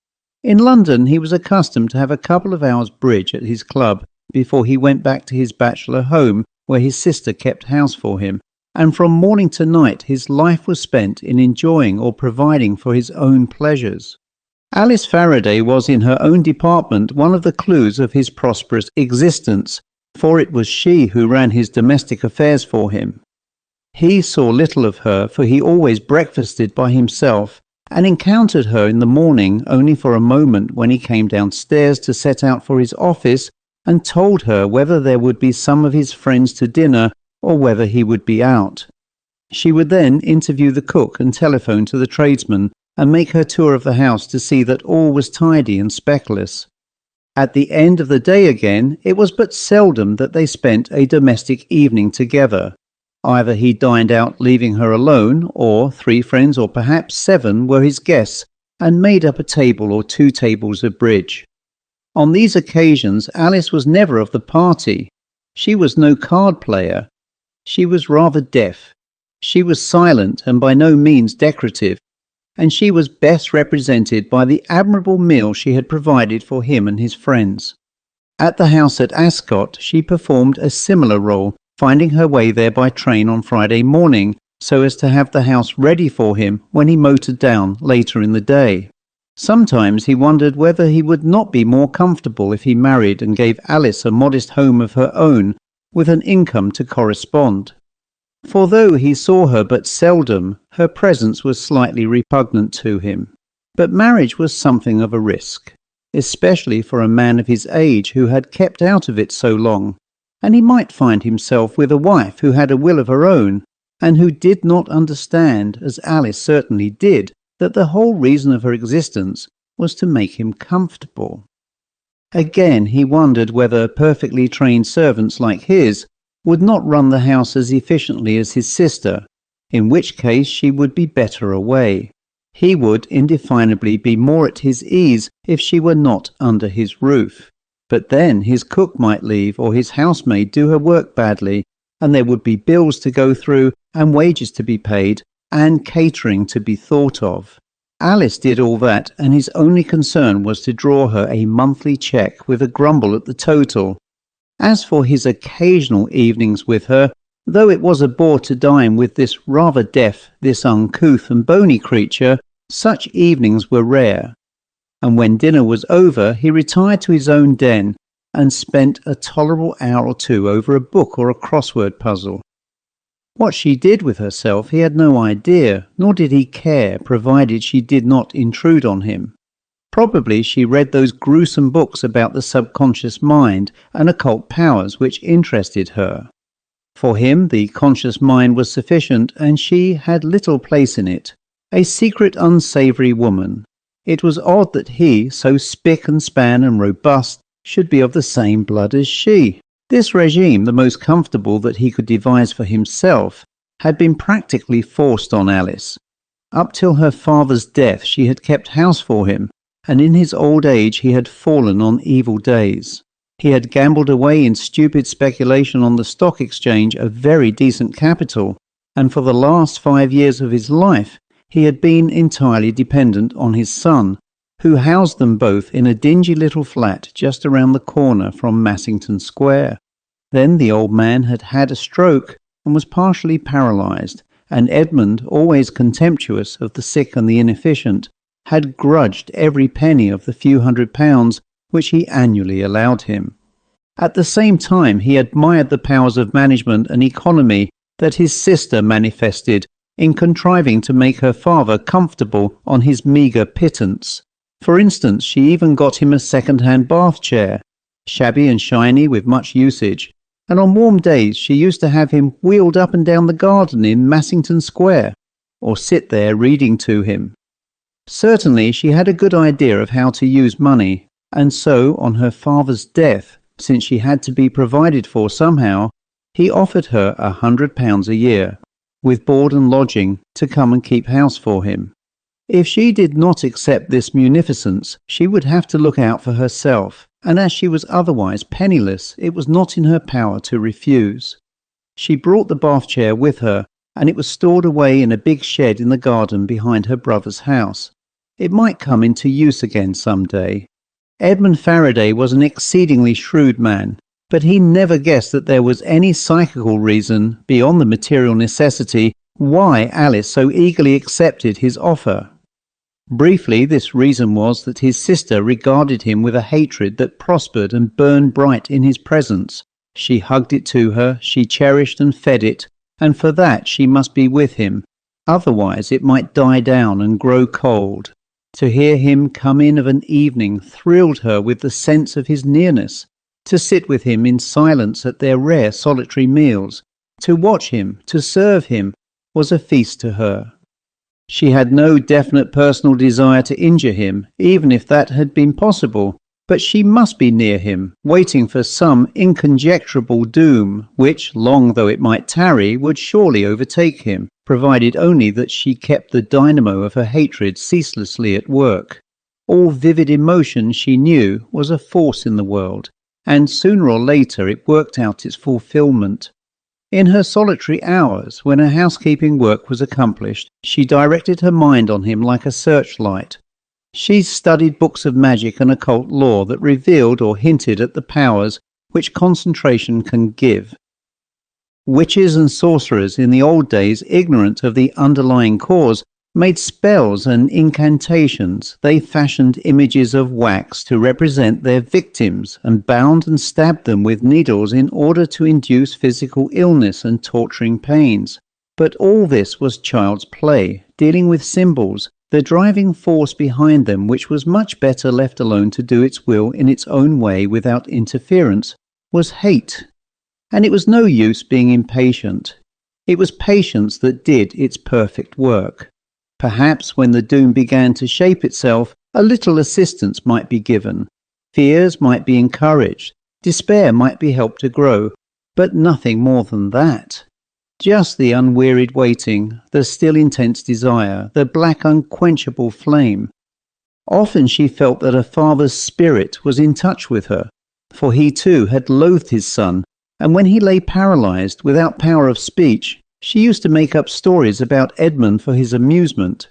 In London he was accustomed to have a couple of hours bridge at his club before he went back to his bachelor home where his sister kept house for him, and from morning to night his life was spent in enjoying or providing for his own pleasures. Alice Faraday was in her own department one of the clues of his prosperous existence, for it was she who ran his domestic affairs for him. He saw little of her, for he always breakfasted by himself, and encountered her in the morning only for a moment when he came downstairs to set out for his office and told her whether there would be some of his friends to dinner or whether he would be out. She would then interview the cook and telephone to the tradesman and make her tour of the house to see that all was tidy and speckless. At the end of the day again, it was but seldom that they spent a domestic evening together. Either he dined out leaving her alone, or 3 friends or perhaps 7 were his guests and made up a table or 2 tables of bridge. On these occasions Alice was never of the party. She was no card player. She was rather deaf. She was silent and by no means decorative, and she was best represented by the admirable meal she had provided for him and his friends. At the house at Ascot she performed a similar role, finding her way there by train on Friday morning so as to have the house ready for him when he motored down later in the day. Sometimes he wondered whether he would not be more comfortable if he married and gave Alice a modest home of her own with an income to correspond. For though he saw her but seldom, her presence was slightly repugnant to him. But marriage was something of a risk, especially for a man of his age who had kept out of it so long, and he might find himself with a wife who had a will of her own, and who did not understand, as Alice certainly did, that the whole reason of her existence was to make him comfortable. Again he wondered whether perfectly trained servants like his would not run the house as efficiently as his sister, in which case she would be better away. He would indefinably be more at his ease if she were not under his roof. But then his cook might leave or his housemaid do her work badly, and there would be bills to go through and wages to be paid and catering to be thought of. Alice did all that, and his only concern was to draw her a monthly cheque with a grumble at the total. As for his occasional evenings with her, though it was a bore to dine with this rather deaf, this uncouth and bony creature, such evenings were rare. And when dinner was over, he retired to his own den and spent a tolerable hour or 2 over a book or a crossword puzzle. What she did with herself he had no idea, nor did he care, provided she did not intrude on him. Probably she read those gruesome books about the subconscious mind and occult powers which interested her. For him the conscious mind was sufficient, and she had little place in it. A secret unsavoury woman. It was odd that he, so spick and span and robust, should be of the same blood as she. This regime, the most comfortable that he could devise for himself, had been practically forced on Alice. Up till her father's death she had kept house for him, and in his old age he had fallen on evil days. He had gambled away in stupid speculation on the stock exchange a very decent capital, and for the last 5 years of his life he had been entirely dependent on his son, who housed them both in a dingy little flat just around the corner from Massington Square. Then the old man had had a stroke and was partially paralysed, and Edmund, always contemptuous of the sick and the inefficient, had grudged every penny of the few £100 which he annually allowed him. At the same time he admired the powers of management and economy that his sister manifested in contriving to make her father comfortable on his meagre pittance. For instance, she even got him a second-hand bath chair, shabby and shiny with much usage, and on warm days she used to have him wheeled up and down the garden in Massington Square. or sit there reading to him. Certainly she had a good idea of how to use money, and so on her father's death, since she had to be provided for somehow, he offered her £100 a year, with board and lodging, to come and keep house for him. If she did not accept this munificence, she would have to look out for herself, and as she was otherwise penniless, it was not in her power to refuse. She brought the bath chair with her, and it was stored away in a big shed in the garden behind her brother's house. It might come into use again some day. Edmund Faraday was an exceedingly shrewd man, but he never guessed that there was any psychical reason, beyond the material necessity, why Alice so eagerly accepted his offer. Briefly, this reason was that his sister regarded him with a hatred that prospered and burned bright in his presence. She hugged it to her, she cherished and fed it, and for that she must be with him, otherwise it might die down and grow cold. To hear him come in of an evening thrilled her with the sense of his nearness. To sit with him in silence at their rare solitary meals, to watch him, to serve him, was a feast to her. She had no definite personal desire to injure him, even if that had been possible, but she must be near him, waiting for some inconjecturable doom, which, long though it might tarry, would surely overtake him, provided only that she kept the dynamo of her hatred ceaselessly at work. All vivid emotion, she knew, was a force in the world, and sooner or later it worked out its fulfilment. In her solitary hours, when her housekeeping work was accomplished, she directed her mind on him like a searchlight. She studied books of magic and occult lore that revealed or hinted at the powers which concentration can give. Witches and sorcerers in the old days, ignorant of the underlying cause, made spells and incantations. They fashioned images of wax to represent their victims and bound and stabbed them with needles in order to induce physical illness and torturing pains. But all this was child's play, dealing with symbols, the driving force behind them which was much better left alone to do its will in its own way without interference, was hate. And it was no use being impatient. It was patience that did its perfect work. Perhaps when the doom began to shape itself, a little assistance might be given. Fears might be encouraged. Despair might be helped to grow. But nothing more than that. Just the unwearied waiting, the still intense desire, the black unquenchable flame. Often she felt that her father's spirit was in touch with her, for he too had loathed his son, and when he lay paralyzed, without power of speech, she used to make up stories about Edmund for his amusement,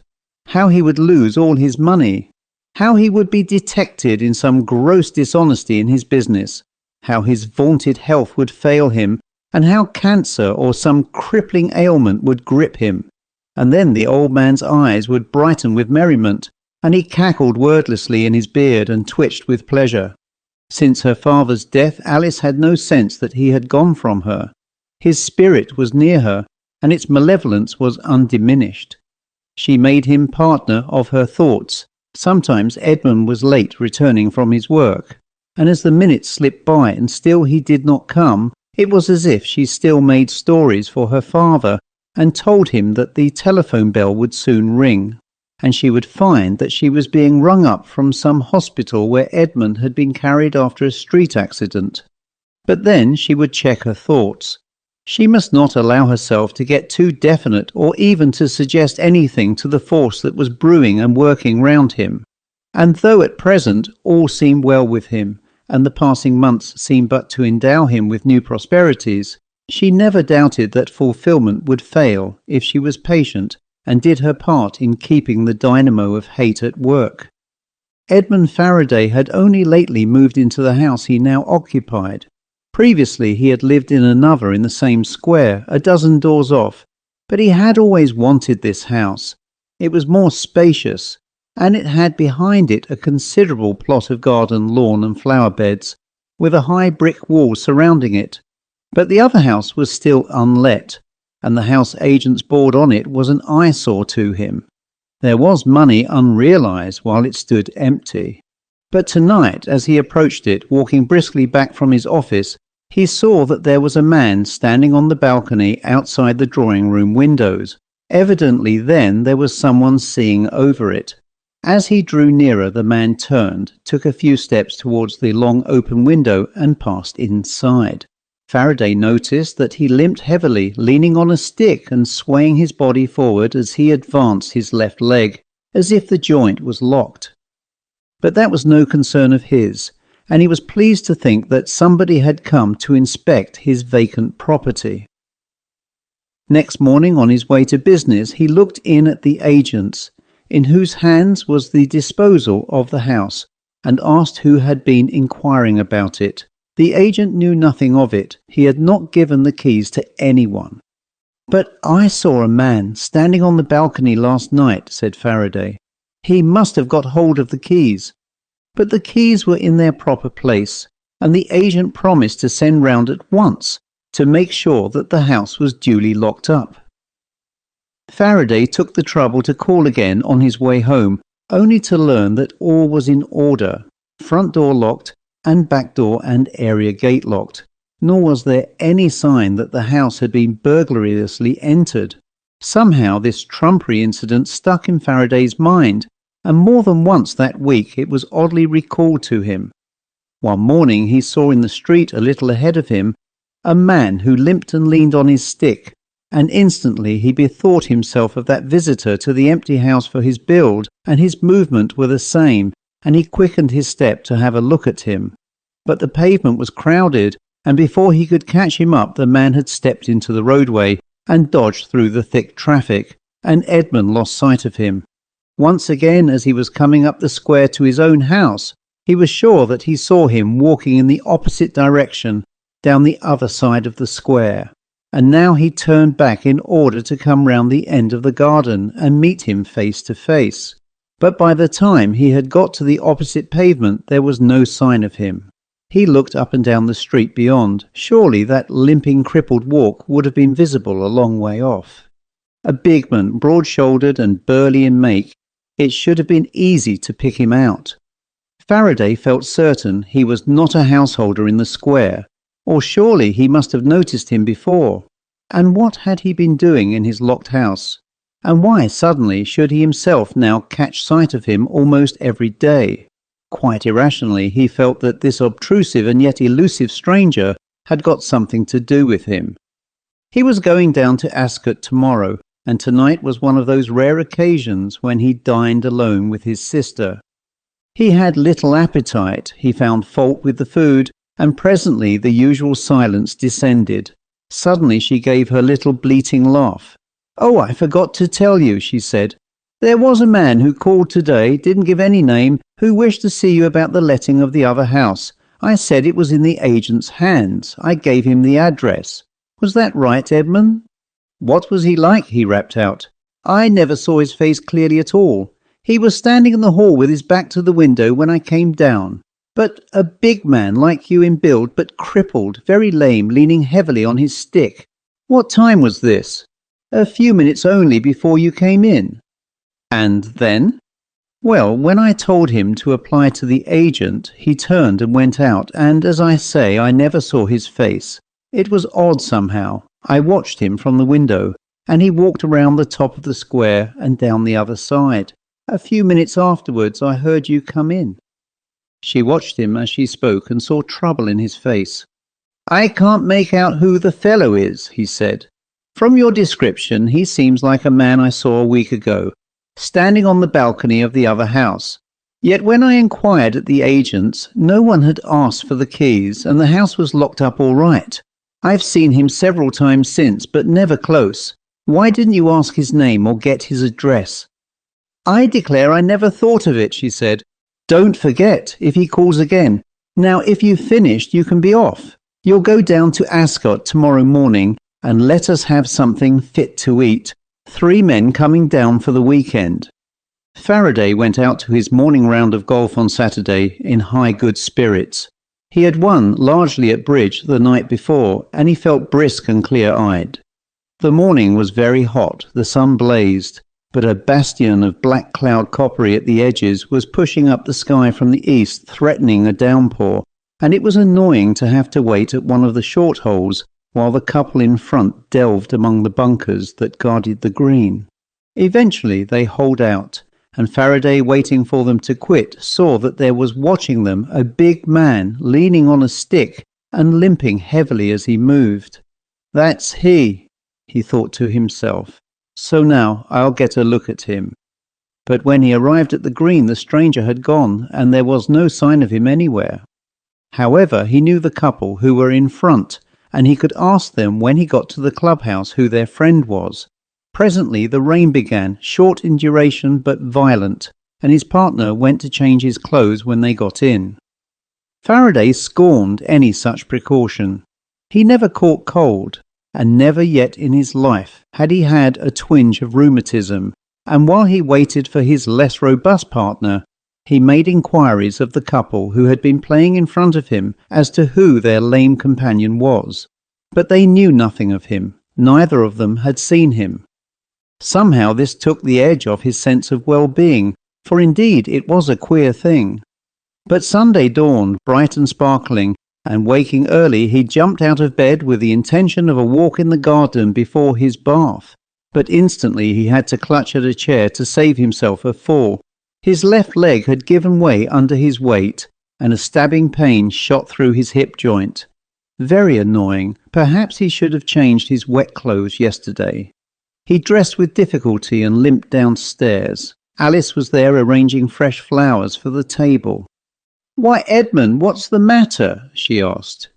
how he would lose all his money, how he would be detected in some gross dishonesty in his business, how his vaunted health would fail him, and how cancer or some crippling ailment would grip him. And then the old man's eyes would brighten with merriment, and he cackled wordlessly in his beard and twitched with pleasure. Since her father's death, Alice had no sense that he had gone from her. His spirit was near her, and its malevolence was undiminished. She made him partner of her thoughts. Sometimes Edmund was late returning from his work, and as the minutes slipped by and still he did not come, it was as if she still made stories for her father and told him that the telephone bell would soon ring, and she would find that she was being rung up from some hospital where Edmund had been carried after a street accident. But then she would check her thoughts. She must not allow herself to get too definite or even to suggest anything to the force that was brewing and working round him. And though at present all seemed well with him, and the passing months seemed but to endow him with new prosperities, she never doubted that fulfilment would fail if she was patient and did her part in keeping the dynamo of hate at work. Edmund Faraday had only lately moved into the house he now occupied. Previously he had lived in another in the same square, a dozen doors off, but he had always wanted this house. It was more spacious, and it had behind it a considerable plot of garden, lawn and flower beds, with a high brick wall surrounding it. But the other house was still unlet, and the house agent's board on it was an eyesore to him. There was money unrealized while it stood empty. But tonight, as he approached it, walking briskly back from his office, he saw that there was a man standing on the balcony outside the drawing-room windows, Evidently then there was someone seeing over it. As he drew nearer, the man turned, took a few steps towards the long open window and passed inside. Faraday noticed that he limped heavily, leaning on a stick and swaying his body forward as he advanced his left leg, as if the joint was locked. But that was no concern of his, and he was pleased to think that somebody had come to inspect his vacant property. Next morning, on his way to business, he looked in at the agents, in whose hands was the disposal of the house, and asked who had been inquiring about it. The agent knew nothing of it. He had not given the keys to anyone. "But I saw a man standing on the balcony last night," said Faraday. "He must have got hold of the keys." But the keys were in their proper place, and the agent promised to send round at once to make sure that the house was duly locked up. Faraday took the trouble to call again on his way home, only to learn that all was in order, front door locked, and back door and area gate locked, nor was there any sign that the house had been burglariously entered. Somehow this trumpery incident stuck in Faraday's mind, and more than once that week it was oddly recalled to him. One morning he saw in the street a little ahead of him a man who limped and leaned on his stick, and instantly he bethought himself of that visitor to the empty house for his build, and his movement were the same, and he quickened his step to have a look at him. But the pavement was crowded, and before he could catch him up, the man had stepped into the roadway and dodged through the thick traffic, and Edmund lost sight of him. Once again, as he was coming up the square to his own house, he was sure that he saw him walking in the opposite direction, down the other side of the square, and now he turned back in order to come round the end of the garden and meet him face to face. But by the time he had got to the opposite pavement, there was no sign of him. He looked up and down the street beyond. Surely that limping, crippled walk would have been visible a long way off. A big man, broad-shouldered and burly in make, it should have been easy to pick him out. Faraday felt certain he was not a householder in the square, or surely he must have noticed him before. And what had he been doing in his locked house? And why suddenly should he himself now catch sight of him almost every day? Quite irrationally, he felt that this obtrusive and yet elusive stranger had got something to do with him. He was going down to Ascot tomorrow, and tonight was one of those rare occasions when he dined alone with his sister. He had little appetite, he found fault with the food, and presently the usual silence descended. Suddenly she gave her little bleating laugh. "Oh, I forgot to tell you," she said. "There was a man who called today, didn't give any name, who wished to see you about the letting of the other house. I said it was in the agent's hands. I gave him the address. Was that right, Edmund?" "What was he like?" he rapped out. "I never saw his face clearly at all. He was standing in the hall with his back to the window when I came down. But a big man like you in build, but crippled, very lame, leaning heavily on his stick. What time was this?" "A few minutes only before you came in." "And then?" "Well, when I told him to apply to the agent, he turned and went out, and, as I say, I never saw his face. It was odd somehow. I watched him from the window, and he walked around the top of the square and down the other side. A few minutes afterwards I heard you come in." She watched him as she spoke and saw trouble in his face. "I can't make out who the fellow is," he said. "From your description he seems like a man I saw a week ago, standing on the balcony of the other house. Yet when I inquired at the agent's, no one had asked for the keys, and the house was locked up all right. I've seen him several times since, but never close. Why didn't you ask his name or get his address?" "I declare I never thought of it," she said. "Don't forget, if he calls again. Now, if you've finished, you can be off. You'll go down to Ascot tomorrow morning, and let us have something fit to eat. 3 men coming down for the weekend." Faraday went out to his morning round of golf on Saturday in high good spirits. He had won largely at bridge the night before, and he felt brisk and clear-eyed. The morning was very hot, the sun blazed, but a bastion of black cloud coppery at the edges was pushing up the sky from the east, threatening a downpour, and it was annoying to have to wait at one of the short holes while the couple in front delved among the bunkers that guarded the green. Eventually they holed out, and Faraday, waiting for them to quit, saw that there was watching them a big man leaning on a stick and limping heavily as he moved. "That's he," he thought to himself. "So now I'll get a look at him." But when he arrived at the green, the stranger had gone, and there was no sign of him anywhere. However, he knew the couple who were in front, and he could ask them when he got to the clubhouse who their friend was. Presently the rain began, short in duration but violent, and his partner went to change his clothes when they got in. Faraday scorned any such precaution. He never caught cold, and never yet in his life had he had a twinge of rheumatism, and while he waited for his less robust partner, he made inquiries of the couple who had been playing in front of him as to who their lame companion was. But they knew nothing of him. Neither of them had seen him. Somehow this took the edge off his sense of well-being, for indeed it was a queer thing. But Sunday dawned, bright and sparkling, and waking early he jumped out of bed with the intention of a walk in the garden before his bath. But instantly he had to clutch at a chair to save himself a fall. His left leg had given way under his weight, and a stabbing pain shot through his hip joint. Very annoying. Perhaps he should have changed his wet clothes yesterday. He dressed with difficulty and limped downstairs. Alice was there arranging fresh flowers for the table. "Why, Edmund, what's the matter?" she asked.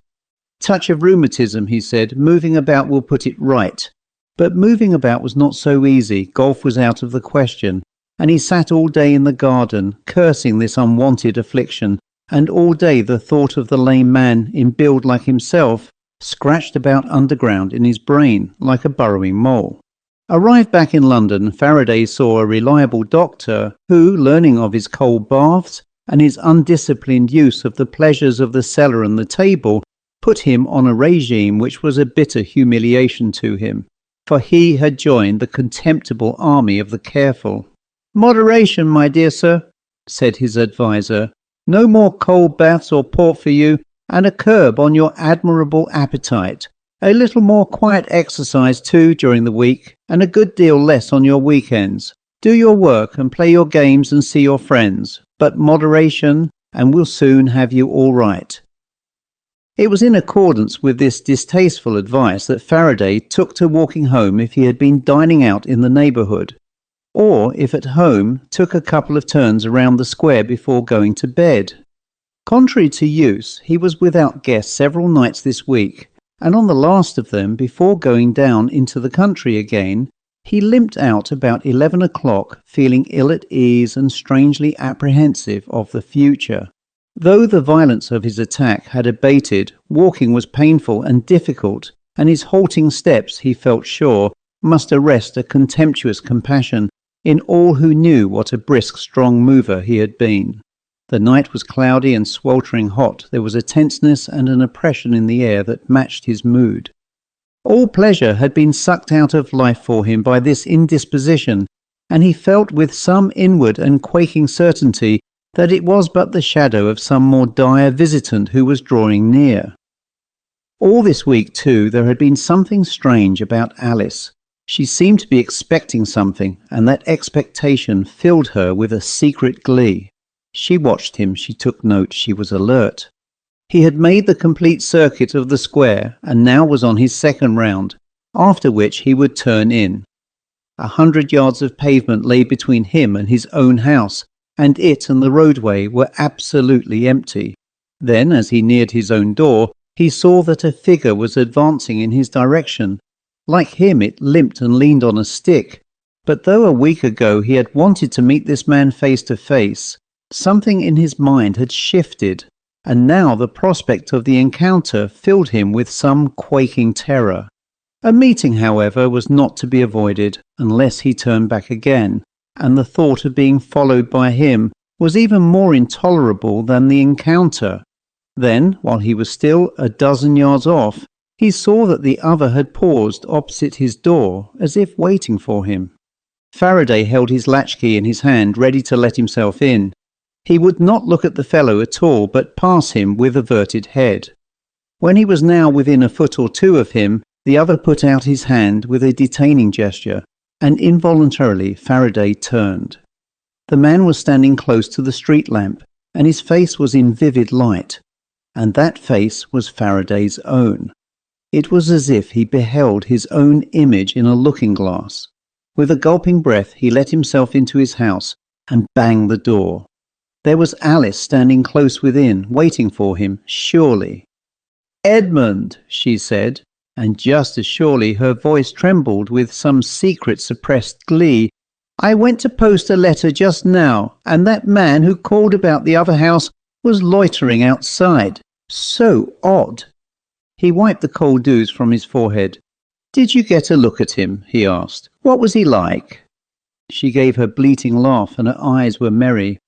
"Touch of rheumatism," he said. "Moving about will put it right." But moving about was not so easy. Golf was out of the question, and he sat all day in the garden, cursing this unwanted affliction, and all day the thought of the lame man in build like himself scratched about underground in his brain like a burrowing mole. Arrived back in London, Faraday saw a reliable doctor who, learning of his cold baths and his undisciplined use of the pleasures of the cellar and the table, put him on a regime which was a bitter humiliation to him, for he had joined the contemptible army of the careful. "Moderation, my dear sir," said his adviser. "No more cold baths or port for you, and a curb on your admirable appetite. A little more quiet exercise too during the week, and a good deal less on your weekends. Do your work and play your games and see your friends, but moderation, and we'll soon have you all right." It was in accordance with this distasteful advice that Faraday took to walking home if he had been dining out in the neighbourhood, or, if at home, took a couple of turns around the square before going to bed. Contrary to use, he was without guests several nights this week, and on the last of them, before going down into the country again, he limped out about 11 o'clock, feeling ill at ease and strangely apprehensive of the future. Though the violence of his attack had abated, walking was painful and difficult, and his halting steps, he felt sure, must arrest a contemptuous compassion in all who knew what a brisk, strong mover he had been. The night was cloudy and sweltering hot. There was a tenseness and an oppression in the air that matched his mood. All pleasure had been sucked out of life for him by this indisposition, and he felt with some inward and quaking certainty that it was but the shadow of some more dire visitant who was drawing near. All this week, too, there had been something strange about Alice. She seemed to be expecting something, and that expectation filled her with a secret glee. She watched him, she took note, she was alert. He had made the complete circuit of the square, and now was on his second round, after which he would turn in. 100 yards of pavement lay between him and his own house, and it and the roadway were absolutely empty. Then, as he neared his own door, he saw that a figure was advancing in his direction. Like him, it limped and leaned on a stick. But though a week ago he had wanted to meet this man face to face, something in his mind had shifted, and now the prospect of the encounter filled him with some quaking terror. A meeting, however, was not to be avoided unless he turned back again, and the thought of being followed by him was even more intolerable than the encounter. Then, while he was still a dozen yards off, he saw that the other had paused opposite his door, as if waiting for him. Faraday held his latchkey in his hand, ready to let himself in. He would not look at the fellow at all, but pass him with averted head. When he was now within a foot or two of him, the other put out his hand with a detaining gesture, and involuntarily Faraday turned. The man was standing close to the street lamp, and his face was in vivid light, and that face was Faraday's own. It was as if he beheld his own image in a looking-glass. With a gulping breath, he let himself into his house and banged the door. There was Alice standing close within, waiting for him, surely. "Edmund," she said, and just as surely her voice trembled with some secret suppressed glee. "I went to post a letter just now, and that man who called about the other house was loitering outside. So odd." He wiped the cold dews from his forehead. "Did you get a look at him?" he asked. "What was he like?" She gave her bleating laugh, and her eyes were merry.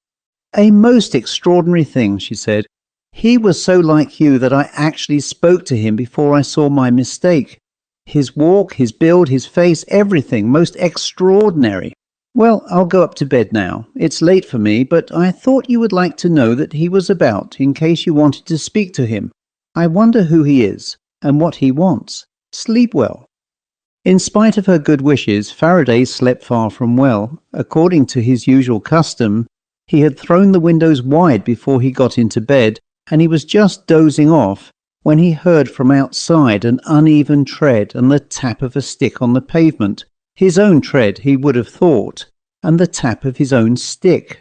"A most extraordinary thing," she said. "He was so like you that I actually spoke to him before I saw my mistake. His walk, his build, his face, everything most extraordinary. Well, I'll go up to bed now. It's late for me, but I thought you would like to know that he was about in case you wanted to speak to him. I wonder who he is and what he wants. Sleep well." In spite of her good wishes, Faraday slept far from well. According to his usual custom, he had thrown the windows wide before he got into bed, and he was just dozing off when he heard from outside an uneven tread and the tap of a stick on the pavement. His own tread, he would have thought, and the tap of his own stick.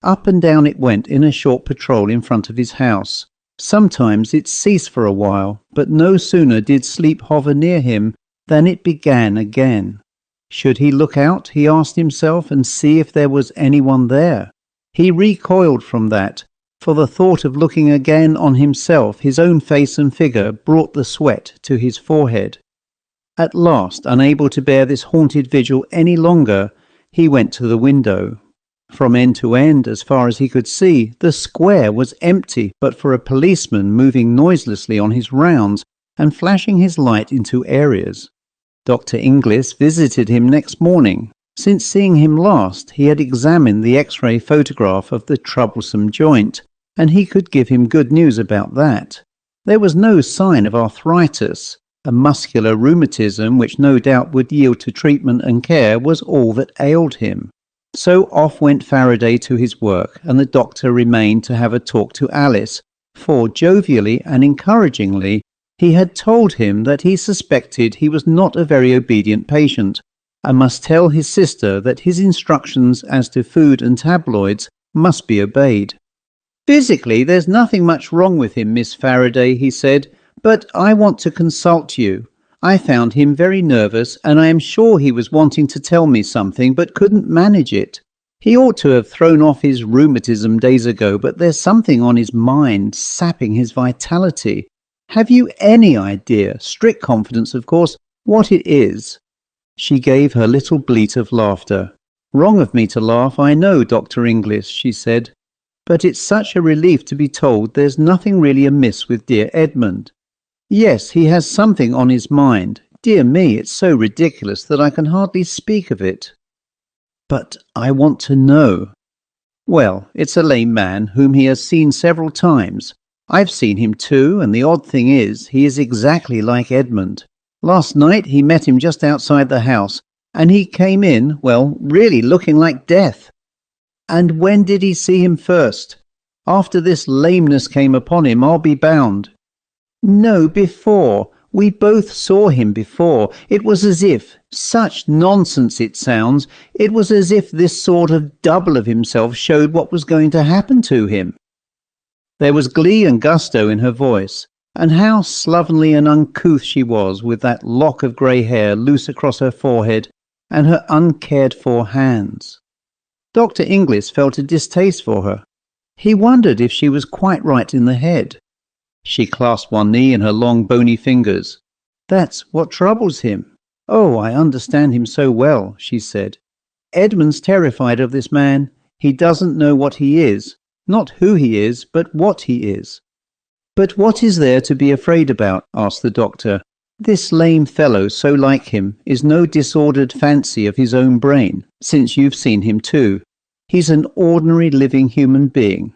Up and down it went in a short patrol in front of his house. Sometimes it ceased for a while, but no sooner did sleep hover near him than it began again. Should he look out, he asked himself, and see if there was anyone there? He recoiled from that, for the thought of looking again on himself, his own face and figure, brought the sweat to his forehead. At last, unable to bear this haunted vigil any longer, he went to the window. From end to end, as far as he could see, the square was empty but for a policeman moving noiselessly on his rounds and flashing his light into areas. Dr. Inglis visited him next morning. Since seeing him last, he had examined the X-ray photograph of the troublesome joint, and he could give him good news about that. There was no sign of arthritis. A muscular rheumatism, which no doubt would yield to treatment and care, was all that ailed him. So off went Faraday to his work, and the doctor remained to have a talk to Alice, for jovially and encouragingly he had told him that he suspected he was not a very obedient patient, and must tell his sister that his instructions as to food and tabloids must be obeyed. "Physically, there's nothing much wrong with him, Miss Faraday," he said, "but I want to consult you. I found him very nervous, and I am sure he was wanting to tell me something, but couldn't manage it. He ought to have thrown off his rheumatism days ago, but there's something on his mind, sapping his vitality. Have you any idea, strict confidence of course, what it is?" She gave her little bleat of laughter. "Wrong of me to laugh, I know, Dr. Inglis," she said, "but it's such a relief to be told there's nothing really amiss with dear Edmund. Yes, he has something on his mind. Dear me, it's so ridiculous that I can hardly speak of it. But I want to know. Well, it's a lame man whom he has seen several times. I've seen him too, and the odd thing is, he is exactly like Edmund. Last night he met him just outside the house, and he came in, well, really looking like death. And when did he see him first? After this lameness came upon him, I'll be bound. No, before. We both saw him before. It was as if, such nonsense it sounds, it was as if this sort of double of himself showed what was going to happen to him." There was glee and gusto in her voice, and how slovenly and uncouth she was, with that lock of grey hair loose across her forehead, and her uncared-for hands. Dr. Inglis felt a distaste for her. He wondered if she was quite right in the head. She clasped one knee in her long bony fingers. "That's what troubles him. Oh, I understand him so well," she said. "Edmund's terrified of this man. He doesn't know what he is. Not who he is, but what he is." "But what is there to be afraid about?" asked the doctor. "This lame fellow, so like him, is no disordered fancy of his own brain, since you've seen him too. He's an ordinary living human being."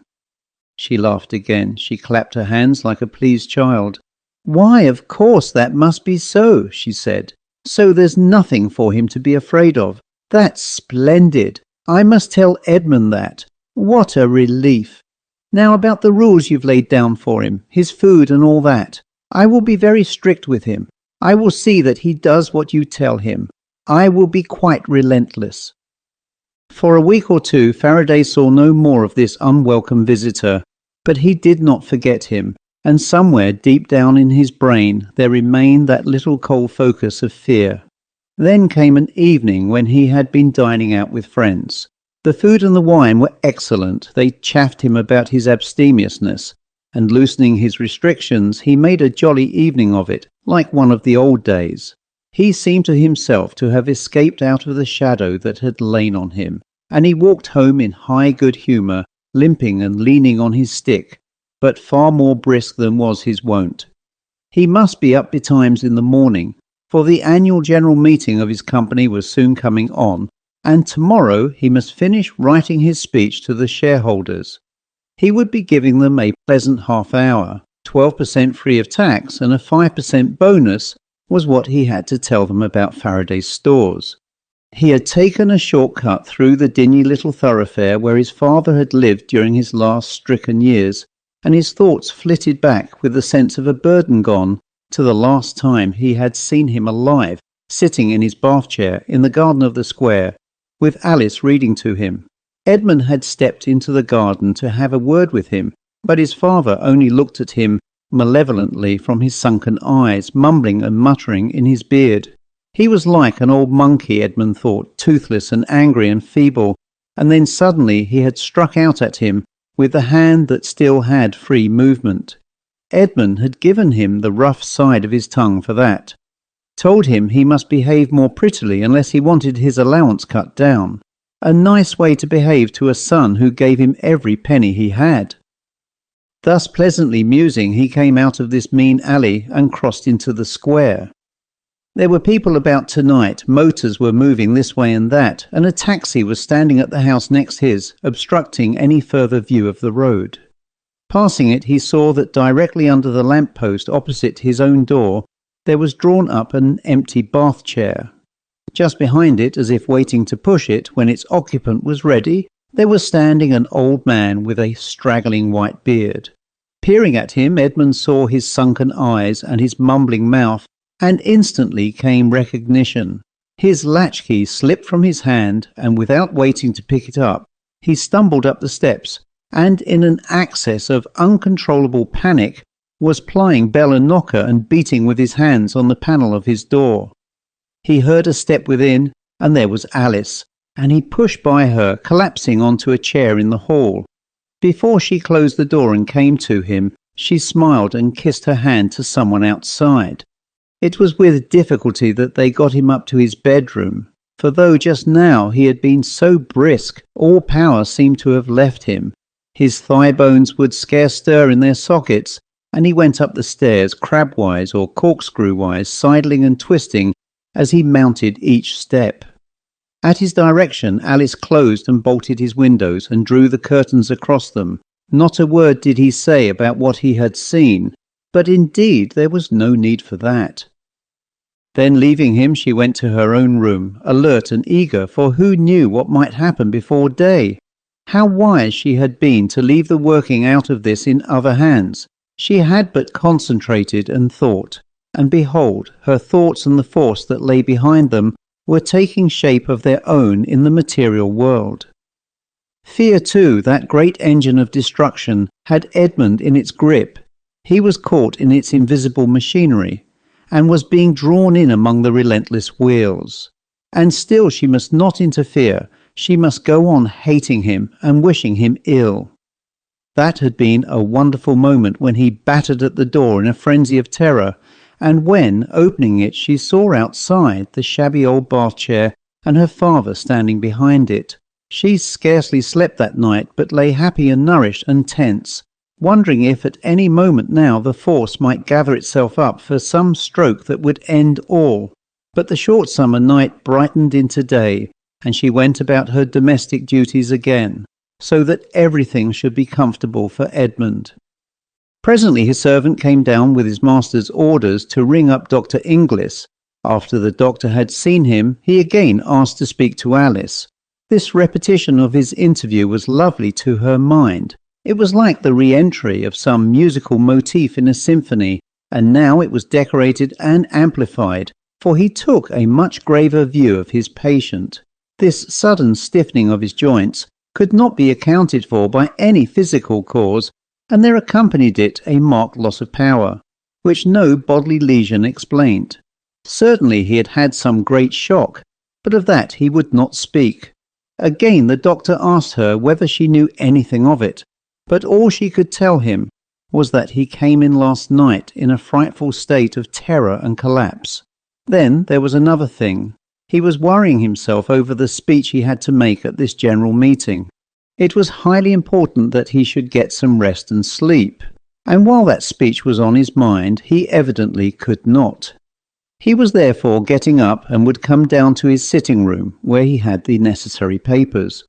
She laughed again. She clapped her hands like a pleased child. "Why, of course, that must be so," she said. "So there's nothing for him to be afraid of. That's splendid. I must tell Edmund that. What a relief. Now about the rules you've laid down for him, his food and all that. I will be very strict with him. I will see that he does what you tell him. I will be quite relentless." For a week or two, Faraday saw no more of this unwelcome visitor, but he did not forget him, and somewhere deep down in his brain there remained that little cold focus of fear. Then came an evening when he had been dining out with friends. The food and the wine were excellent. They chaffed him about his abstemiousness, and loosening his restrictions, he made a jolly evening of it, like one of the old days. He seemed to himself to have escaped out of the shadow that had lain on him, and he walked home in high good humour, limping and leaning on his stick, but far more brisk than was his wont. He must be up betimes in the morning, for the annual general meeting of his company was soon coming on, and tomorrow he must finish writing his speech to the shareholders. He would be giving them a pleasant half-hour. 12% free of tax and a 5% bonus was what he had to tell them about Faraday's stores. He had taken a shortcut through the dingy little thoroughfare where his father had lived during his last stricken years, and his thoughts flitted back with the sense of a burden gone to the last time he had seen him alive, sitting in his bath chair in the garden of the square, with Alice reading to him. Edmund had stepped into the garden to have a word with him, but his father only looked at him malevolently from his sunken eyes, mumbling and muttering in his beard. He was like an old monkey, Edmund thought, toothless and angry and feeble, and then suddenly he had struck out at him with the hand that still had free movement. Edmund had given him the rough side of his tongue for that, told him he must behave more prettily unless he wanted his allowance cut down. A nice way to behave to a son who gave him every penny he had. Thus pleasantly musing, he came out of this mean alley and crossed into the square. There were people about tonight, motors were moving this way and that, and a taxi was standing at the house next his, obstructing any further view of the road. Passing it, he saw that directly under the lamp-post opposite his own door there was drawn up an empty bath chair. Just behind it, as if waiting to push it when its occupant was ready, there was standing an old man with a straggling white beard. Peering at him, Edmund saw his sunken eyes and his mumbling mouth, and instantly came recognition. His latchkey slipped from his hand, and without waiting to pick it up, he stumbled up the steps, and in an access of uncontrollable panic, was plying bell and knocker and beating with his hands on the panel of his door. He heard a step within, and there was Alice, and he pushed by her, collapsing onto a chair in the hall. Before she closed the door and came to him, she smiled and kissed her hand to someone outside. It was with difficulty that they got him up to his bedroom, for though just now he had been so brisk, all power seemed to have left him. His thigh bones would scarce stir in their sockets, and he went up the stairs crabwise or corkscrew-wise, sidling and twisting as he mounted each step. At his direction, Alice closed and bolted his windows and drew the curtains across them. Not a word did he say about what he had seen, but indeed there was no need for that. Then leaving him, she went to her own room, alert and eager, for who knew what might happen before day? How wise she had been to leave the working out of this in other hands. She had but concentrated and thought, and behold, her thoughts and the force that lay behind them were taking shape of their own in the material world. Fear, too, that great engine of destruction, had Edmund in its grip. He was caught in its invisible machinery, and was being drawn in among the relentless wheels. And still she must not interfere. She must go on hating him and wishing him ill. That had been a wonderful moment when he battered at the door in a frenzy of terror, and when, opening it, she saw outside the shabby old bath chair and her father standing behind it. She scarcely slept that night, but lay happy and nourished and tense, wondering if at any moment now the force might gather itself up for some stroke that would end all. But the short summer night brightened into day, and she went about her domestic duties again, so that everything should be comfortable for Edmund. Presently his servant came down with his master's orders to ring up Dr. Inglis. After the doctor had seen him, he again asked to speak to Alice. This repetition of his interview was lovely to her mind. It was like the re-entry of some musical motif in a symphony, and now it was decorated and amplified, for he took a much graver view of his patient. This sudden stiffening of his joints could not be accounted for by any physical cause, and there accompanied it a marked loss of power, which no bodily lesion explained. Certainly he had had some great shock, but of that he would not speak. Again the doctor asked her whether she knew anything of it, but all she could tell him was that he came in last night in a frightful state of terror and collapse. Then there was another thing. He was worrying himself over the speech he had to make at this general meeting. It was highly important that he should get some rest and sleep, and while that speech was on his mind, he evidently could not. He was therefore getting up and would come down to his sitting room, where he had the necessary papers.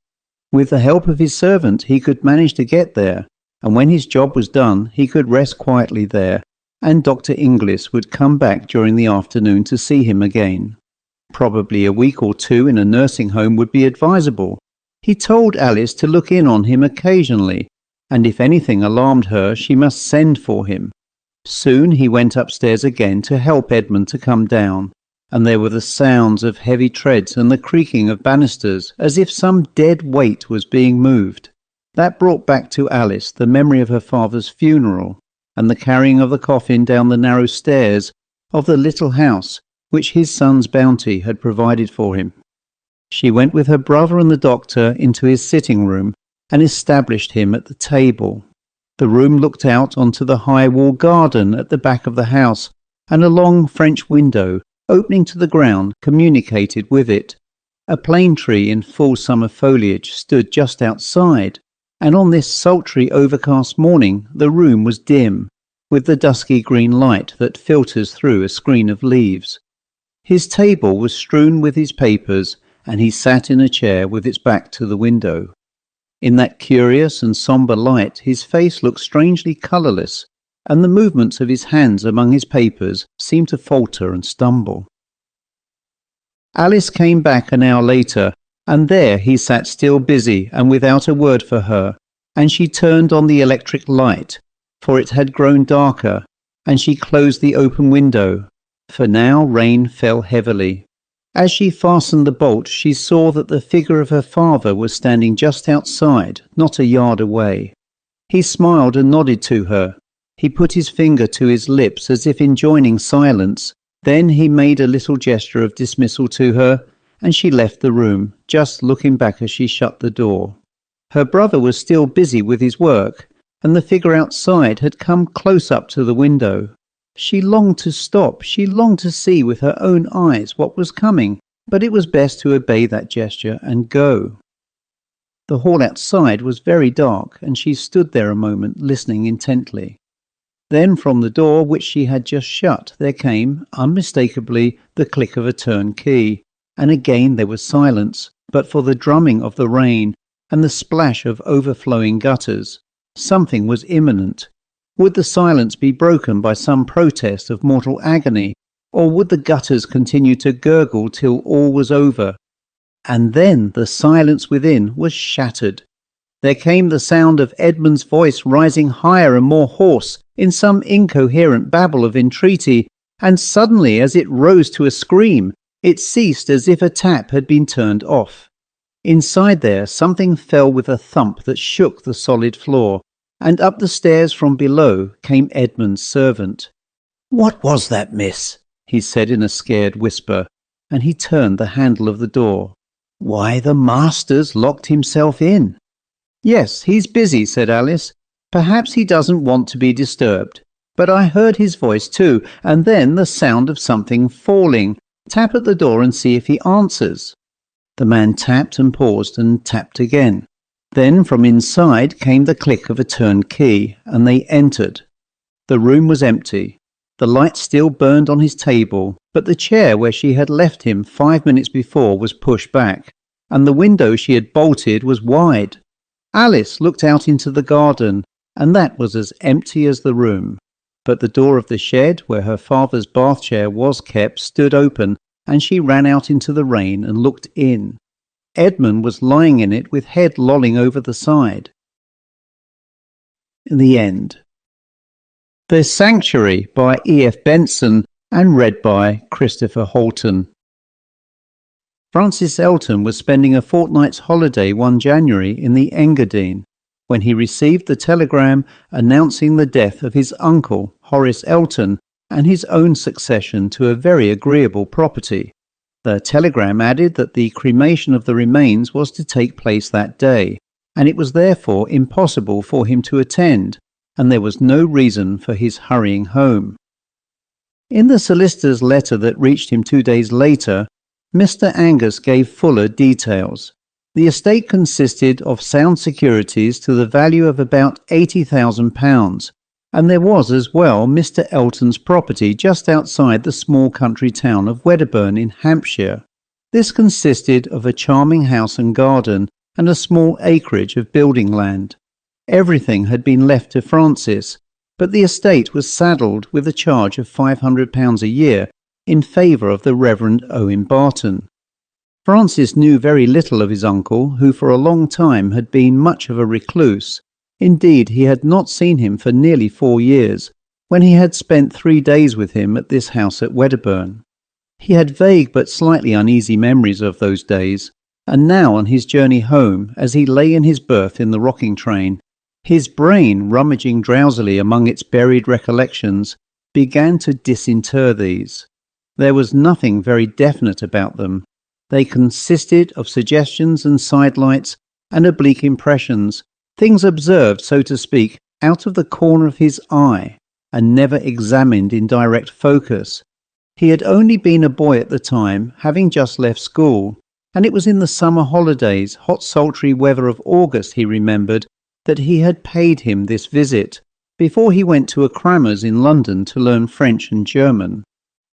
With the help of his servant he could manage to get there, and when his job was done he could rest quietly there, and Dr. Inglis would come back during the afternoon to see him again. Probably a week or two in a nursing home would be advisable. He told Alice to look in on him occasionally, and if anything alarmed her she must send for him. Soon he went upstairs again to help Edmund to come down, and there were the sounds of heavy treads and the creaking of banisters, as if some dead weight was being moved. That brought back to Alice the memory of her father's funeral, and the carrying of the coffin down the narrow stairs of the little house which his son's bounty had provided for him. She went with her brother and the doctor into his sitting room and established him at the table. The room looked out onto the high wall garden at the back of the house, and a long French window, opening to the ground, communicated with it. A plane tree in full summer foliage stood just outside, and on this sultry overcast morning the room was dim, with the dusky green light that filters through a screen of leaves. His table was strewn with his papers, and he sat in a chair with its back to the window. In that curious and sombre light his face looked strangely colourless, and the movements of his hands among his papers seemed to falter and stumble. Alice came back an hour later, and there he sat still busy and without a word for her, and she turned on the electric light, for it had grown darker, and she closed the open window, for now rain fell heavily. As she fastened the bolt, she saw that the figure of her father was standing just outside, not a yard away. He smiled and nodded to her. He put his finger to his lips as if enjoining silence. Then he made a little gesture of dismissal to her, and she left the room, just looking back as she shut the door. Her brother was still busy with his work, and the figure outside had come close up to the window. She longed to stop, she longed to see with her own eyes what was coming, but it was best to obey that gesture and go. The hall outside was very dark, and she stood there a moment listening intently. Then from the door which she had just shut there came, unmistakably, the click of a turned key, and again there was silence, but for the drumming of the rain and the splash of overflowing gutters. Something was imminent. Would the silence be broken by some protest of mortal agony, or would the gutters continue to gurgle till all was over? And then the silence within was shattered. There came the sound of Edmund's voice rising higher and more hoarse in some incoherent babble of entreaty, and suddenly, as it rose to a scream, it ceased as if a tap had been turned off. Inside there something fell with a thump that shook the solid floor, and up the stairs from below came Edmund's servant. "What was that, miss?" he said in a scared whisper, and he turned the handle of the door. "Why, the master's locked himself in." "Yes, he's busy," said Alice. "Perhaps he doesn't want to be disturbed. But I heard his voice too, and then the sound of something falling. Tap at the door and see if he answers." The man tapped and paused and tapped again. Then from inside came the click of a turned key, and they entered. The room was empty. The light still burned on his table, but the chair where she had left him 5 minutes before was pushed back, and the window she had bolted was wide. Alice looked out into the garden, and that was as empty as the room. But the door of the shed where her father's bath chair was kept stood open, and she ran out into the rain and looked in. Edmund was lying in it with head lolling over the side. The end. The Sanctuary by E.F.Benson and read by Christopher Halton. Francis Elton was spending a fortnight's holiday one January in the Engadine when he received the telegram announcing the death of his uncle, Horace Elton, and his own succession to a very agreeable property. The telegram added that the cremation of the remains was to take place that day, and it was therefore impossible for him to attend, and there was no reason for his hurrying home. In the solicitor's letter that reached him 2 days later, Mr. Angus gave fuller details. The estate consisted of sound securities to the value of about £80,000, and there was as well Mr. Elton's property just outside the small country town of Wedderburn in Hampshire. This consisted of a charming house and garden and a small acreage of building land. Everything had been left to Francis, but the estate was saddled with a charge of £500 a year in favour of the Reverend Owen Barton. Francis knew very little of his uncle, who for a long time had been much of a recluse. Indeed, he had not seen him for nearly 4 years, when he had spent 3 days with him at this house at Wedderburn. He had vague but slightly uneasy memories of those days, and now on his journey home, as he lay in his berth in the rocking train, his brain, rummaging drowsily among its buried recollections, began to disinter these. There was nothing very definite about them. They consisted of suggestions and sidelights and oblique impressions, things observed, so to speak, out of the corner of his eye, and never examined in direct focus. He had only been a boy at the time, having just left school, and it was in the summer holidays, hot sultry weather of August, he remembered, that he had paid him this visit, before he went to a crammer's in London to learn French and German.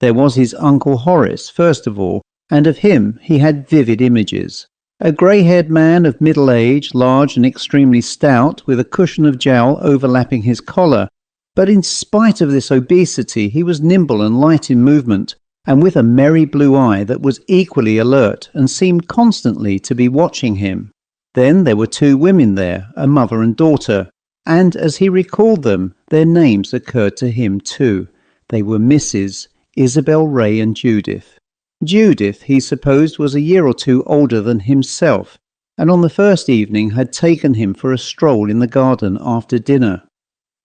There was his Uncle Horace, first of all, and of him he had vivid images. A grey-haired man of middle age, large and extremely stout, with a cushion of jowl overlapping his collar. But in spite of this obesity, he was nimble and light in movement, and with a merry blue eye that was equally alert and seemed constantly to be watching him. Then there were 2 women there, a mother and daughter, and as he recalled them, their names occurred to him too. They were Mrs. Isabel Ray and Judith. Judith, he supposed, was a year or 2 older than himself, and on the first evening had taken him for a stroll in the garden after dinner.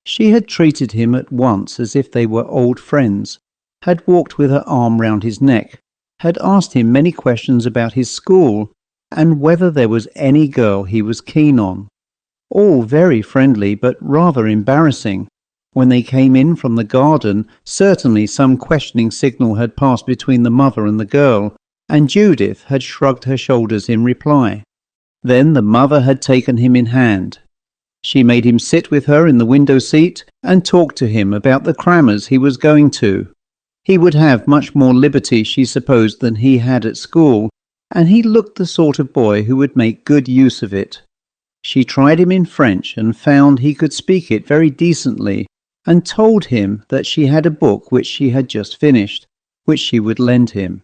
She had treated him at once as if they were old friends, had walked with her arm round his neck, had asked him many questions about his school, and whether there was any girl he was keen on. All very friendly, but rather embarrassing. When they came in from the garden, certainly some questioning signal had passed between the mother and the girl, and Judith had shrugged her shoulders in reply. Then the mother had taken him in hand. She made him sit with her in the window seat and talk to him about the crammers he was going to. He would have much more liberty, she supposed, than he had at school, and he looked the sort of boy who would make good use of it. She tried him in French and found he could speak it very decently, and told him that she had a book which she had just finished, which she would lend him.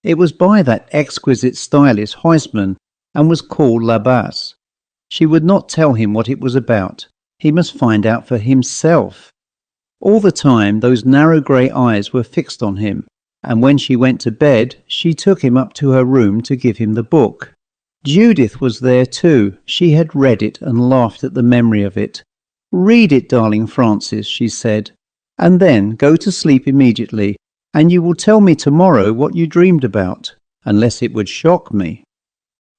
It was by that exquisite stylist Huysman, and was called La Basse. She would not tell him what it was about. He must find out for himself. All the time those narrow grey eyes were fixed on him, and when she went to bed she took him up to her room to give him the book. Judith was there too. She had read it and laughed at the memory of it. "Read it, darling Francis," she said, "and then go to sleep immediately, and you will tell me tomorrow what you dreamed about, unless it would shock me."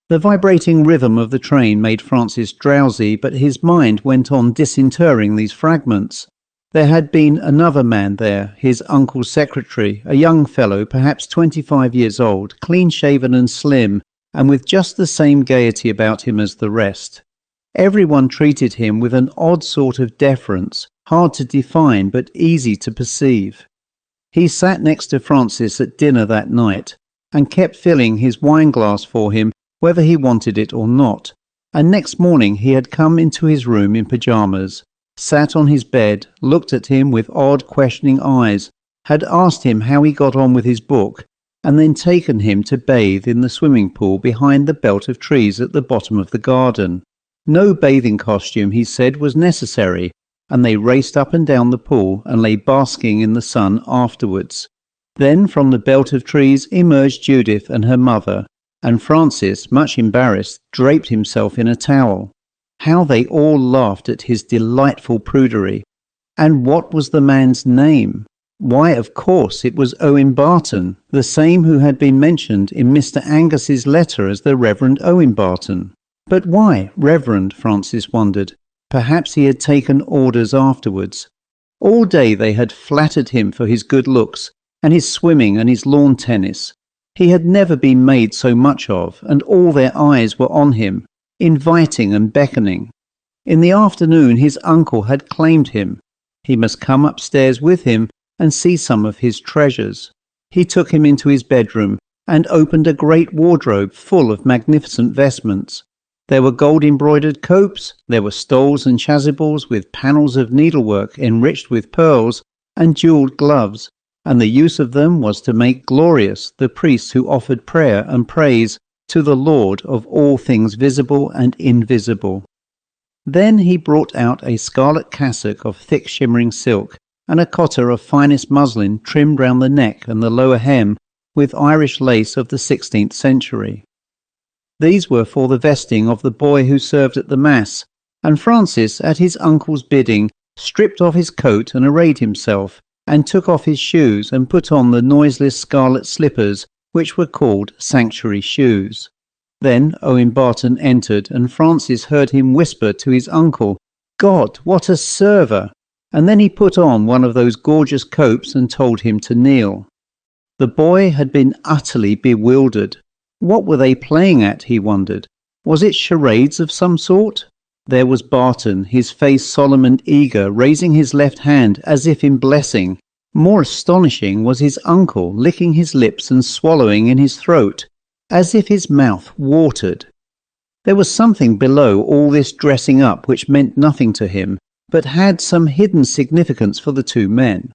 The vibrating rhythm of the train made Francis drowsy, but his mind went on disinterring these fragments. There had been another man there, his uncle's secretary, a young fellow, perhaps 25 years old, clean-shaven and slim, and with just the same gaiety about him as the rest. Everyone treated him with an odd sort of deference, hard to define but easy to perceive. He sat next to Francis at dinner that night, and kept filling his wine-glass for him whether he wanted it or not, and next morning he had come into his room in pyjamas, sat on his bed, looked at him with odd questioning eyes, had asked him how he got on with his book, and then taken him to bathe in the swimming pool behind the belt of trees at the bottom of the garden. No bathing costume, he said, was necessary, and they raced up and down the pool and lay basking in the sun afterwards. Then from the belt of trees emerged Judith and her mother, and Francis, much embarrassed, draped himself in a towel. How they all laughed at his delightful prudery. And what was the man's name? Why, of course, it was Owen Barton, the same who had been mentioned in Mr. Angus's letter as the Reverend Owen Barton. But why Reverend, Francis wondered. Perhaps he had taken orders afterwards. All day they had flattered him for his good looks, and his swimming and his lawn tennis. He had never been made so much of, and all their eyes were on him, inviting and beckoning. In the afternoon his uncle had claimed him. He must come upstairs with him and see some of his treasures. He took him into his bedroom and opened a great wardrobe full of magnificent vestments. There were gold-embroidered copes, there were stoles and chasubles with panels of needlework enriched with pearls, and jewelled gloves, and the use of them was to make glorious the priests who offered prayer and praise to the Lord of all things visible and invisible. Then he brought out a scarlet cassock of thick shimmering silk, and a cotter of finest muslin trimmed round the neck and the lower hem with Irish lace of the 16th century. These were for the vesting of the boy who served at the Mass, and Francis, at his uncle's bidding, stripped off his coat and arrayed himself, and took off his shoes and put on the noiseless scarlet slippers, which were called sanctuary shoes. Then Owen Barton entered, and Francis heard him whisper to his uncle, "God, what a server!" And then he put on one of those gorgeous copes and told him to kneel. The boy had been utterly bewildered. What were they playing at, he wondered? Was it charades of some sort? There was Barton, his face solemn and eager, raising his left hand as if in blessing. More astonishing was his uncle, licking his lips and swallowing in his throat, as if his mouth watered. There was something below all this dressing up which meant nothing to him, but had some hidden significance for the two men.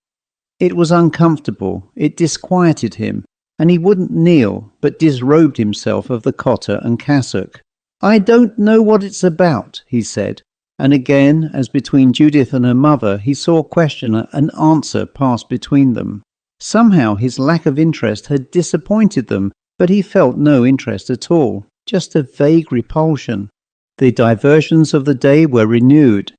It was uncomfortable, it disquieted him, and he wouldn't kneel, but disrobed himself of the cotter and cassock. "I don't know what it's about," he said, and again, as between Judith and her mother, he saw question and answer pass between them. Somehow his lack of interest had disappointed them, but he felt no interest at all, just a vague repulsion. The diversions of the day were renewed.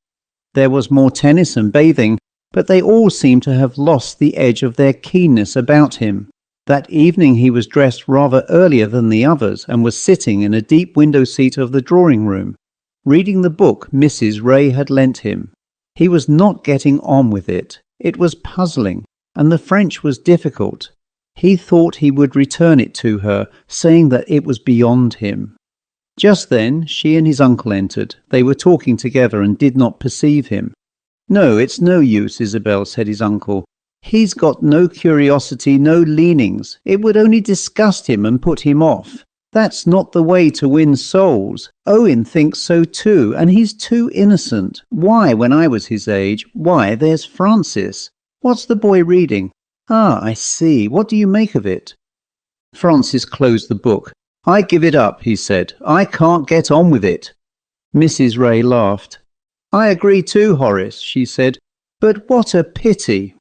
There was more tennis and bathing, but they all seemed to have lost the edge of their keenness about him. That evening he was dressed rather earlier than the others and was sitting in a deep window seat of the drawing-room, reading the book Mrs. Ray had lent him. He was not getting on with it. It was puzzling, and the French was difficult. He thought he would return it to her, saying that it was beyond him. Just then she and his uncle entered. They were talking together and did not perceive him. "No, it's no use, Isabel," said his uncle. "He's got no curiosity, no leanings. It would only disgust him and put him off. That's not the way to win souls. Owen thinks so too, and he's too innocent. Why, when I was his age, why, there's Francis. What's the boy reading? Ah, I see. What do you make of it?" Francis closed the book. "I give it up," he said. "I can't get on with it." Mrs. Ray laughed. "I agree too, Horace," she said. "But what a pity."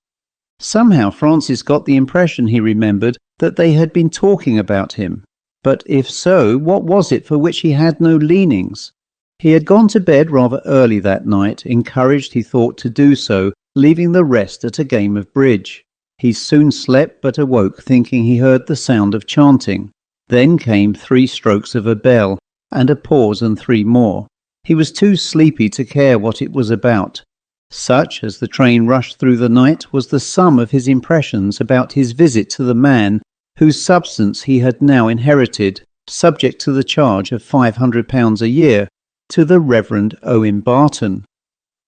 Somehow Francis got the impression, he remembered, that they had been talking about him. But if so, what was it for which he had no leanings? He had gone to bed rather early that night, encouraged, he thought, to do so, leaving the rest at a game of bridge. He soon slept, but awoke thinking he heard the sound of chanting. Then came 3 strokes of a bell, and a pause and 3 more. He was too sleepy to care what it was about. Such, as the train rushed through the night, was the sum of his impressions about his visit to the man whose substance he had now inherited, subject to the charge of £500 a year, to the Reverend Owen Barton.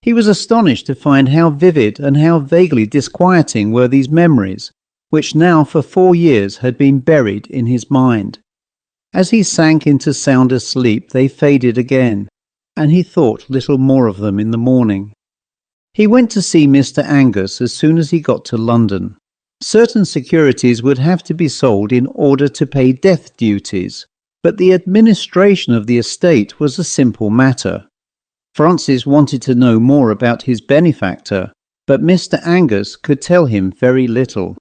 He was astonished to find how vivid and how vaguely disquieting were these memories, which now for 4 years had been buried in his mind. As he sank into sounder sleep, they faded again, and he thought little more of them in the morning. He went to see Mr. Angus as soon as he got to London. Certain securities would have to be sold in order to pay death duties, but the administration of the estate was a simple matter. Francis wanted to know more about his benefactor, but Mr. Angus could tell him very little.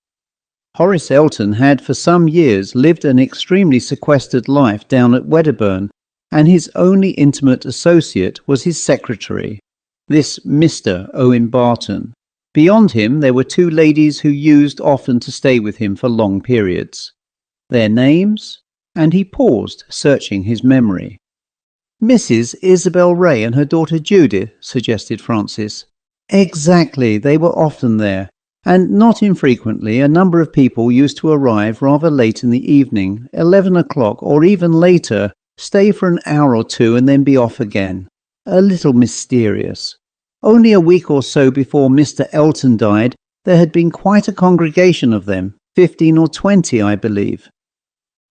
Horace Elton had for some years lived an extremely sequestered life down at Wedderburn, and his only intimate associate was his secretary, this Mr. Owen Barton. Beyond him there were two ladies who used often to stay with him for long periods. Their names? And he paused, searching his memory. Mrs. Isabel Ray and her daughter Judith, suggested Francis. Exactly, they were often there, and not infrequently a number of people used to arrive rather late in the evening, 11 o'clock or even later, stay for an hour or two and then be off again. A little mysterious. Only a week or so before Mr. Elton died, there had been quite a congregation of them, 15 or 20, I believe.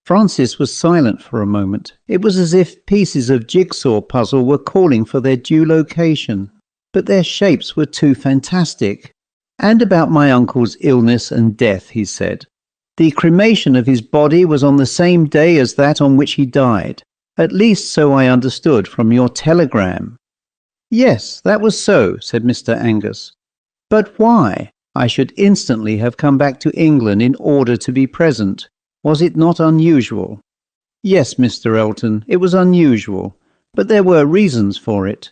Francis was silent for a moment. It was as if pieces of jigsaw puzzle were calling for their due location, but their shapes were too fantastic. And about my uncle's illness and death, he said. The cremation of his body was on the same day as that on which he died. At least so I understood from your telegram. Yes, that was so, said Mr. Angus. But why? I should instantly have come back to England in order to be present. Was it not unusual? Yes, Mr. Elton, it was unusual, but there were reasons for it.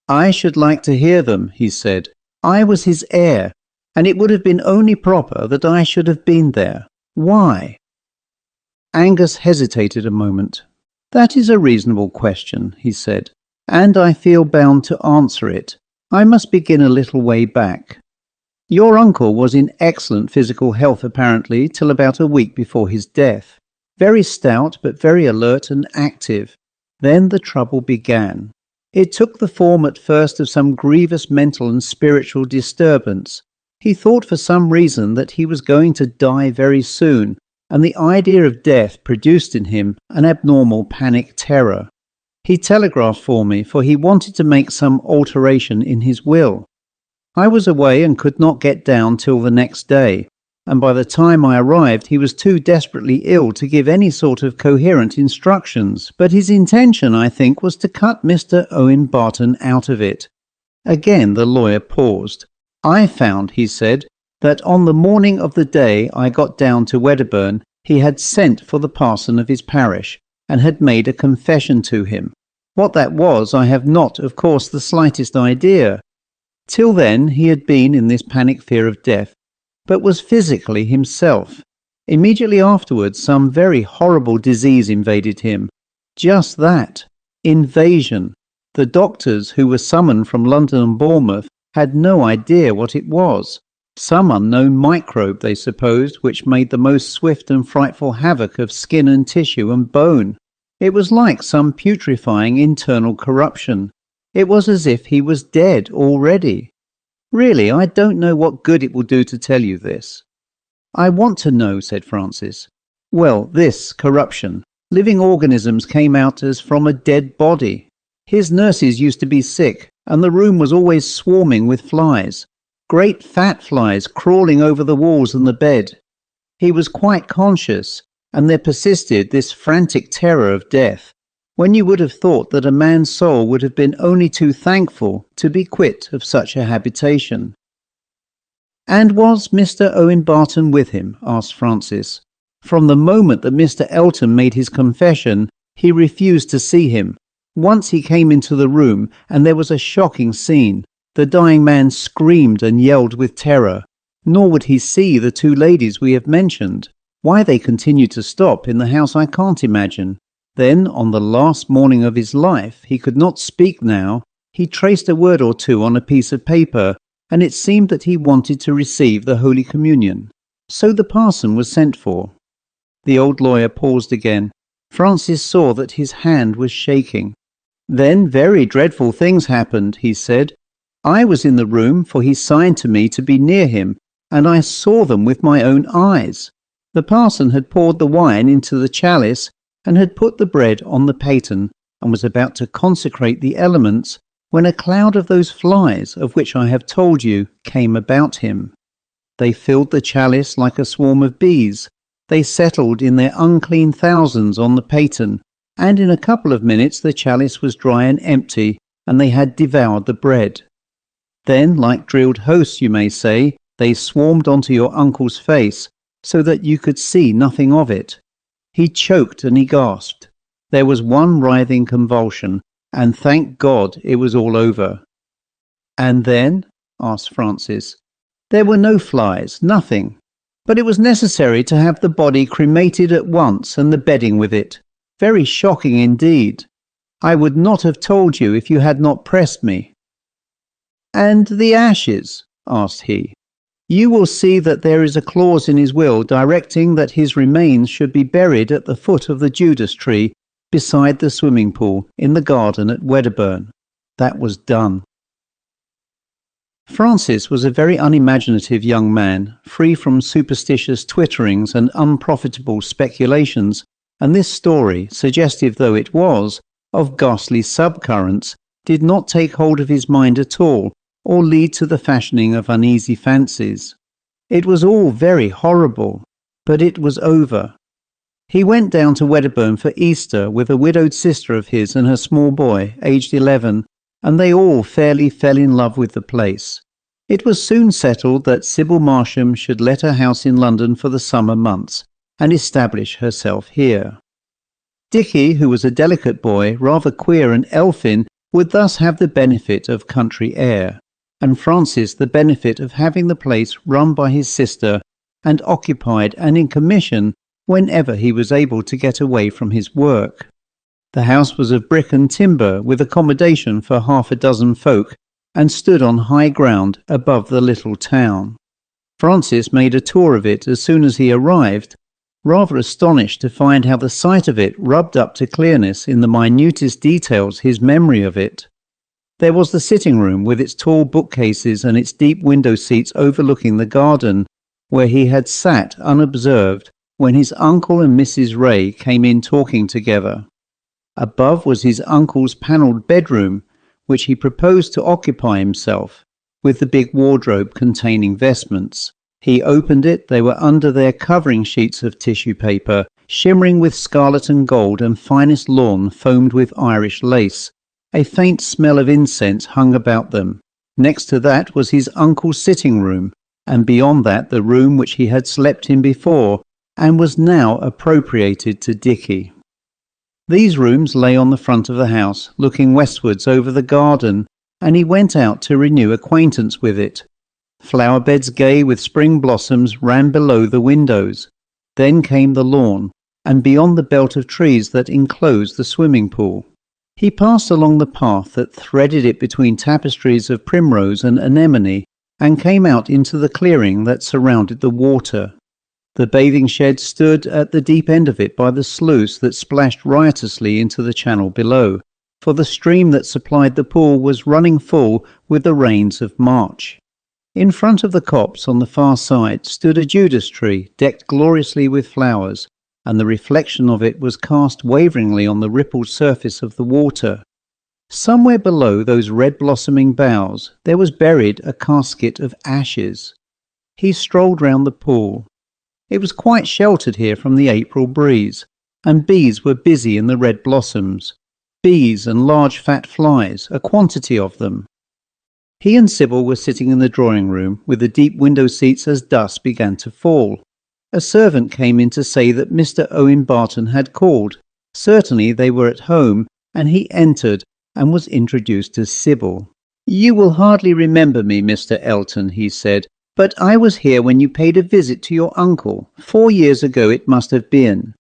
I should like to hear them, he said. I was his heir, and it would have been only proper that I should have been there. Why? Angus hesitated a moment. That is a reasonable question, he said, and I feel bound to answer it. I must begin a little way back. Your uncle was in excellent physical health apparently till about a week before his death. Very stout but very alert and active. Then the trouble began. It took the form at first of some grievous mental and spiritual disturbance. He thought for some reason that he was going to die very soon, and the idea of death produced in him an abnormal panic terror. He telegraphed for me, for he wanted to make some alteration in his will. I was away and could not get down till the next day, and by the time I arrived he was too desperately ill to give any sort of coherent instructions, but his intention, I think, was to cut Mr. Owen Barton out of it. Again the lawyer paused. I found, he said, that on the morning of the day I got down to Wedderburn, he had sent for the parson of his parish, and had made a confession to him. What that was I have not, of course, the slightest idea. Till then he had been in this panic fear of death, but was physically himself. Immediately afterwards some very horrible disease invaded him. Just that. Invasion. The doctors who were summoned from London and Bournemouth had no idea what it was. Some unknown microbe, they supposed, which made the most swift and frightful havoc of skin and tissue and bone. It was like some putrefying internal corruption. It was as if he was dead already. Really, I don't know what good it will do to tell you this. I want to know, said Francis. Well, this corruption. Living organisms came out as from a dead body. His nurses used to be sick, and the room was always swarming with flies. Great fat flies crawling over the walls and the bed. He was quite conscious, and there persisted this frantic terror of death, when you would have thought that a man's soul would have been only too thankful to be quit of such a habitation. And was Mr. Owen Barton with him? Asked Francis. From the moment that Mr. Elton made his confession, he refused to see him. Once he came into the room, and there was a shocking scene. The dying man screamed and yelled with terror. Nor would he see the two ladies we have mentioned. Why they continued to stop in the house I can't imagine. Then, on the last morning of his life, he could not speak now. He traced a word or two on a piece of paper, and it seemed that he wanted to receive the Holy Communion. So the parson was sent for. The old lawyer paused again. Francis saw that his hand was shaking. Then very dreadful things happened, he said. I was in the room, for he signed to me to be near him, and I saw them with my own eyes. The parson had poured the wine into the chalice, and had put the bread on the paten, and was about to consecrate the elements, when a cloud of those flies, of which I have told you, came about him. They filled the chalice like a swarm of bees. They settled in their unclean thousands on the paten, and in a couple of minutes the chalice was dry and empty, and they had devoured the bread. Then, like drilled hosts, you may say, they swarmed onto your uncle's face, so that you could see nothing of it. He choked and he gasped. There was one writhing convulsion, and thank God it was all over. And then? Asked Francis. There were no flies, nothing. But it was necessary to have the body cremated at once and the bedding with it. Very shocking indeed. I would not have told you if you had not pressed me. And the ashes? Asked he. You will see that there is a clause in his will directing that his remains should be buried at the foot of the Judas tree beside the swimming pool in the garden at Wedderburn. That was done. Francis was a very unimaginative young man, free from superstitious twitterings and unprofitable speculations, and this story, suggestive though it was, of ghastly subcurrents, did not take hold of his mind at all, or lead to the fashioning of uneasy fancies. It was all very horrible, but it was over. He went down to Wedderburn for Easter with a widowed sister of his and her small boy, aged 11, and they all fairly fell in love with the place. It was soon settled that Sybil Marsham should let her house in London for the summer months, and establish herself here. Dicky, who was a delicate boy, rather queer and elfin, would thus have the benefit of country air, and Francis the benefit of having the place run by his sister and occupied and in commission whenever he was able to get away from his work. The house was of brick and timber, with accommodation for 6 folk, and stood on high ground above the little town. Francis made a tour of it as soon as he arrived, rather astonished to find how the sight of it rubbed up to clearness in the minutest details his memory of it. There was the sitting room with its tall bookcases and its deep window seats overlooking the garden, where he had sat unobserved when his uncle and Mrs. Ray came in talking together. Above was his uncle's panelled bedroom, which he proposed to occupy himself, with the big wardrobe containing vestments. He opened it. They were under their covering sheets of tissue paper, shimmering with scarlet and gold and finest lawn foamed with Irish lace. A faint smell of incense hung about them. Next to that was his uncle's sitting room, and beyond that the room which he had slept in before, and was now appropriated to Dicky. These rooms lay on the front of the house, looking westwards over the garden, and he went out to renew acquaintance with it. Flower beds gay with spring blossoms ran below the windows. Then came the lawn, and beyond the belt of trees that enclosed the swimming pool. He passed along the path that threaded it between tapestries of primrose and anemone, and came out into the clearing that surrounded the water. The bathing shed stood at the deep end of it by the sluice that splashed riotously into the channel below, for the stream that supplied the pool was running full with the rains of March. In front of the copse on the far side stood a Judas tree decked gloriously with flowers, and the reflection of it was cast waveringly on the rippled surface of the water. Somewhere below those red-blossoming boughs there was buried a casket of ashes. He strolled round the pool. It was quite sheltered here from the April breeze, and bees were busy in the red blossoms. Bees and large fat flies, a quantity of them. He and Sybil were sitting in the drawing-room with the deep window seats as dusk began to fall. A servant came in to say that Mr. Owen Barton had called. Certainly they were at home, and he entered and was introduced to Sybil. "You will hardly remember me, Mr. Elton," he said, "but I was here when you paid a visit to your uncle. 4 years ago it must have been."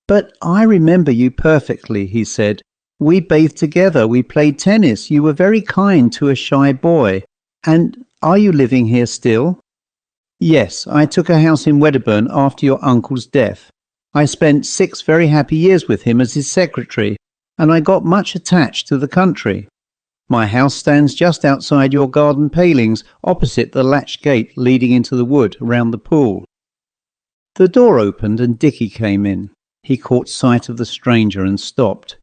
"But I remember you perfectly," he said. "We bathed together, we played tennis, you were very kind to a shy boy. And are you living here still?" "Yes, I took a house in Wedderburn after your uncle's death. I spent 6 very happy years with him as his secretary, and I got much attached to the country. My house stands just outside your garden palings, opposite the latch gate leading into the wood around the pool." The door opened and Dicky came in. He caught sight of the stranger and stopped.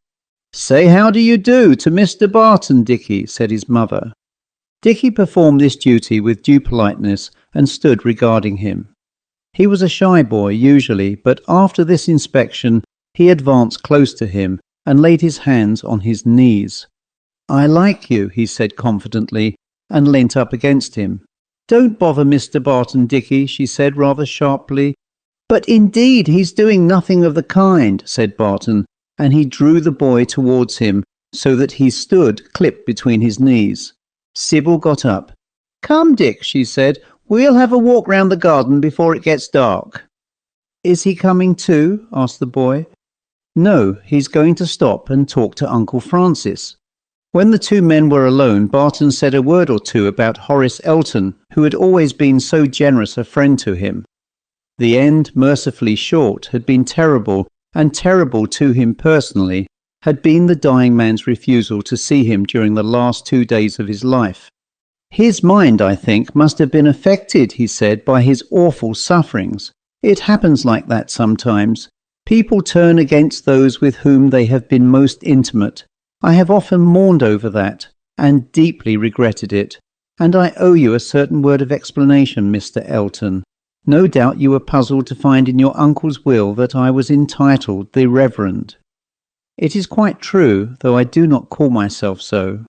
"Say how do you do to Mr. Barton, Dicky," said his mother. Dicky performed this duty with due politeness and stood regarding him. He was a shy boy usually, but after this inspection he advanced close to him and laid his hands on his knees. "I like you," he said confidently, and leant up against him. "Don't bother Mr. Barton, Dicky," she said rather sharply. "But indeed he's doing nothing of the kind," said Barton, and he drew the boy towards him so that he stood clipped between his knees. Sybil got up. "Come, Dick," she said, "we'll have a walk round the garden before it gets dark." "Is he coming too?" asked the boy. "No, he's going to stop and talk to Uncle Francis." When the two men were alone, Barton said a word or two about Horace Elton, who had always been so generous a friend to him. The end, mercifully short, had been terrible, and terrible to him personally had been the dying man's refusal to see him during the last 2 days of his life. "His mind, I think, must have been affected," he said, "by his awful sufferings. It happens like that sometimes. People turn against those with whom they have been most intimate. I have often mourned over that, and deeply regretted it. And I owe you a certain word of explanation, Mr. Elton. No doubt you were puzzled to find in your uncle's will that I was entitled the Reverend. It is quite true, though I do not call myself so.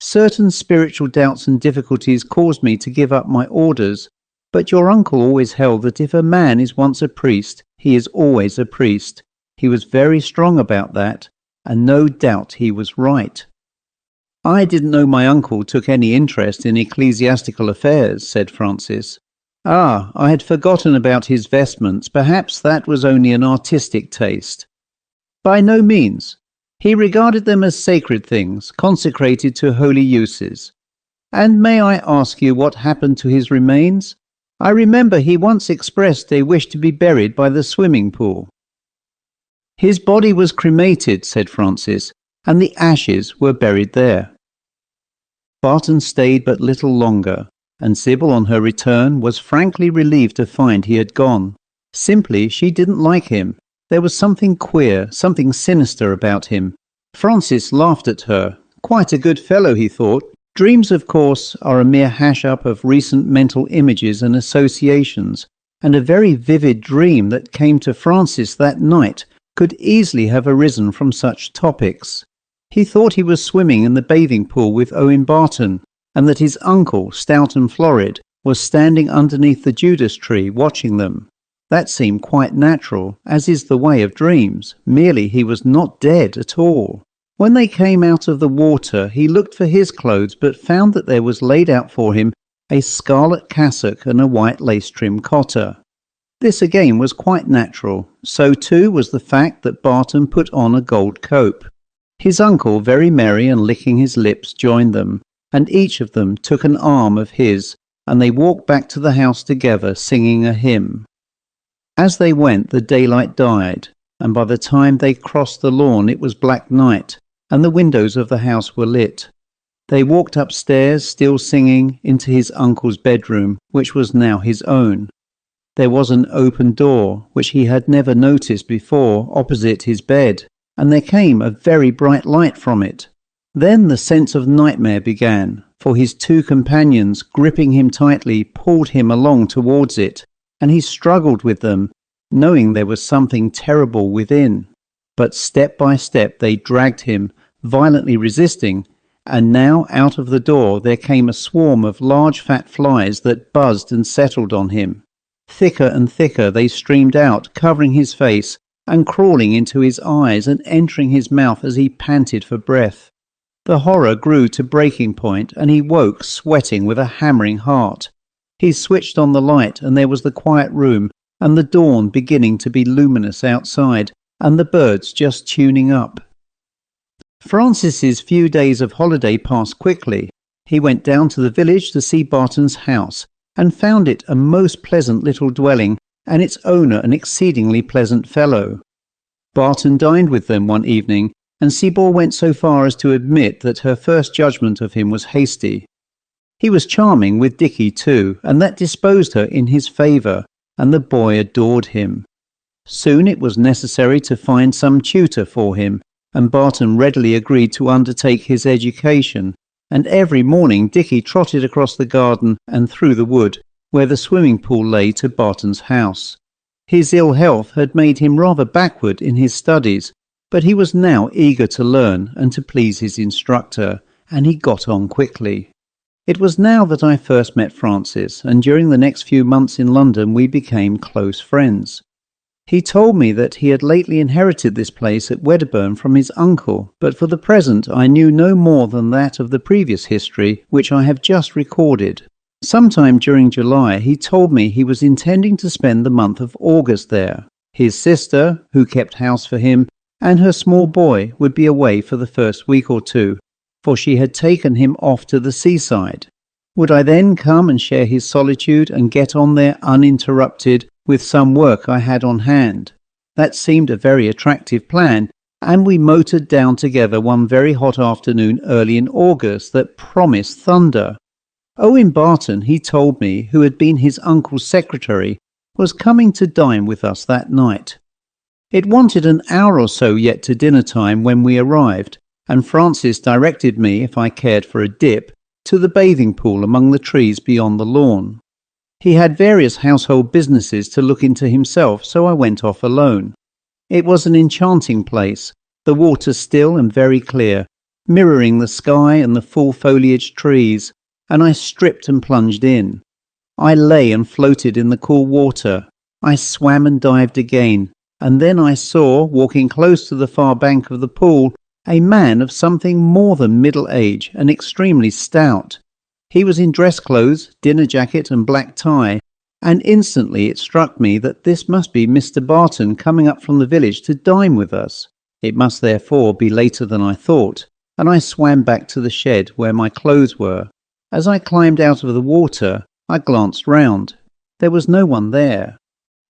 Certain spiritual doubts and difficulties caused me to give up my orders, but your uncle always held that if a man is once a priest, he is always a priest. He was very strong about that, and no doubt he was right." "I didn't know my uncle took any interest in ecclesiastical affairs," said Francis. "Ah, I had forgotten about his vestments. Perhaps that was only an artistic taste." "By no means. He regarded them as sacred things, consecrated to holy uses. And may I ask you what happened to his remains? I remember he once expressed a wish to be buried by the swimming pool." "His body was cremated," said Francis, "and the ashes were buried there." Barton stayed but little longer, and Sybil on her return was frankly relieved to find he had gone. Simply, she didn't like him. There was something queer, something sinister about him. Francis laughed at her. Quite a good fellow, he thought. Dreams, of course, are a mere hash-up of recent mental images and associations, and a very vivid dream that came to Francis that night could easily have arisen from such topics. He thought he was swimming in the bathing pool with Owen Barton, and that his uncle, stout and florid, was standing underneath the Judas tree watching them. That seemed quite natural, as is the way of dreams, merely he was not dead at all. When they came out of the water, he looked for his clothes, but found that there was laid out for him a scarlet cassock and a white lace-trimmed cotter. This again was quite natural. So too was the fact that Barton put on a gold cope. His uncle, very merry and licking his lips, joined them, and each of them took an arm of his, and they walked back to the house together, singing a hymn. As they went, the daylight died, and by the time they crossed the lawn it was black night, and the windows of the house were lit. They walked upstairs, still singing, into his uncle's bedroom, which was now his own. There was an open door, which he had never noticed before, opposite his bed, and there came a very bright light from it. Then the sense of nightmare began, for his two companions, gripping him tightly, pulled him along towards it, and he struggled with them, knowing there was something terrible within. But step by step they dragged him, violently resisting, and now out of the door there came a swarm of large fat flies that buzzed and settled on him. Thicker and thicker they streamed out, covering his face, and crawling into his eyes and entering his mouth as he panted for breath. The horror grew to breaking point, and he woke sweating with a hammering heart. He switched on the light, and there was the quiet room, and the dawn beginning to be luminous outside, and the birds just tuning up. Francis's few days of holiday passed quickly. He went down to the village to see Barton's house, and found it a most pleasant little dwelling, and its owner an exceedingly pleasant fellow. Barton dined with them one evening, and Sybil went so far as to admit that her first judgment of him was hasty. He was charming with Dicky too, and that disposed her in his favour, and the boy adored him. Soon it was necessary to find some tutor for him, and Barton readily agreed to undertake his education, and every morning Dickie trotted across the garden and through the wood, where the swimming pool lay, to Barton's house. His ill health had made him rather backward in his studies, but he was now eager to learn and to please his instructor, and he got on quickly. It was now that I first met Francis, and during the next few months in London we became close friends. He told me that he had lately inherited this place at Wedderburn from his uncle, but for the present I knew no more than that of the previous history which I have just recorded. Sometime during July he told me he was intending to spend the month of August there. His sister, who kept house for him, and her small boy would be away for the first week or two, for she had taken him off to the seaside. Would I then come and share his solitude and get on there uninterrupted with some work I had on hand? That seemed a very attractive plan, and we motored down together one very hot afternoon early in August that promised thunder. Owen Barton, he told me, who had been his uncle's secretary, was coming to dine with us that night. It wanted an hour or so yet to dinner time when we arrived, and Francis directed me, if I cared for a dip, to the bathing pool among the trees beyond the lawn. He had various household businesses to look into himself, so I went off alone. It was an enchanting place, the water still and very clear, mirroring the sky and the full-foliaged trees, and I stripped and plunged in. I lay and floated in the cool water. I swam and dived again, and then I saw, walking close to the far bank of the pool, a man of something more than middle age and extremely stout. He was in dress clothes, dinner jacket and black tie, and instantly it struck me that this must be Mr. Barton coming up from the village to dine with us. It must therefore be later than I thought, and I swam back to the shed where my clothes were. As I climbed out of the water, I glanced round. There was no one there.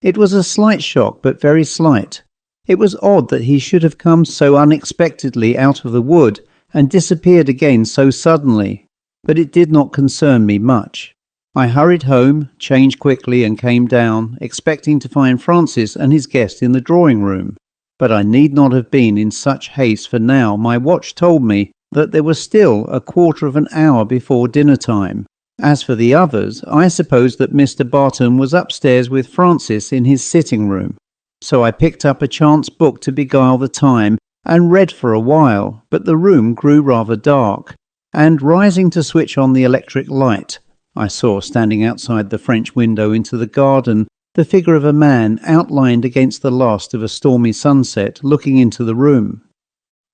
It was a slight shock, but very slight. It was odd that he should have come so unexpectedly out of the wood and disappeared again so suddenly, but it did not concern me much. I hurried home, changed quickly and came down, expecting to find Francis and his guest in the drawing-room. But I need not have been in such haste, for now my watch told me that there was still a quarter of an hour before dinner time. As for the others, I supposed that Mr. Barton was upstairs with Francis in his sitting-room. So I picked up a chance book to beguile the time and read for a while, but the room grew rather dark, and rising to switch on the electric light, I saw standing outside the French window into the garden the figure of a man outlined against the last of a stormy sunset looking into the room.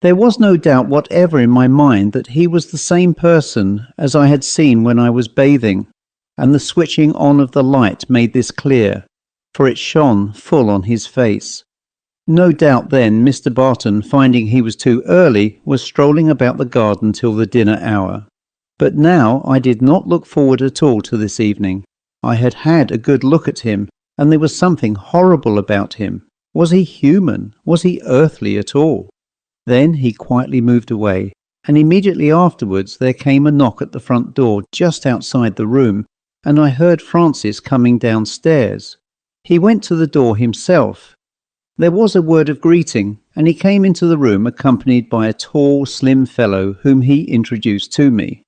There was no doubt whatever in my mind that he was the same person as I had seen when I was bathing, and the switching on of the light made this clear, for it shone full on his face. No doubt then Mr. Barton, finding he was too early, was strolling about the garden till the dinner hour. But now I did not look forward at all to this evening. I had had a good look at him, and there was something horrible about him. Was he human? Was he earthly at all? Then he quietly moved away, and immediately afterwards there came a knock at the front door just outside the room, and I heard Francis coming downstairs. He went to the door himself. There was a word of greeting, and he came into the room accompanied by a tall, slim fellow whom he introduced to me.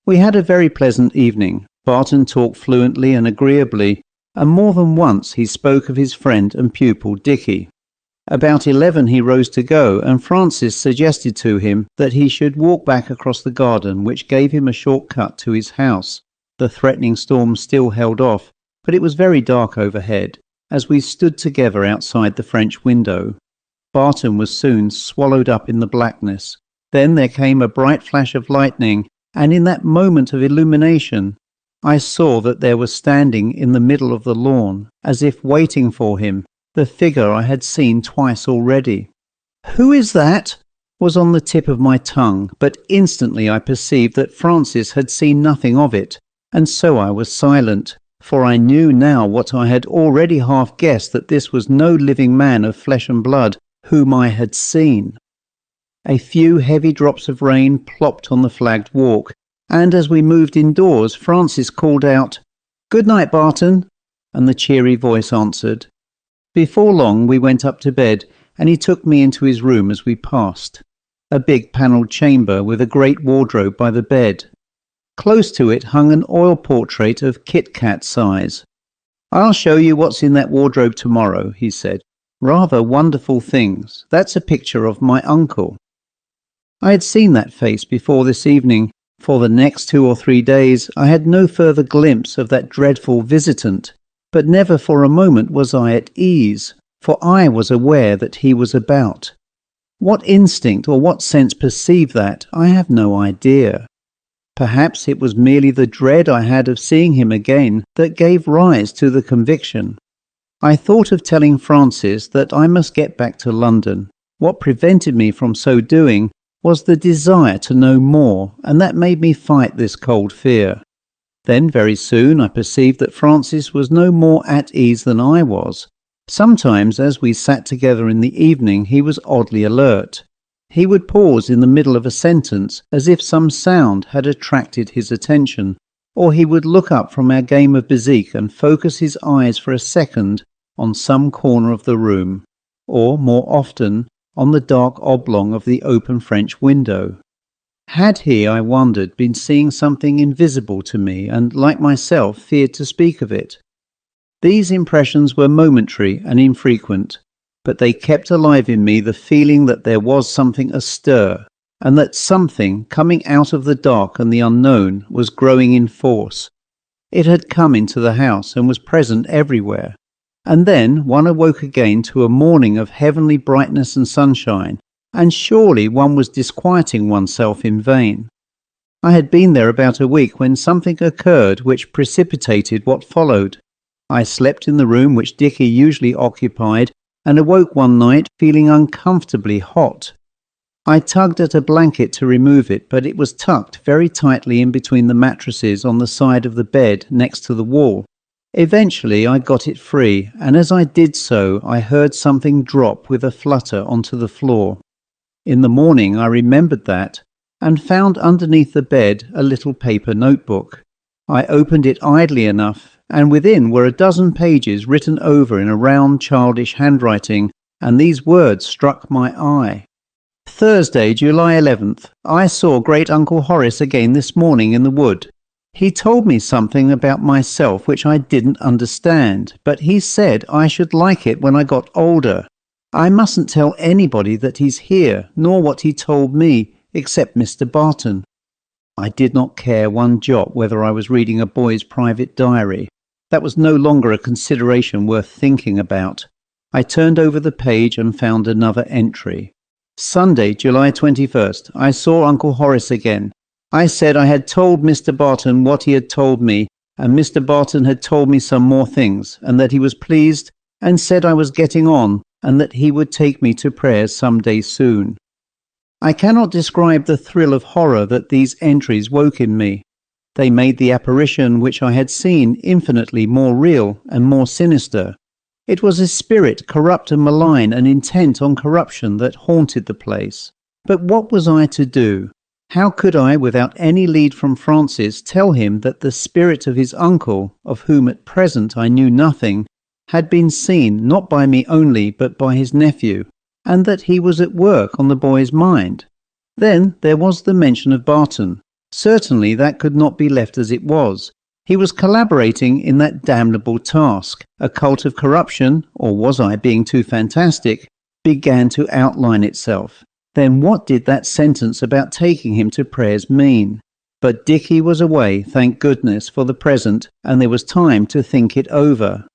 We had a very pleasant evening. Barton talked fluently and agreeably, and more than once he spoke of his friend and pupil Dickie. About 11 he rose to go, and Francis suggested to him that he should walk back across the garden, which gave him a short cut to his house. The threatening storm still held off, but it was very dark overhead, as we stood together outside the French window. Barton was soon swallowed up in the blackness. Then there came a bright flash of lightning, and in that moment of illumination, I saw that there was standing in the middle of the lawn, as if waiting for him, the figure I had seen twice already. "Who is that?" was on the tip of my tongue, but instantly I perceived that Francis had seen nothing of it, and so I was silent, for I knew now what I had already half guessed, that this was no living man of flesh and blood whom I had seen. A few heavy drops of rain plopped on the flagged walk, and as we moved indoors, Francis called out, "Good night, Barton," and the cheery voice answered. Before long we went up to bed, and he took me into his room as we passed. A big panelled chamber with a great wardrobe by the bed. Close to it hung an oil portrait of Kit Kat size. "I'll show you what's in that wardrobe tomorrow," he said. "Rather wonderful things. That's a picture of my uncle." I had seen that face before this evening. For the next 2 or 3 days I had no further glimpse of that dreadful visitant, but never for a moment was I at ease, for I was aware that he was about. What instinct or what sense perceived that, I have no idea. Perhaps it was merely the dread I had of seeing him again that gave rise to the conviction. I thought of telling Francis that I must get back to London. What prevented me from so doing was the desire to know more, and that made me fight this cold fear. Then very soon I perceived that Francis was no more at ease than I was. Sometimes as we sat together in the evening he was oddly alert. He would pause in the middle of a sentence as if some sound had attracted his attention, or he would look up from our game of bezique and focus his eyes for a second on some corner of the room, or more often on the dark oblong of the open French window. Had he, I wondered, been seeing something invisible to me and, like myself, feared to speak of it? These impressions were momentary and infrequent, but they kept alive in me the feeling that there was something astir, and that something coming out of the dark and the unknown was growing in force. It had come into the house and was present everywhere. And then one awoke again to a morning of heavenly brightness and sunshine, and surely one was disquieting oneself in vain. I had been there about a week when something occurred which precipitated what followed. I slept in the room which Dickie usually occupied, and awoke one night feeling uncomfortably hot. I tugged at a blanket to remove it, but it was tucked very tightly in between the mattresses on the side of the bed next to the wall. Eventually I got it free, and as I did so I heard something drop with a flutter onto the floor. In the morning I remembered that, and found underneath the bed a little paper notebook. I opened it idly enough, and within were a dozen pages written over in a round childish handwriting, and these words struck my eye. "Thursday, July 11th. I saw Great-Uncle Horace again this morning in the wood. He told me something about myself which I didn't understand, but he said I should like it when I got older. I mustn't tell anybody that he's here, nor what he told me, except Mr. Barton." I did not care one jot whether I was reading a boy's private diary. That was no longer a consideration worth thinking about. I turned over the page and found another entry. "Sunday, July 21st. I saw Uncle Horace again. I said I had told Mr. Barton what he had told me, and Mr. Barton had told me some more things, and that he was pleased, and said I was getting on, and that he would take me to prayers some day soon." I cannot describe the thrill of horror that these entries woke in me. They made the apparition which I had seen infinitely more real and more sinister. It was a spirit corrupt and malign and intent on corruption that haunted the place. But what was I to do? How could I, without any lead from Francis, tell him that the spirit of his uncle, of whom at present I knew nothing, had been seen not by me only but by his nephew, and that he was at work on the boy's mind? Then there was the mention of Barton. Certainly that could not be left as it was. He was collaborating in that damnable task. A cult of corruption, or was I being too fantastic, began to outline itself. Then what did that sentence about taking him to prayers mean? But Dickie was away, thank goodness, for the present, and there was time to think it over.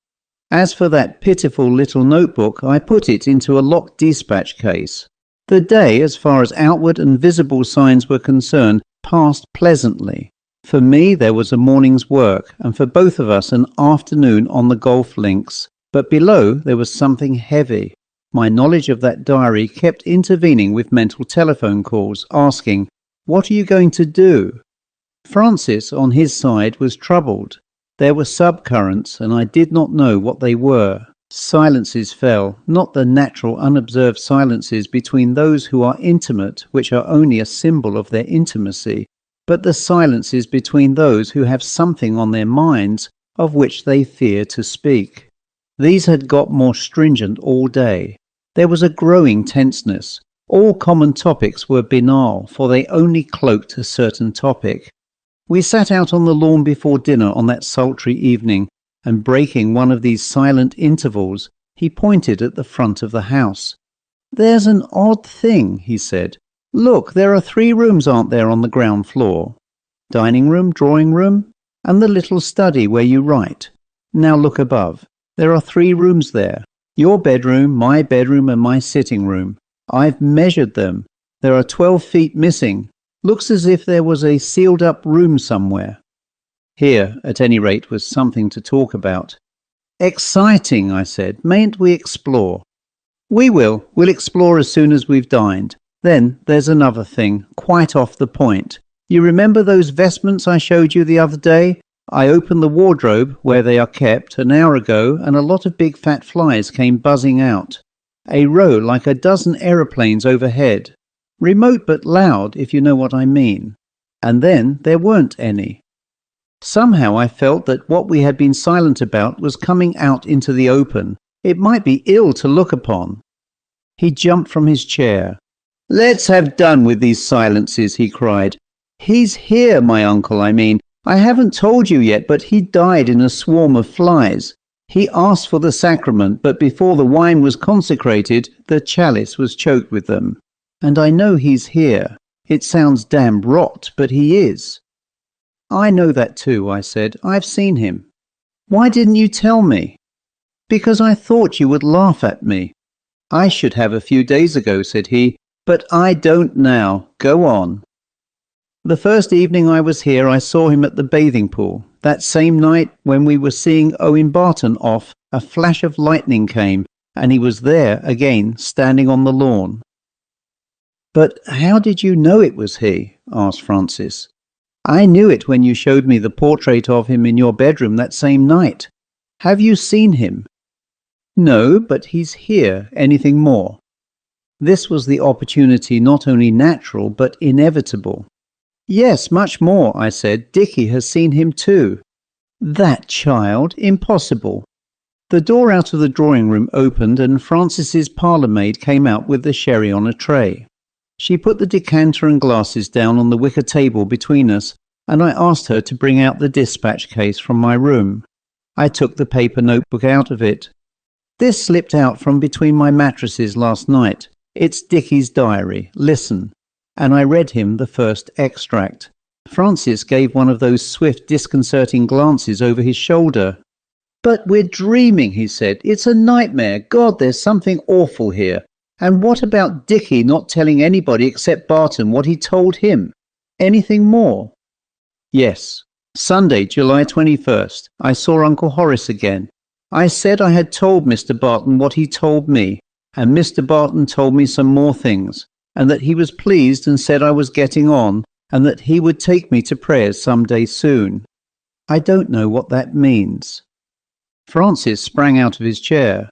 As for that pitiful little notebook, I put it into a locked dispatch case. The day, as far as outward and visible signs were concerned, passed pleasantly. For me there was a morning's work, and for both of us an afternoon on the golf links. But below there was something heavy. My knowledge of that diary kept intervening with mental telephone calls, asking, "What are you going to do?" Francis, on his side, was troubled. There were subcurrents, and I did not know what they were. Silences fell, not the natural unobserved silences between those who are intimate, which are only a symbol of their intimacy, but the silences between those who have something on their minds of which they fear to speak. These had got more stringent all day. There was a growing tenseness. All common topics were banal, for they only cloaked a certain topic. We sat out on the lawn before dinner on that sultry evening, and breaking one of these silent intervals, he pointed at the front of the house. "There's an odd thing," he said. "Look, there are 3 rooms, aren't there, on the ground floor? Dining room, drawing room, and the little study where you write. Now look above. There are 3 rooms there. Your bedroom, my bedroom, and my sitting room. I've measured them. There are 12 feet missing. Looks as if there was a sealed-up room somewhere." Here, at any rate, was something to talk about. "Exciting," I said. "Mayn't we explore?" "We will. We'll explore as soon as we've dined. Then there's another thing, quite off the point. You remember those vestments I showed you the other day? I opened the wardrobe, where they are kept, an hour ago, and a lot of big fat flies came buzzing out. A row like a dozen aeroplanes overhead. Remote but loud, if you know what I mean. And then there weren't any. Somehow I felt that what we had been silent about was coming out into the open. It might be ill to look upon." He jumped from his chair. "Let's have done with these silences," he cried. "He's here, my uncle, I mean. I haven't told you yet, but he died in a swarm of flies. He asked for the sacrament, but before the wine was consecrated, the chalice was choked with them. And I know he's here. It sounds damned rot, but he is." "I know that too," I said. "I've seen him." "Why didn't you tell me?" "Because I thought you would laugh at me." "I should have a few days ago," said he, "but I don't now. Go on." "The first evening I was here, I saw him at the bathing pool. That same night, when we were seeing Owen Barton off, a flash of lightning came, and he was there again, standing on the lawn." "But how did you know it was he?" asked Francis. "I knew it when you showed me the portrait of him in your bedroom that same night. Have you seen him?" "No, but he's here. Anything more?" This was the opportunity not only natural, but inevitable. "Yes, much more," I said. "Dickie has seen him too." "That child! Impossible." The door out of the drawing-room opened, and Francis's parlour-maid came out with the sherry on a tray. She put the decanter and glasses down on the wicker table between us, and I asked her to bring out the dispatch case from my room. I took the paper notebook out of it. "This slipped out from between my mattresses last night. It's Dickie's diary. Listen." And I read him the first extract. Francis gave one of those swift, disconcerting glances over his shoulder. "But we're dreaming," he said. "It's a nightmare. God, there's something awful here. And what about Dickie not telling anybody except Barton what he told him? Anything more?" "Yes. Sunday, July 21st. I saw Uncle Horace again. I said I had told Mr. Barton what he told me, and Mr. Barton told me some more things, and that he was pleased and said I was getting on, and that he would take me to prayers some day soon. I don't know what that means." Francis sprang out of his chair.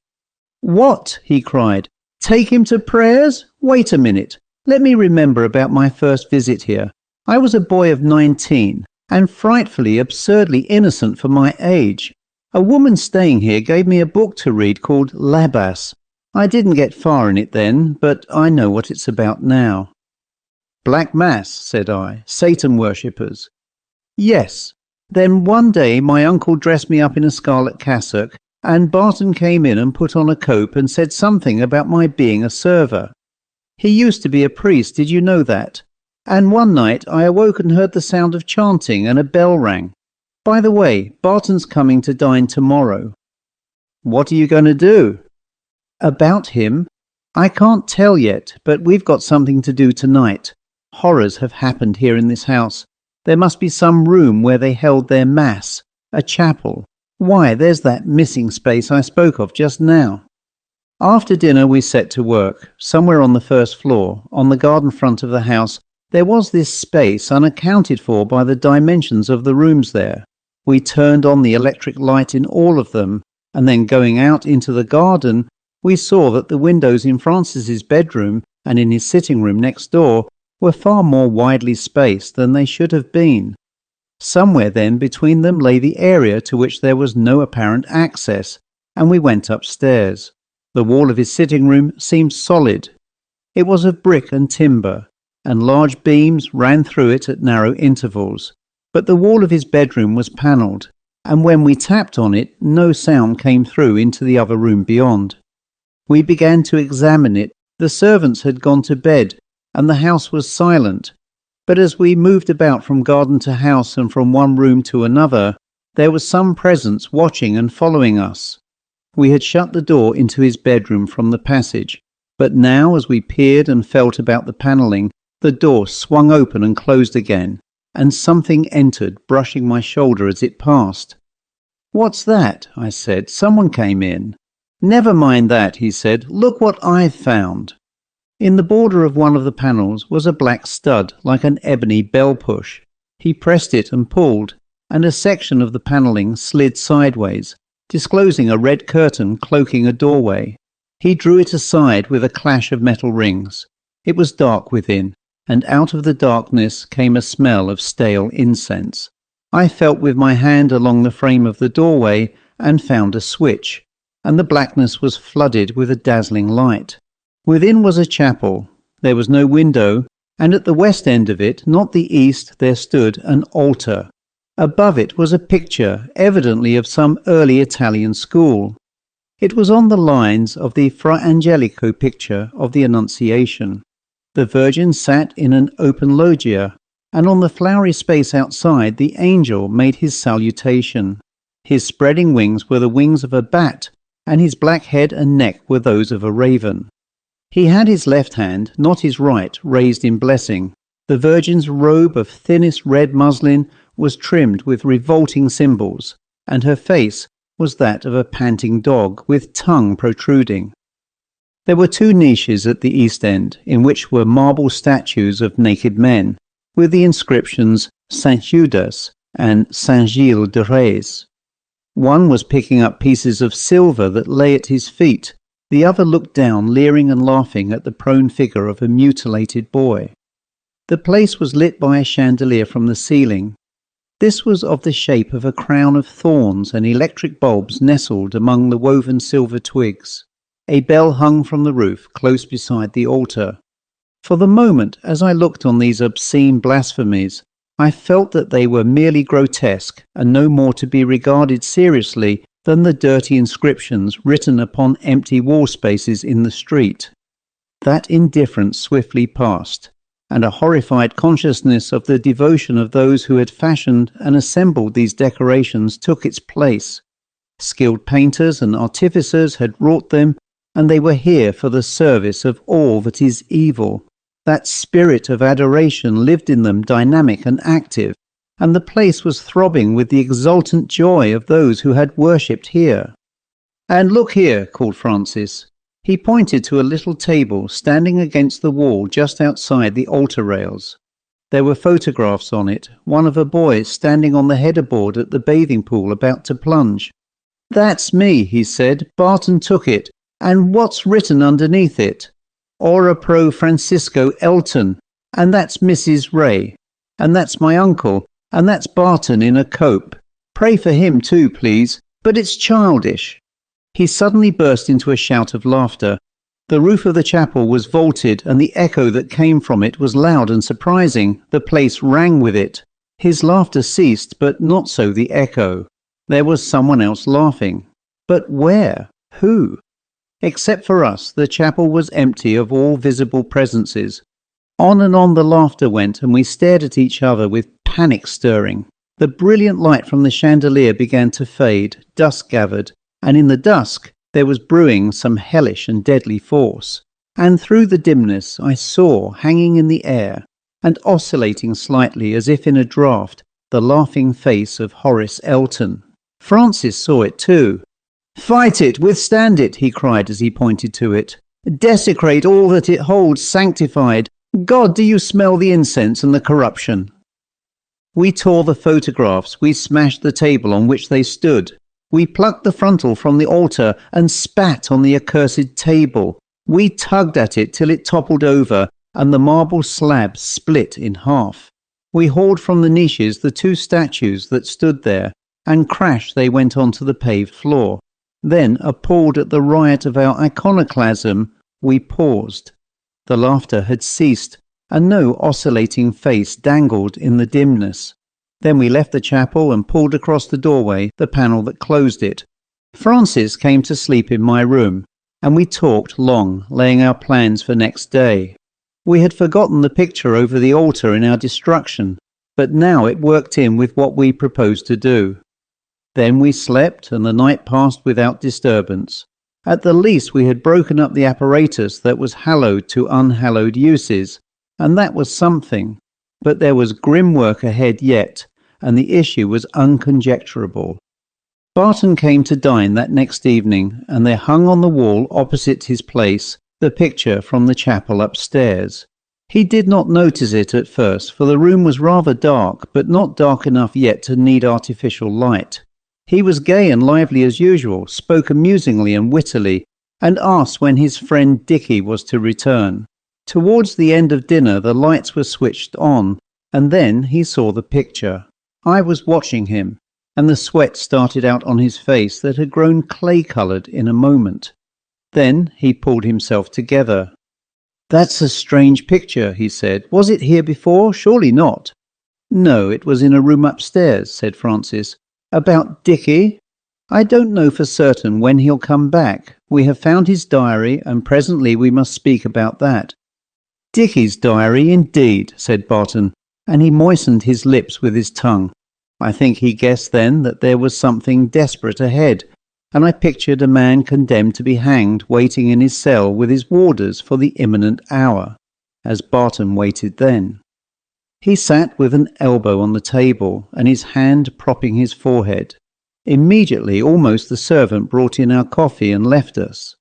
"What?" he cried. "Take him to prayers? Wait a minute. Let me remember about my first visit here. I was a boy of 19, and frightfully, absurdly innocent for my age. A woman staying here gave me a book to read called Labas. I didn't get far in it then, but I know what it's about now." "Black Mass," said I. "Satan worshippers." "Yes. Then one day my uncle dressed me up in a scarlet cassock, and Barton came in and put on a cope and said something about my being a server. He used to be a priest, did you know that? And one night I awoke and heard the sound of chanting and a bell rang. By the way, Barton's coming to dine tomorrow." "What are you going to do?" "About him? I can't tell yet, but we've got something to do tonight. Horrors have happened here in this house. There must be some room where they held their mass, a chapel. Why, there's that missing space I spoke of just now." After dinner we set to work. Somewhere on the first floor, on the garden front of the house, there was this space unaccounted for by the dimensions of the rooms there. We turned on the electric light in all of them, and then going out into the garden, we saw that the windows in Francis's bedroom and in his sitting room next door were far more widely spaced than they should have been. Somewhere then between them lay the area to which there was no apparent access, and we went upstairs. The wall of his sitting room seemed solid. It was of brick and timber, and large beams ran through it at narrow intervals. But the wall of his bedroom was panelled, and when we tapped on it, no sound came through into the other room beyond. We began to examine it. The servants had gone to bed, and the house was silent. But as we moved about from garden to house and from one room to another, there was some presence watching and following us. We had shut the door into his bedroom from the passage, but now as we peered and felt about the panelling, the door swung open and closed again, and something entered, brushing my shoulder as it passed. "What's that?" I said. "Someone came in." "Never mind that," he said. "Look what I've found." In the border of one of the panels was a black stud, like an ebony bell push. He pressed it and pulled, and a section of the panelling slid sideways, disclosing a red curtain cloaking a doorway. He drew it aside with a clash of metal rings. It was dark within, and out of the darkness came a smell of stale incense. I felt with my hand along the frame of the doorway and found a switch, and the blackness was flooded with a dazzling light. Within was a chapel. There was no window, and at the west end of it, not the east, there stood an altar. Above it was a picture, evidently of some early Italian school. It was on the lines of the Fra Angelico picture of the Annunciation. The Virgin sat in an open loggia, and on the flowery space outside the angel made his salutation. His spreading wings were the wings of a bat, and his black head and neck were those of a raven. He had his left hand, not his right, raised in blessing. The Virgin's robe of thinnest red muslin was trimmed with revolting symbols, and her face was that of a panting dog with tongue protruding. There were 2 niches at the east end, in which were marble statues of naked men, with the inscriptions Saint Judas and Saint Gilles de Rez. One was picking up pieces of silver that lay at his feet. The other looked down, leering and laughing at the prone figure of a mutilated boy. The place was lit by a chandelier from the ceiling. This was of the shape of a crown of thorns, and electric bulbs nestled among the woven silver twigs. A bell hung from the roof close beside the altar. For the moment, as I looked on these obscene blasphemies, I felt that they were merely grotesque and no more to be regarded seriously than the dirty inscriptions written upon empty wall spaces in the street. That indifference swiftly passed, and a horrified consciousness of the devotion of those who had fashioned and assembled these decorations took its place. Skilled painters and artificers had wrought them, and they were here for the service of all that is evil. That spirit of adoration lived in them, dynamic and active, and the place was throbbing with the exultant joy of those who had worshipped here. "And look here," called Francis. He pointed to a little table standing against the wall just outside the altar rails. There were photographs on it, one of a boy standing on the headerboard at the bathing pool about to plunge. "That's me," he said. "Barton took it. And what's written underneath it? Ora pro Francisco Elton. And that's Mrs. Ray. And that's my uncle. And that's Barton in a cope. Pray for him too, please. But it's childish." He suddenly burst into a shout of laughter. The roof of the chapel was vaulted, and the echo that came from it was loud and surprising. The place rang with it. His laughter ceased, but not so the echo. There was someone else laughing. But where? Who? Except for us, the chapel was empty of all visible presences. On and on the laughter went, and we stared at each other with panic stirring. The brilliant light from the chandelier began to fade, dusk gathered, and in the dusk there was brewing some hellish and deadly force. And through the dimness I saw, hanging in the air, and oscillating slightly as if in a draught, the laughing face of Horace Elton. Francis saw it too. "Fight it, withstand it," he cried as he pointed to it. "Desecrate all that it holds sanctified. God, do you smell the incense and the corruption?" We tore the photographs, we smashed the table on which they stood. We plucked the frontal from the altar and spat on the accursed table. We tugged at it till it toppled over, and the marble slab split in half. We hauled from the niches the 2 statues that stood there, and crash they went onto the paved floor. Then, appalled at the riot of our iconoclasm, we paused. The laughter had ceased, and no oscillating face dangled in the dimness. Then we left the chapel and pulled across the doorway the panel that closed it. Francis came to sleep in my room, and we talked long, laying our plans for next day. We had forgotten the picture over the altar in our destruction, but now it worked in with what we proposed to do. Then we slept, and the night passed without disturbance. At the least we had broken up the apparatus that was hallowed to unhallowed uses, and that was something. But there was grim work ahead yet, and the issue was unconjecturable. Barton came to dine that next evening, and there hung on the wall opposite his place the picture from the chapel upstairs. He did not notice it at first, for the room was rather dark, but not dark enough yet to need artificial light. He was gay and lively as usual, spoke amusingly and wittily, and asked when his friend Dickie was to return. Towards the end of dinner the lights were switched on, and then he saw the picture. I was watching him, and the sweat started out on his face that had grown clay-coloured in a moment. Then he pulled himself together. "That's a strange picture," he said. "Was it here before? Surely not." "No, it was in a room upstairs," said Francis. "About Dickie? I don't know for certain when he'll come back. We have found his diary, and presently we must speak about that." "Dickie's diary, indeed," said Barton, and he moistened his lips with his tongue. I think he guessed then that there was something desperate ahead, and I pictured a man condemned to be hanged waiting in his cell with his warders for the imminent hour, as Barton waited then. He sat with an elbow on the table and his hand propping his forehead. Immediately, almost, the servant brought in our coffee and left us.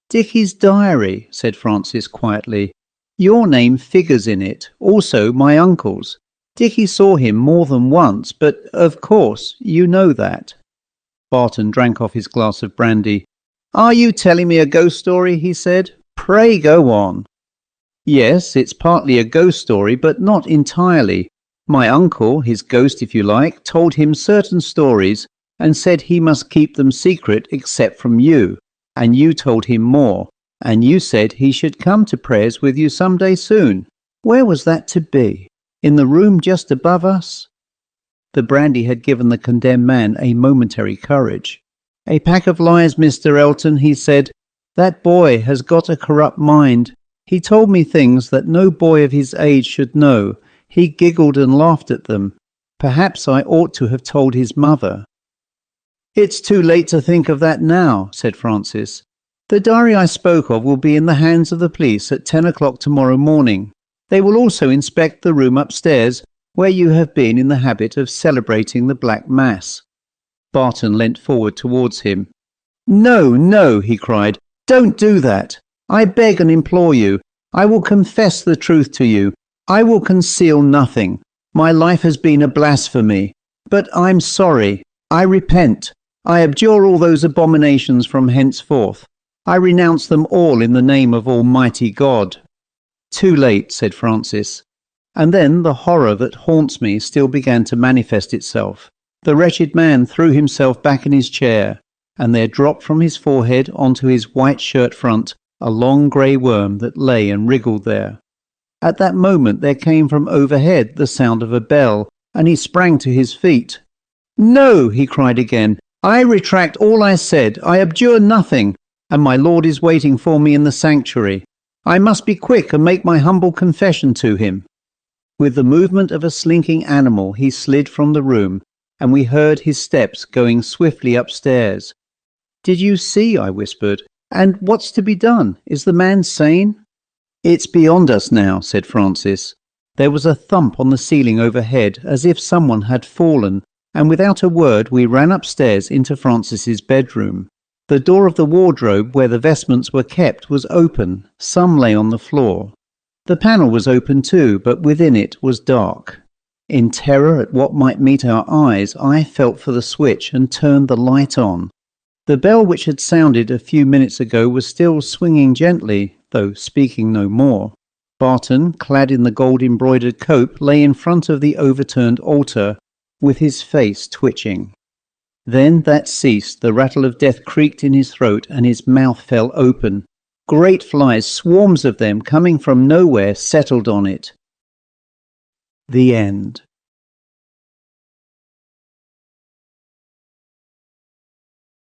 "Dickie's diary," said Francis quietly. "Your name figures in it, also my uncle's. Dickie saw him more than once, but, of course, you know that." Barton drank off his glass of brandy. "Are you telling me a ghost story?" he said. "Pray go on." "Yes, it's partly a ghost story, but not entirely. My uncle, his ghost if you like, told him certain stories and said he must keep them secret except from you, and you told him more, and you said he should come to prayers with you some day soon. Where was that to be? In the room just above us?" The brandy had given the condemned man a momentary courage. "A pack of lies, Mr. Elton," he said. "That boy has got a corrupt mind. He told me things that no boy of his age should know. He giggled and laughed at them. Perhaps I ought to have told his mother." "It's too late to think of that now," said Francis. "The diary I spoke of will be in the hands of the police at 10 o'clock tomorrow morning. They will also inspect the room upstairs where you have been in the habit of celebrating the Black Mass." Barton leant forward towards him. "No, no," he cried. "Don't do that. I beg and implore you. I will confess the truth to you. I will conceal nothing. My life has been a blasphemy. But I'm sorry. I repent. I abjure all those abominations from henceforth. I renounce them all in the name of Almighty God." "Too late," said Francis. And then the horror that haunts me still began to manifest itself. The wretched man threw himself back in his chair, and there dropped from his forehead onto his white shirt front a long grey worm that lay and wriggled there. At that moment there came from overhead the sound of a bell, and he sprang to his feet. "No," he cried again, "I retract all I said. I abjure nothing, and my Lord is waiting for me in the sanctuary. I must be quick and make my humble confession to him." With the movement of a slinking animal he slid from the room, and we heard his steps going swiftly upstairs. "Did you see?" I whispered. "And what's to be done? Is the man sane?" "It's beyond us now," said Francis. There was a thump on the ceiling overhead as if someone had fallen, and without a word we ran upstairs into Francis's bedroom. The door of the wardrobe where the vestments were kept was open. Some lay on the floor. The panel was open too, but within it was dark. In terror at what might meet our eyes, I felt for the switch and turned the light on. The bell which had sounded a few minutes ago was still swinging gently, though speaking no more. Barton, clad in the gold-embroidered cope, lay in front of the overturned altar, with his face twitching. Then that ceased, the rattle of death creaked in his throat, and his mouth fell open. Great flies, swarms of them, coming from nowhere, settled on it. The end.